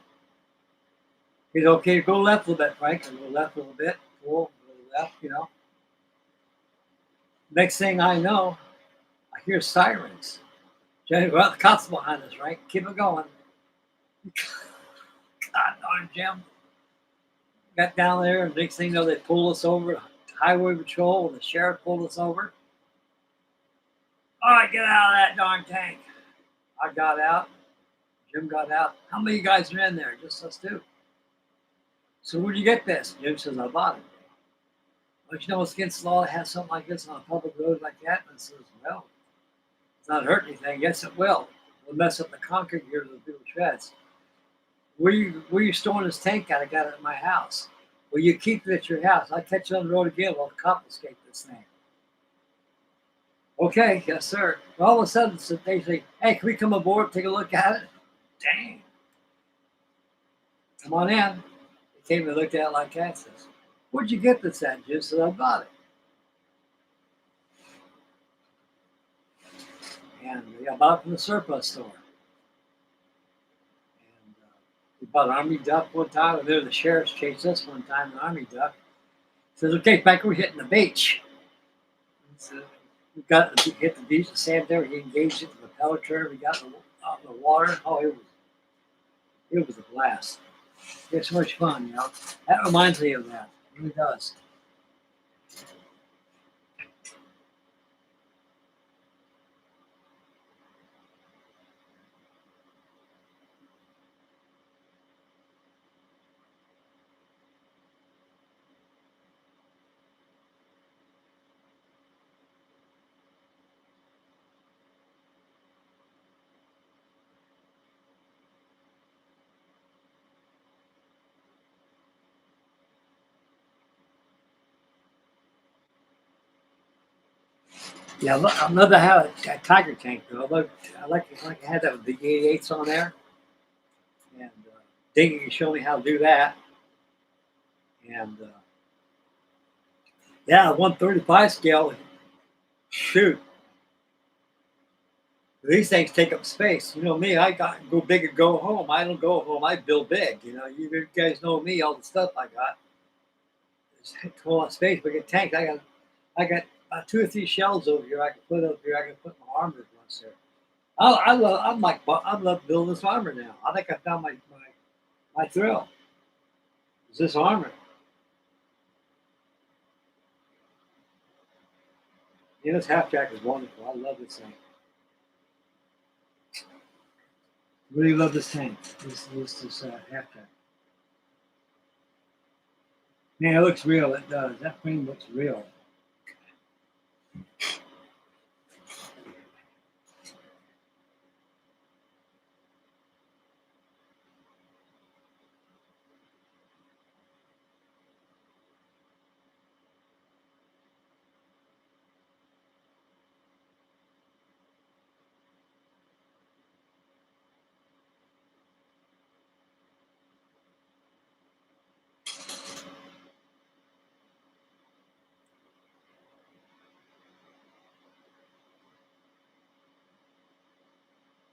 [SPEAKER 2] He's okay, go left a little bit, Frank, and go left a little bit, pull, go left, Next thing I know, I hear sirens. Well, the cops behind us, right? Keep it going. God darn, Jim. Got down there, and next thing you know, they pulled us over. Highway Patrol and the sheriff pulled us over. All right, get out of that darn tank. I got out. Jim got out. How many guys are in there? Just us two. So where'd you get this? Jim says, I bought it. But it's against the law to have something like this on a public road like that? And I says, well, it's not hurt anything. Yes, it will. It'll mess up the concrete here to the little treads. Where you storing this tank at? I got it at my house. Well, you keep it at your house. I'll catch you on the road again. We'll confiscate this thing. Okay, yes, sir. Well, all of a sudden, they say, hey, can we come aboard, take a look at it? Dang. Come on in. They came and looked at it like that. Says, where'd you get this at, Jim? Said, I bought it. And I bought it from the surplus store. And We bought an army duck one time, and there the sheriff's chased us one time, an army duck. Says, okay, Frank, we're hitting the beach. So we got hit the beach, the sand there, we engaged it, the propeller turn, we got out in the water. Oh, it was a blast. It was so much fun, you know. That reminds me of that. It really does. Yeah, I'd love to have a Tiger tank though. I like to have that with the 88s on there. And Dingy can show me how to do that. And yeah, 135 scale. Shoot, these things take up space. You know me, I got go big or go home. I don't go home. I build big. You know, you guys know me. All the stuff I got. It's a lot of space. But get tanks. I got 2 or 3 shelves over here. I can put up here. I can put my armor once there. I love building this armor now. I think I found my thrill. Is this armor? You know, this Halftrack is wonderful. I love this thing. Really love this tank. This Halftrack. Man, it looks real. It does. That frame looks real.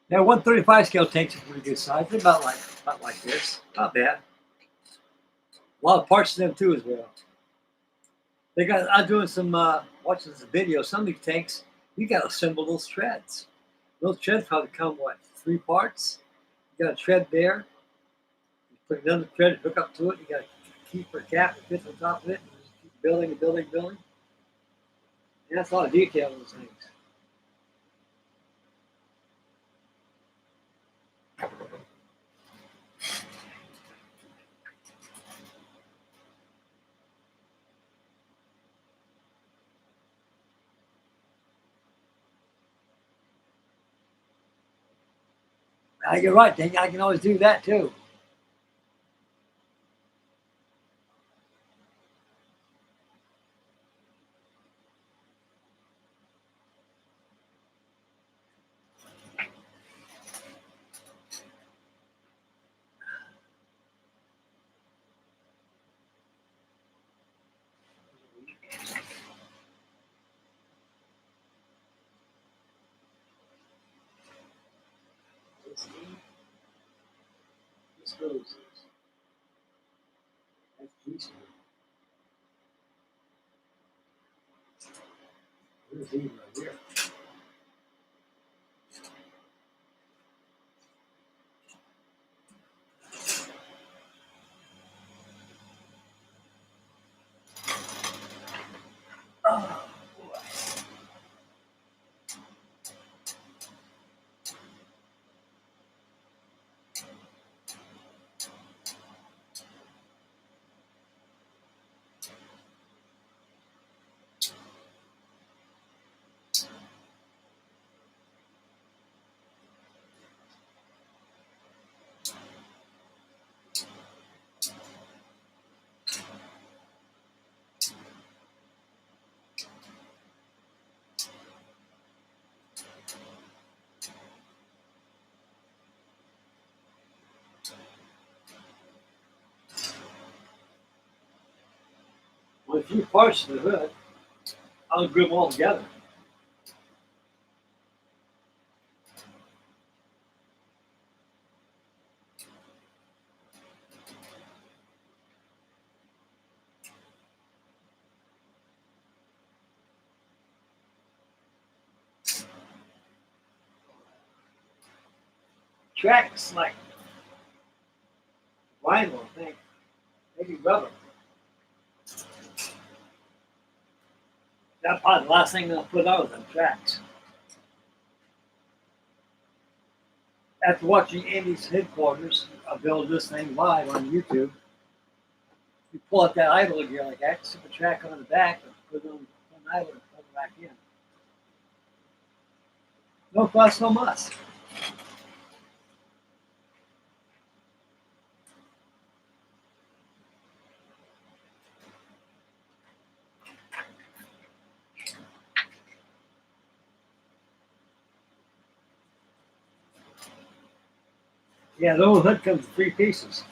[SPEAKER 2] Yeah, 135 scale tanks are pretty good size. They're about like this. Not bad. A lot of parts to them too as well. They got. I'm doing some watching this video. Some of these tanks, you got to assemble those treads. Those treads probably come what 3 parts. You got a tread there. You put another tread, hook up to it. You got a keeper cap that fits on top of it. You just keep building and building and building. And that's a lot of detail in those things. You're right, Dang. I can always do that too. This goes. That's decent. Where's he right here? Oh, boy. Well, a few parts to the hood, I'll group them all together. track's like vinyl, I think. Maybe rubber. That's probably the last thing they'll put out of them tracks. After watching Andy's headquarters build this thing live on YouTube, you pull out that idle gear like that, stick a track on the back, and put it on idle and pull it back in. No fuss, no muss. Yeah, the old hood comes in 3 pieces.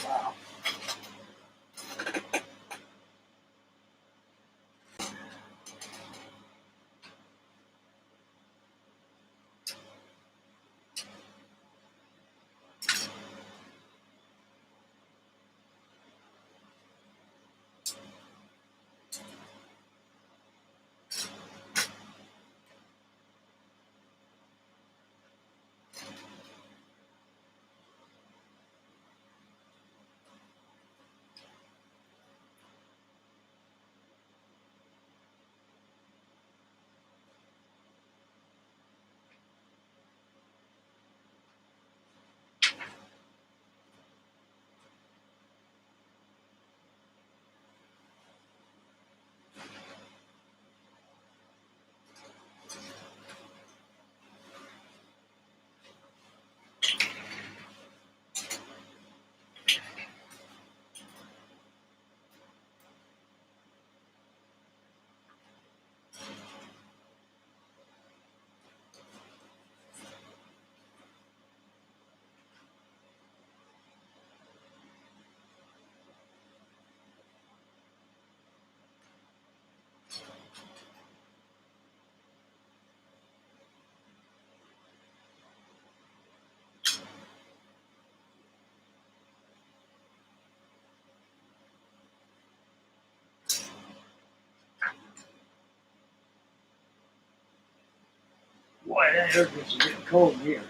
[SPEAKER 2] Wow. Boy, that air is getting cold here.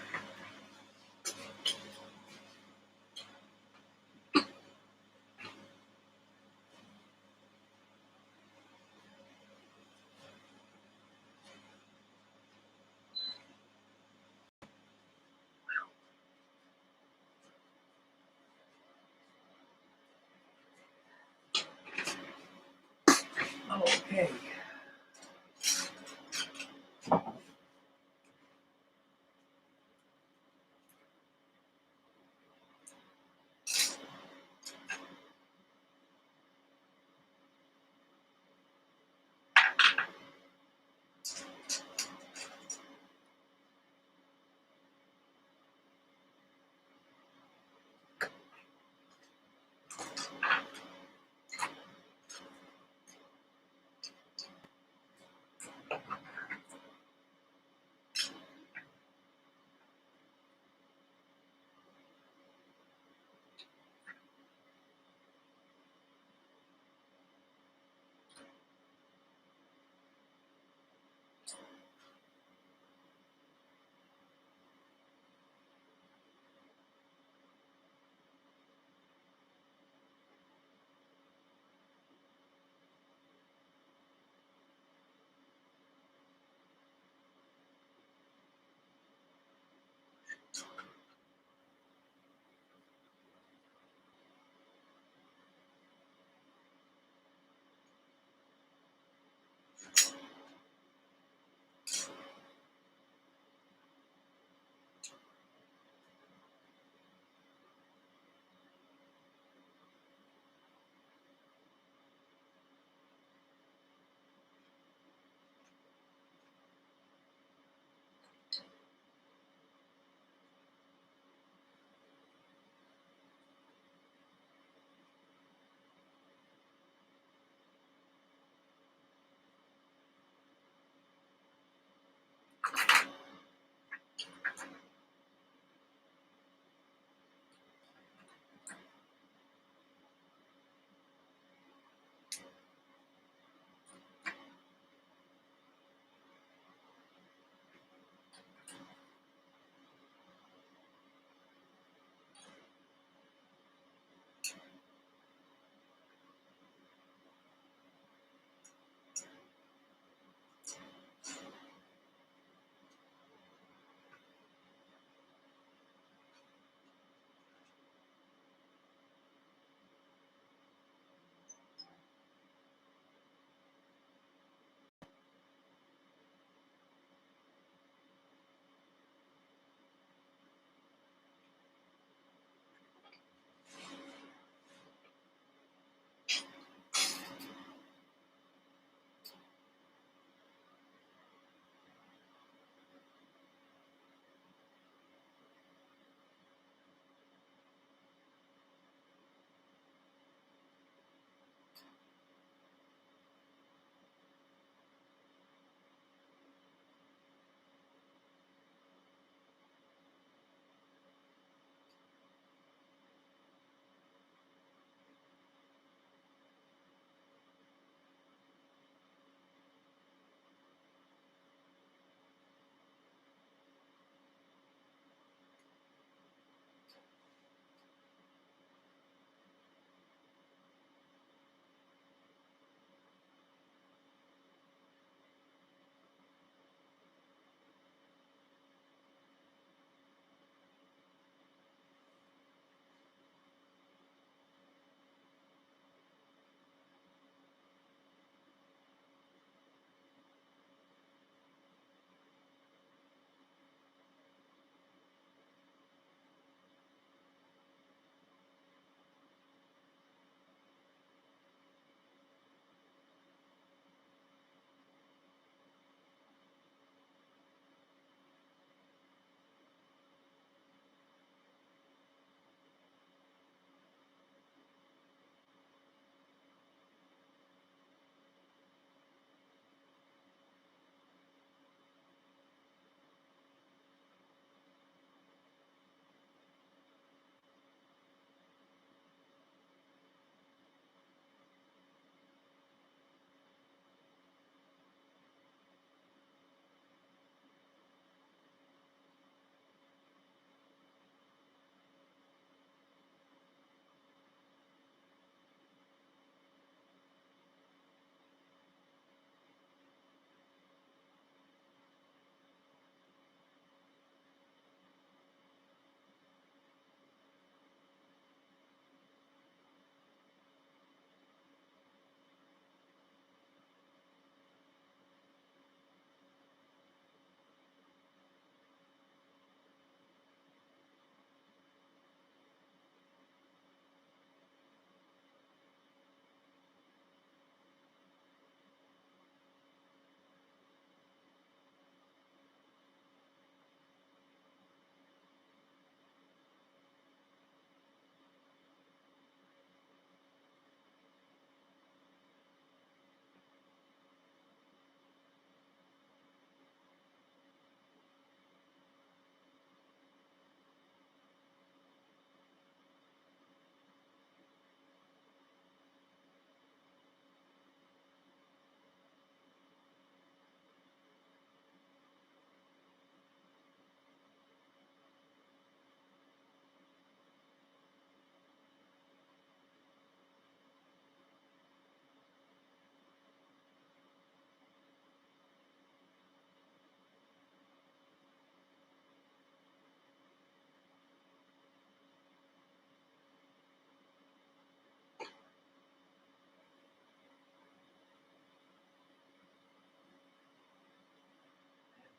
[SPEAKER 2] Okay.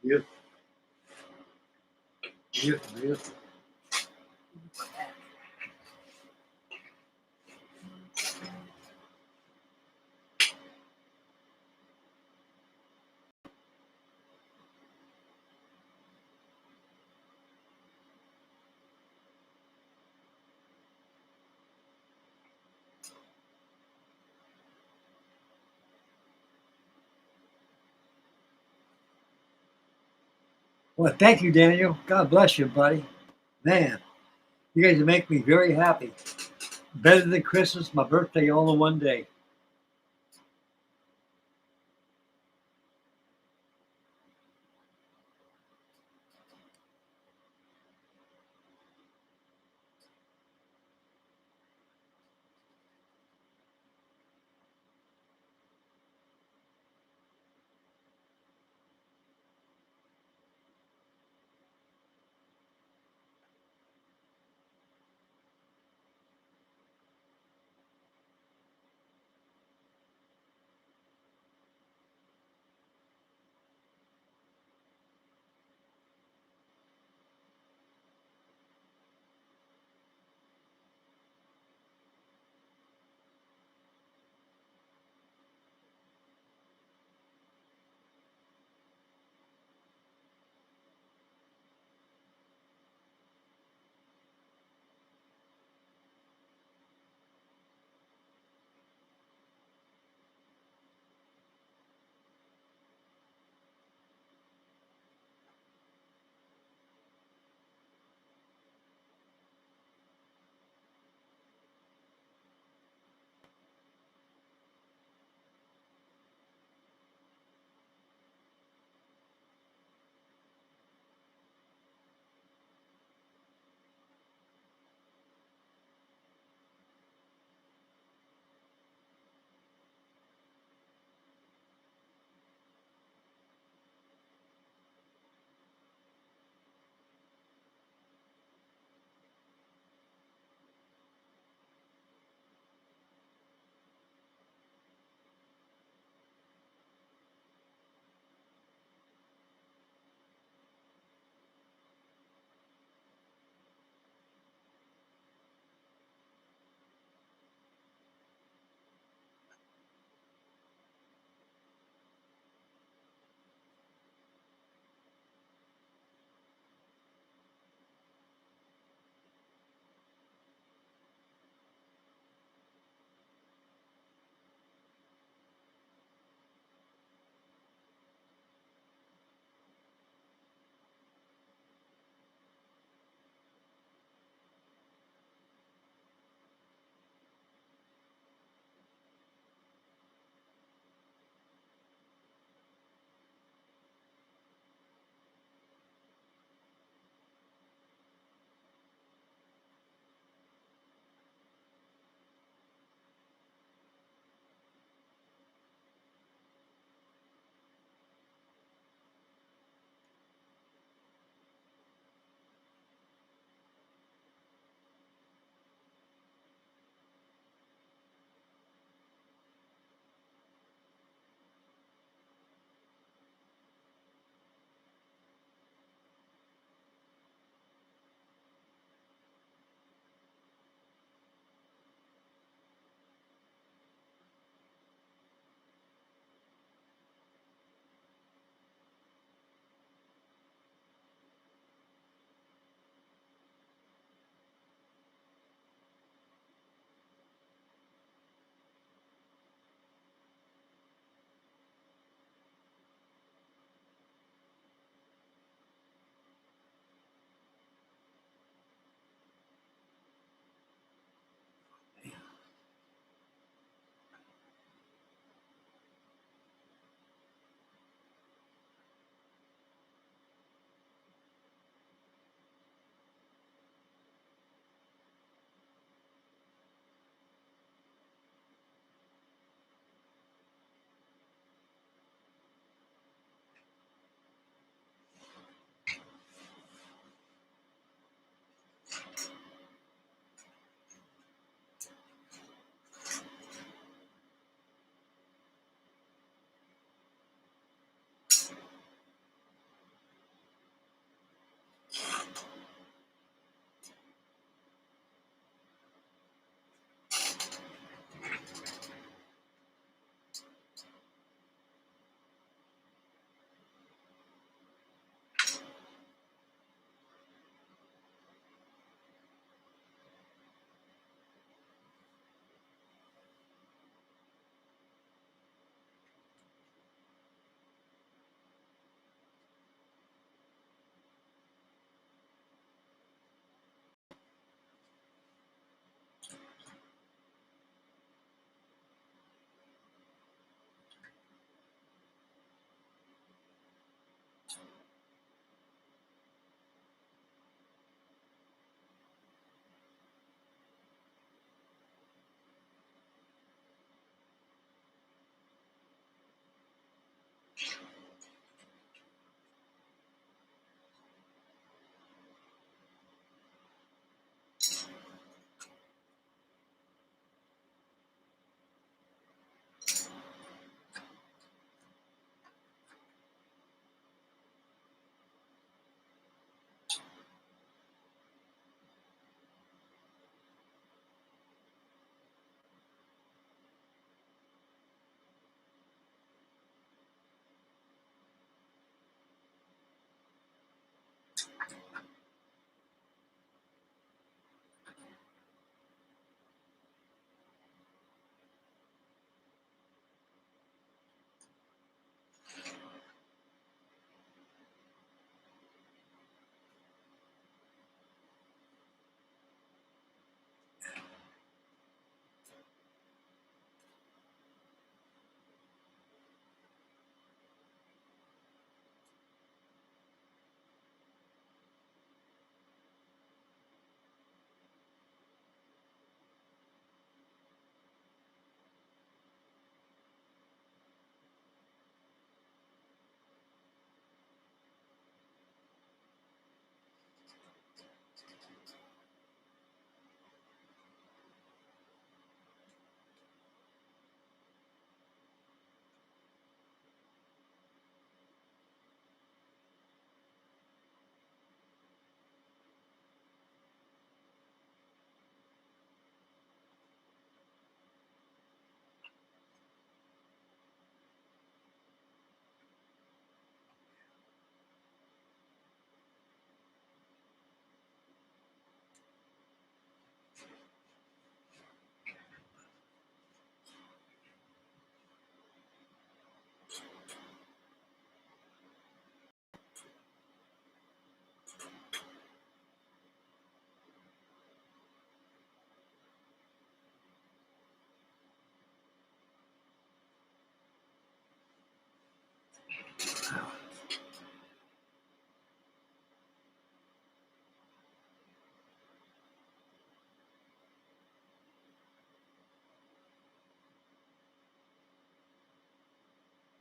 [SPEAKER 2] Beautiful. Beautiful, beautiful. Well, thank you, Daniel. God bless you, buddy. Man, you guys make me very happy. Better than Christmas, my birthday, all in one day.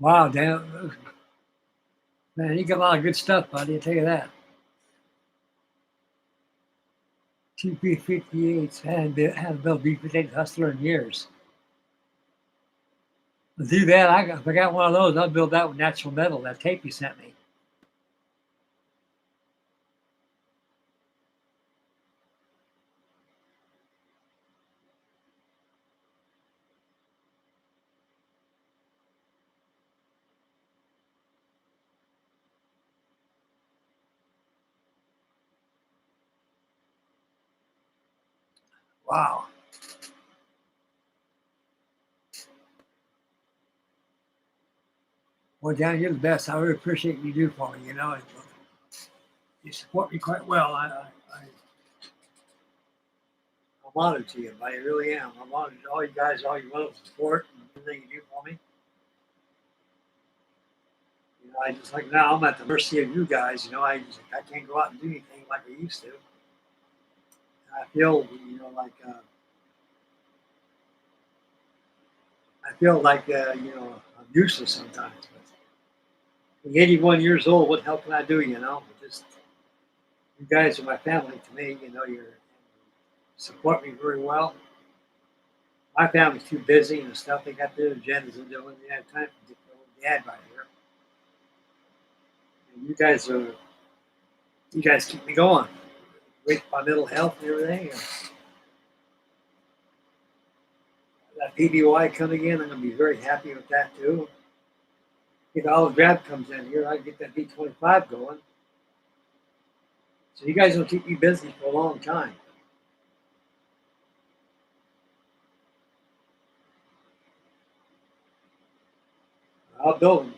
[SPEAKER 2] Wow, damn. Man, you got a lot of good stuff, buddy. I'll tell you that. TP58s hadn't built B58 Hustler in years. To do that, if I got one of those, I'll build that with natural metal, that tape you sent me. Wow. Well, Dan, you're the best. I really appreciate what you do for me. You know, you support me quite well. I'm honored to you, buddy. I really am. I'm honored to all you guys, all your wonderful support and everything you do for me. You know, I just like now I'm at the mercy of you guys. You know, I can't go out and do anything like I used to. I feel, you know, like you know, I'm useless sometimes. But being 81 years old, what the hell can I do? You know, just you guys are my family to me. You know, you support me very well. My family's too busy and the stuff they got their agendas and doing. They have time to get their dad right here. And you guys keep me going. With my mental health and everything. And that PBY coming in, I'm going to be very happy with that too. If all the grab comes in here, I can get that B25 going. So you guys will keep me busy for a long time. I'll build them.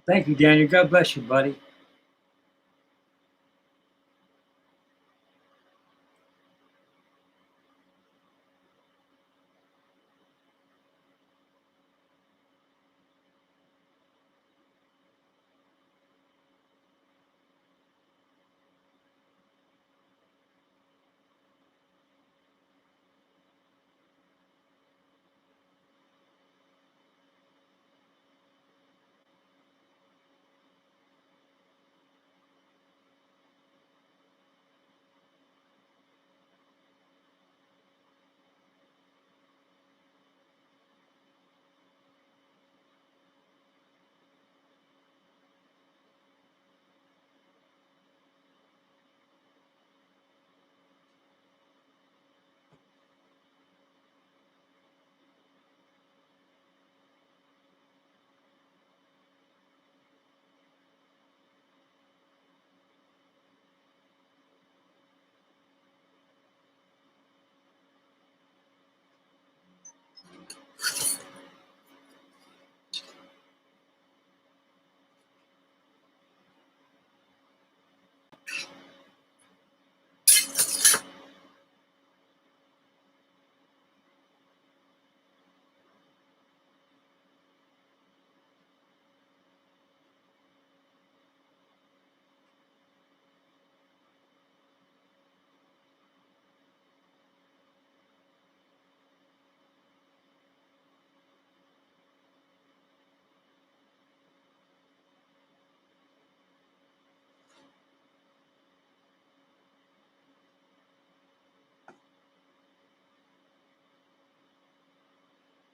[SPEAKER 2] Thank you, Daniel. God bless you, buddy.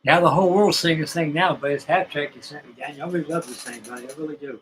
[SPEAKER 2] Now the whole world's singing this thing now, but it's Halftrack you sent me, Daniel. I really love this thing, buddy. I really do.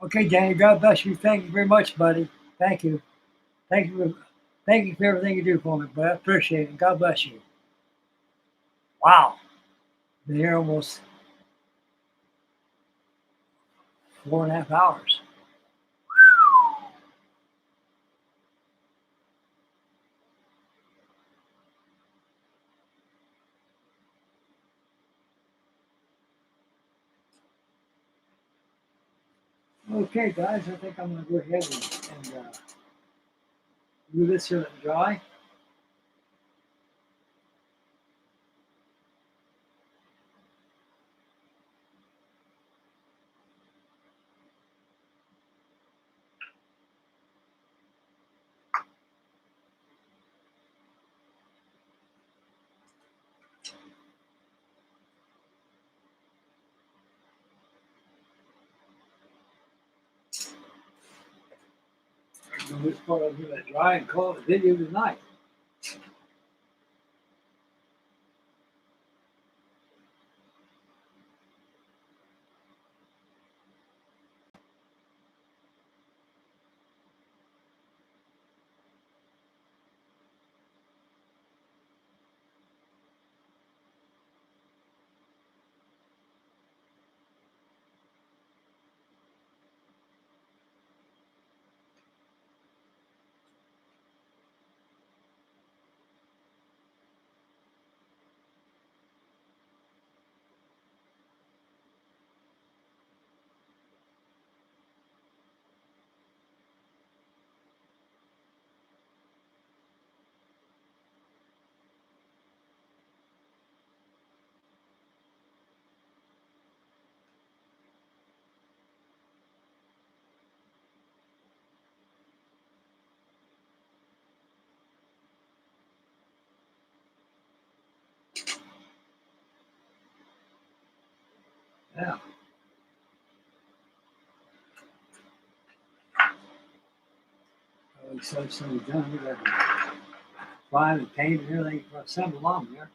[SPEAKER 2] Okay, Danny, God bless you. Thank you very much, buddy. Thank you. Thank you thank you for everything you do for me, but I appreciate it. God bless you. Wow. Been here almost 4.5 hours. Okay, guys, I think I'm going to go ahead and do this here and dry. Do this part of it dry and call it a video tonight. Yeah. So done. We got to find and paint and everything for assemble on there.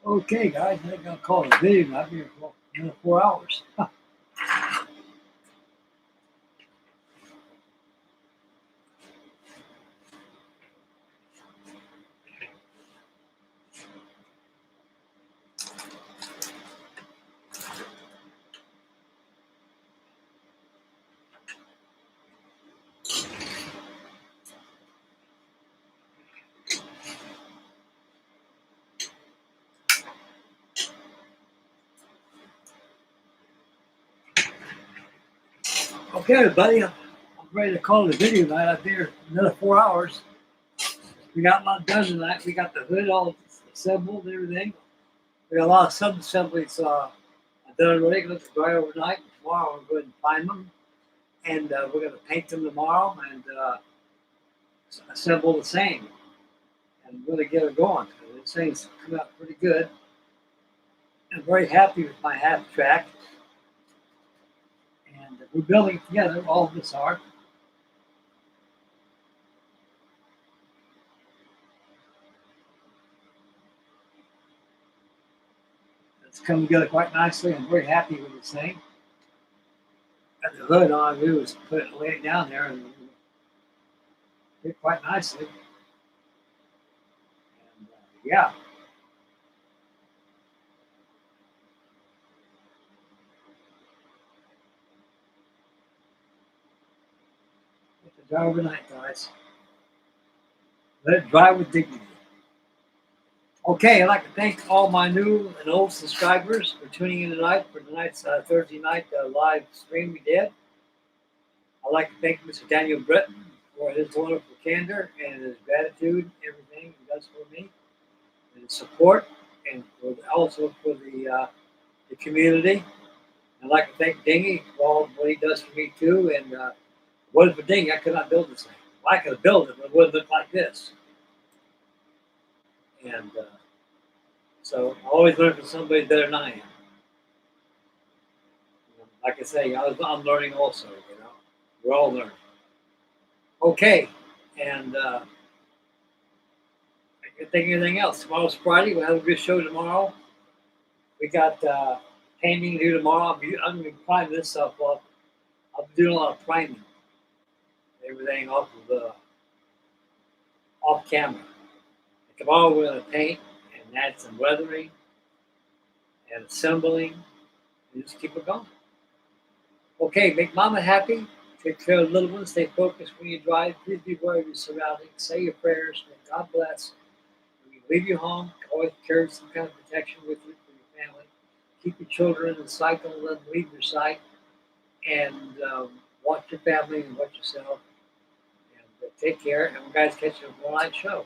[SPEAKER 2] Okay, guys, I'm gonna call it a video. I'll be here for another 4 hours. Okay, everybody, I'm ready to call it a video tonight. I'll be here another 4 hours. We got a lot done tonight. We got the hood all assembled and everything. We got a lot of sub assemblies done already. Going to dry overnight. Tomorrow we'll go ahead and find them, and we're going to paint them tomorrow and assemble the same and really get it going. This thing's come out pretty good. I'm very happy with my half track, and we're building it together. All of us are. It's come together quite nicely. I'm very happy with this thing. Got the hood all I do is lay it down there and fit quite nicely. And yeah. Let it dry overnight, guys. Let it dry with dignity. Okay, I'd like to thank all my new and old subscribers for tuning in tonight for tonight's Thursday night live stream we did. I'd like to thank Mr. Daniel Britton for his wonderful candor and his gratitude, everything he does for me, and his support, and also for the community. I'd like to thank Dingy for all what he does for me too. And if it wasn't for Dingy, I could not build this thing. Well, I could have built it, but it wouldn't look like this. And so I always learn from somebody better than I am. Like I say, I'm learning also. We're all learning. Okay, and I can't think of anything else. Tomorrow's Friday. We'll have a good show tomorrow. We got painting to do tomorrow. I'm going to be priming this stuff off. I'm doing a lot of priming. Everything off camera. And tomorrow we're going to paint and add some weathering and assembling and just keep it going. Okay, make mama happy. Take care of the little ones. Stay focused when you drive. Please be aware of your surroundings. Say your prayers. May God bless. When you leave your home, always carry some kind of protection with you for your family. Keep your children in the cycle and let them leave your sight. And watch your family and watch yourself. And take care. And we guys catch you on a one-night show.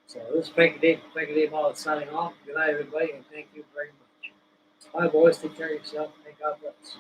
[SPEAKER 2] So this is Frankie Day Models signing off. Good night, everybody, and thank you very much. Bye, boys. Take care of yourself. May God bless.